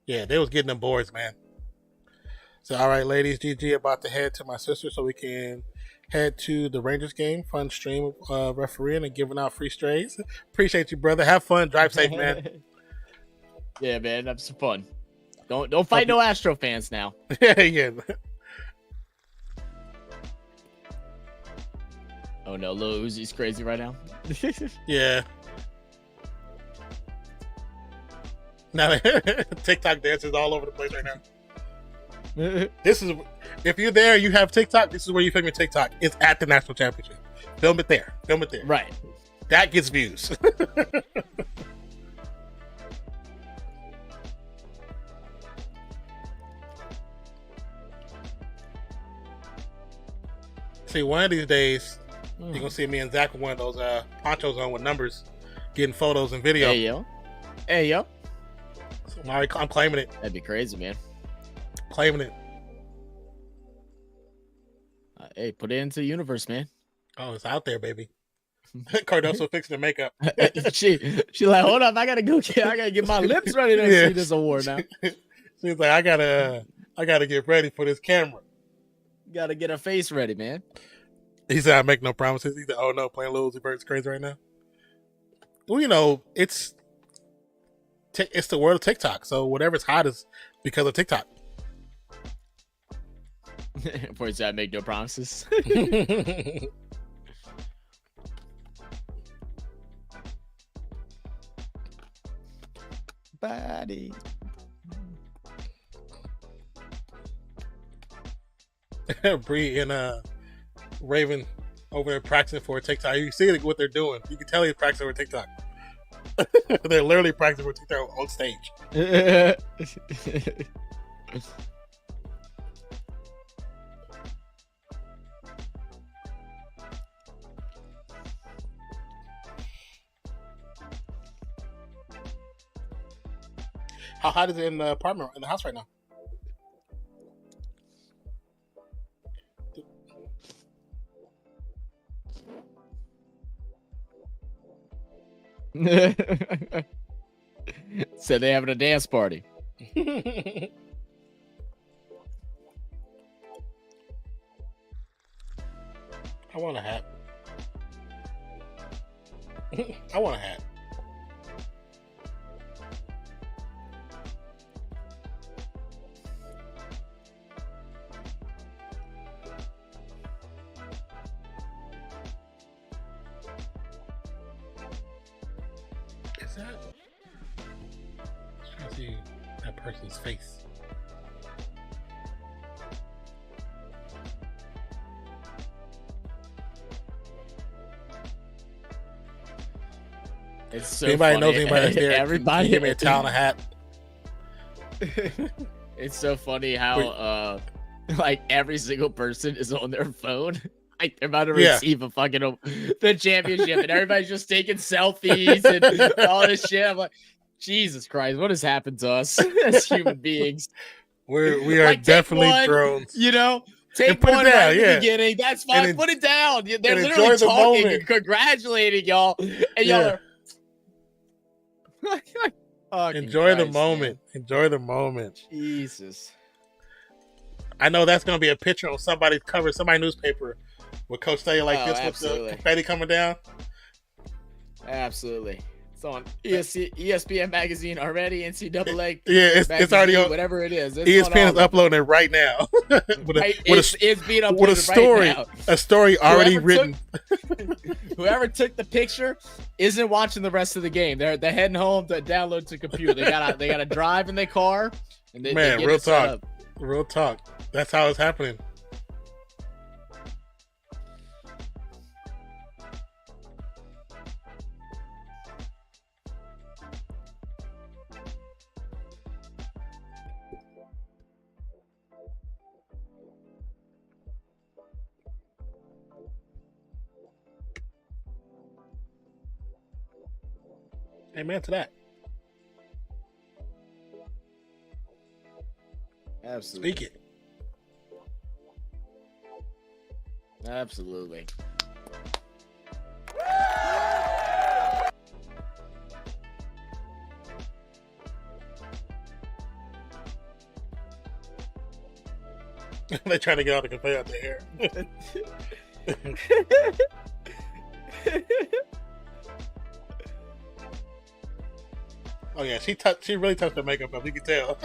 Yeah, they was getting them boards, man. So all right, ladies, GG about to head to my sister so we can head to the Rangers game. Fun stream of refereeing and giving out free strays. Appreciate you, brother. Have fun. Drive safe, man. Yeah, man, have some fun. Don't fight no Astro fans now. Yeah. Oh no, Lil Uzi's crazy right now. Yeah. Now TikTok dances all over the place right now. This is if you're there, you have TikTok. This is where you film your TikTok. It's at the national championship. Film it there. Right. That gets views. See, one of these days, you're going to see me and Zach with one of those ponchos on with numbers, getting photos and video. Hey, yo. So I'm claiming it. That'd be crazy, man. Claiming it. Hey, put it into the universe, man. Oh, it's out there, baby. Cardoso fixing the makeup. she like, hold up, I gotta get my lips ready to see this award now. She's like, I gotta get ready for this camera. Got to get a face ready, man. He said, "I make no promises." He said, "Oh no, playing Lil Uzi Vert's crazy right now." Well, you know, it's the world of TikTok, so whatever's hot is because of TikTok. Before he said, "I make no promises." Body. Bree and Raven over there practicing for a TikTok. You see what they're doing. You can tell he's practicing for TikTok. They're literally practicing for TikTok on stage. How hot is it in the apartment, in the house right now? So they having a dance party. I want a hat. I want a hat. Is that? I'm trying to see that person's face. It's so anybody funny. knows anybody that's there? Everybody give me a towel and a hat. It's so funny how like every single person is on their phone. Like they're about to receive a fucking the championship, and everybody's just taking selfies and all this shit. I'm like, Jesus Christ, what has happened to us as human beings? We are like, definitely one, drones. You know, take put it one down, right at yeah. the beginning. That's fine. And put it down. They're and literally enjoy the talking moment. and congratulating y'all, and y'all are. Enjoy the moment. Man. Enjoy the moment. Jesus. I know that's going to be a picture on somebody's cover, somebody's newspaper, with Coach Day like this absolutely. with the confetti coming down. Absolutely. It's on ESPN magazine already, NCAA. Yeah, it's already on. Whatever it is. ESPN is uploading it right now. It's being uploaded with a story, right now. A story already written. Whoever took the picture isn't watching the rest of the game. They're heading home to download to computer. They gotta drive in their car. And they get real talk. Real talk. That's how it's happening. Amen to that. Absolutely. Speak it. Absolutely. They're trying to get all the confetti out their hair. Oh yeah, she really touched her makeup up. You can tell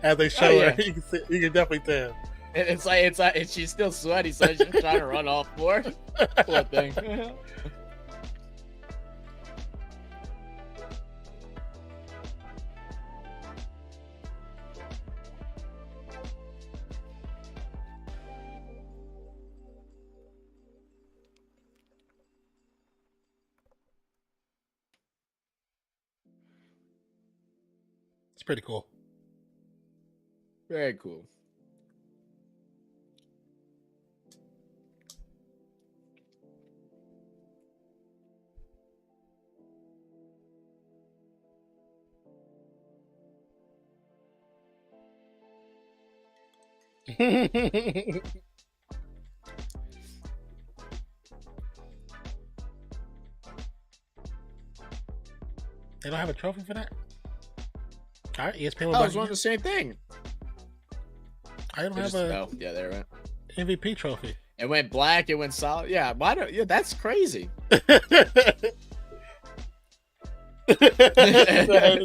as they show her. You can definitely tell. And it's like and she's still sweaty, so she's trying to run off more. Poor thing. It's pretty cool. Very cool. They don't have a trophy for that? All right, ESPN. I was wondering the same thing. I don't have a. Oh, yeah, there, right. MVP trophy. It went black. It went solid. Yeah. Why don't? Yeah, that's crazy. The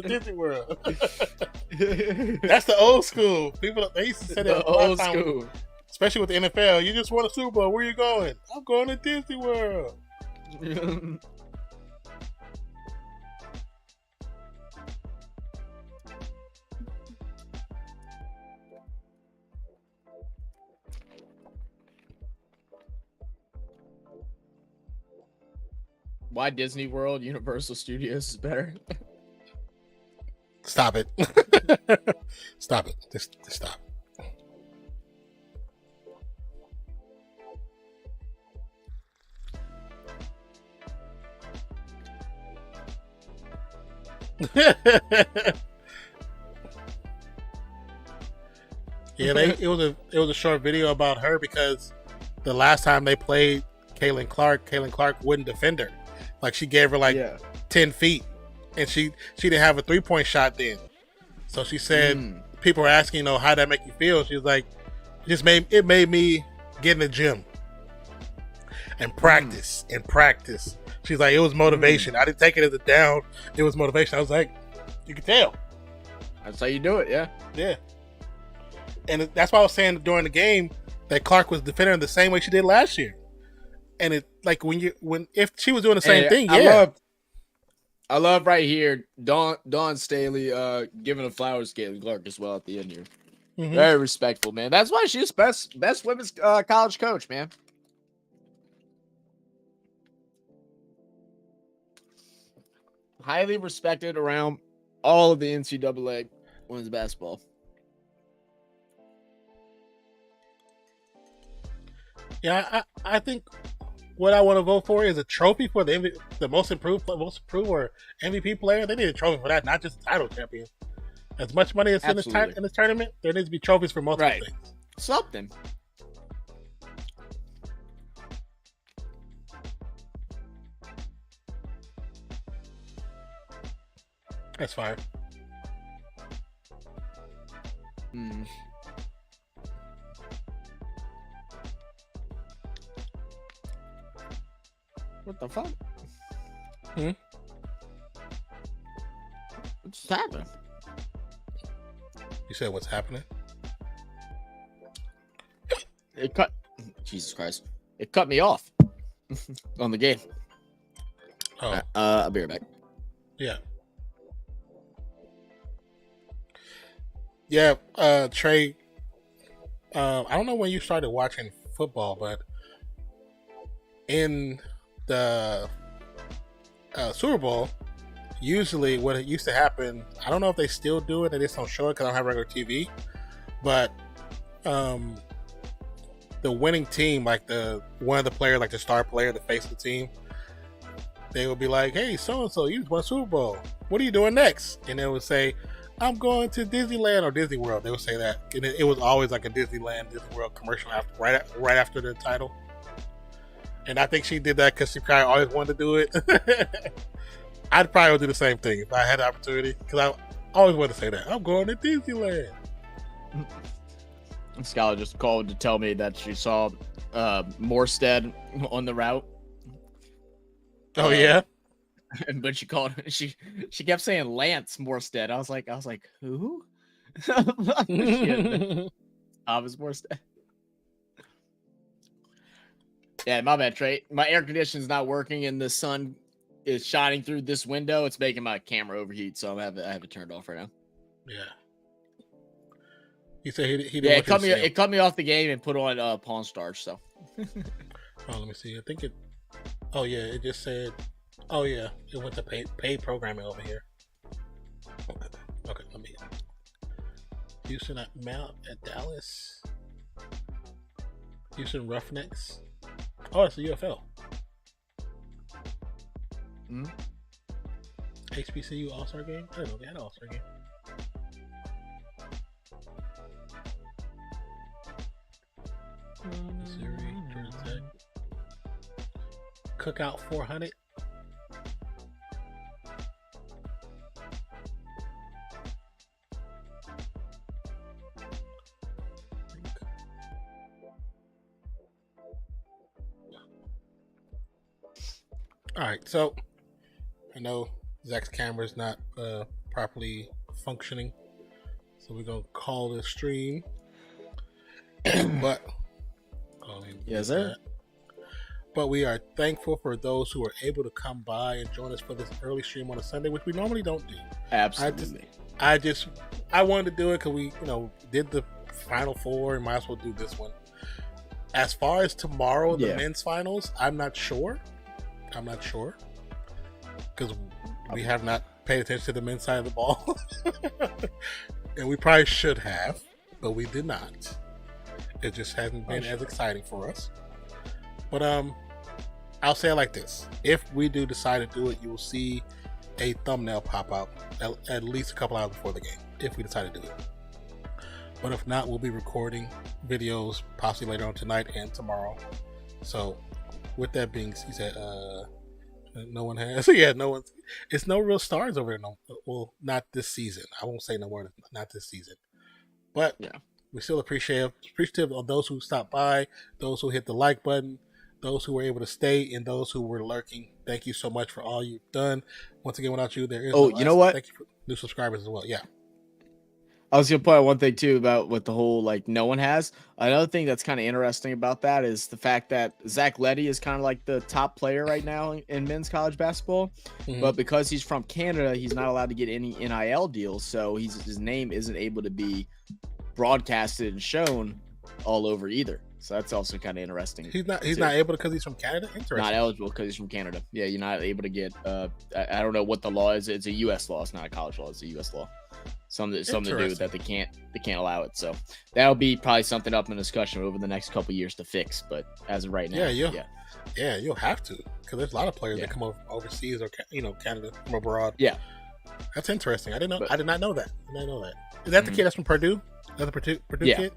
Disney World. That's the old school. People, they used to say that The a lot of old time, school. especially with the NFL. You just won a Super Bowl. Where you going? I'm going to Disney World. Why Disney World, Universal Studios is better? Stop it. Stop it. Just stop. Yeah, it was a short video about her because the last time they played Caitlin Clark wouldn't defend her. Like she gave her 10 feet, and she didn't have a 3-point shot then. So she said, people were asking, how'd that make you feel? She was like, it made me get in the gym and practice and practice. She's like, it was motivation. I didn't take it as a down. It was motivation. I was like, you can tell. That's how you do it. Yeah. Yeah. And that's why I was saying during the game that Clark was defending her the same way she did last year. And it like if she was doing the same thing, I love right here Dawn Staley giving a flowers to Caitlin Clark as well at the end here. Mm-hmm. Very respectful, man. That's why she's best women's college coach, man. Highly respected around all of the NCAA women's basketball. Yeah, I think what I want to vote for is a trophy for the most improved or MVP player. They need a trophy for that, not just a title champion. As much money as in this tournament, there needs to be trophies for multiple things. Something. That's fire. What the fuck? Hmm? What's happening? You said what's happening? It cut. Jesus Christ! It cut me off on the game. Oh. I'll be right back. Yeah. Yeah, Trey. I don't know when you started watching football, but in the Super Bowl, usually what it used to happen, I don't know if they still do it, they just don't show it because I don't have regular TV, but the winning team, like one of the players, like the star player, the face of the team, they would be like, hey, so-and-so, you just won Super Bowl. What are you doing next? And they would say, I'm going to Disneyland or Disney World. They would say that. And it was always like a Disneyland, Disney World commercial right after the title. And I think she did that because she probably always wanted to do it. I'd probably do the same thing if I had the opportunity, because I always wanted to say that. I'm going to Disneyland. Skylar just called to tell me that she saw Morstead on the route. Oh, yeah? But she called. She kept saying Lance Morstead. I was like, who? Thomas Morstead. Yeah, my bad, Trey. My air conditioning's not working, and the sun is shining through this window. It's making my camera overheat, so I have it turned off right now. Yeah. He said he didn't. Yeah, it cut me off the game and put on Pawn Stars. So. Oh, let me see. I think it. Oh yeah, it just said. Oh yeah, it went to paid programming over here. Okay, let me. Houston at Dallas. Houston Roughnecks. Oh, it's the UFL. HBCU All-Star Game? I didn't know they had an All-Star Game. Missouri, Georgia Tech. Cookout 400. All right, so I know Zach's camera is not properly functioning, so we're gonna call this stream. But yes, sir. But we are thankful for those who are able to come by and join us for this early stream on a Sunday, which we normally don't do. Absolutely. I wanted to do it because we, did the Final Four and might as well do this one. As far as tomorrow, the men's finals, I'm not sure because we have not paid attention to the men's side of the ball, and we probably should have, but we did not. It just hasn't been as exciting for us. But I'll say it like this: if we do decide to do it, you will see a thumbnail pop out at least a couple hours before the game. If we decide to do it, but if not, we'll be recording videos possibly later on tonight and tomorrow. So, with that being said, no one has. Yeah, no one. It's no real stars over there. No, well, not this season. I won't say no more. Not this season. But we still appreciative of those who stopped by, those who hit the like button, those who were able to stay, and those who were lurking. Thank you so much for all you've done. Once again, without you, there is. Oh, you know what? Thank you for new subscribers as well. Yeah. I was gonna point out one thing too about what the whole no one has. Another thing that's kind of interesting about that is the fact that Zach Leddy is kind of like the top player right now in men's college basketball, but because he's from Canada, he's not allowed to get any NIL deals, so his name isn't able to be broadcasted and shown all over either. So that's also kind of interesting. He's not able because he's from Canada. Interesting. Not eligible because he's from Canada. Yeah, you're not able to get. I don't know what the law is. It's a U.S. law. It's not a college law. It's a U.S. law. Something to do with that. They can't allow it. So that'll be probably something up in discussion over the next couple of years to fix. But as of right now, you'll have to, because there's a lot of players that come overseas or Canada from abroad. Yeah, that's interesting. I did not know that. Is that the kid that's from Purdue? That's the Purdue kid.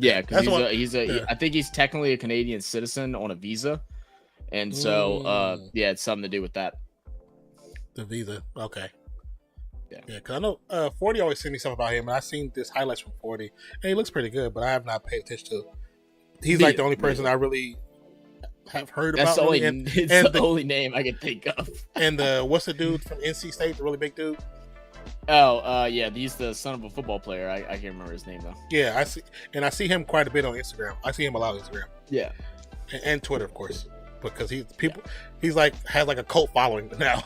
Yeah, because I think he's technically a Canadian citizen on a visa, and so it's something to do with that. The visa, okay. Yeah, because I know 40 always sent me stuff about him, and I've seen this highlights from 40, and he looks pretty good, but I have not paid attention to. He's like the only person I really have heard about. It's the only name I can think of. And what's the dude from NC State, the really big dude? Oh, he's the son of a football player. I can't remember his name though. Yeah, I see him quite a bit on Instagram. I see him a lot on Instagram. Yeah, and Twitter, of course, because he's has a cult following now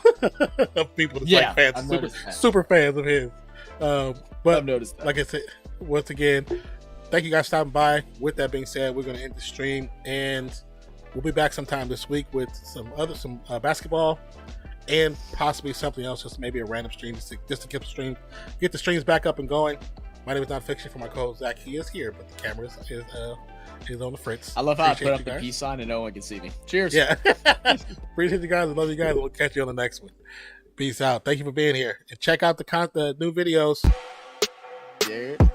of people that's fans, super fans of his. But I've noticed that. Like I said, once again, thank you guys for stopping by. With that being said, we're going to end the stream, and we'll be back sometime this week with some basketball. And possibly something else, just maybe a random stream, just to get the streams back up and going. My name is Nonpfixion. For my co-host Zach, he is here, but the camera is on the fritz. I love how I put up the peace sign and no one can see me. Cheers. Yeah, appreciate you guys. I love you guys. We'll catch you on the next one. Peace out. Thank you for being here, and check out the new videos. Yeah.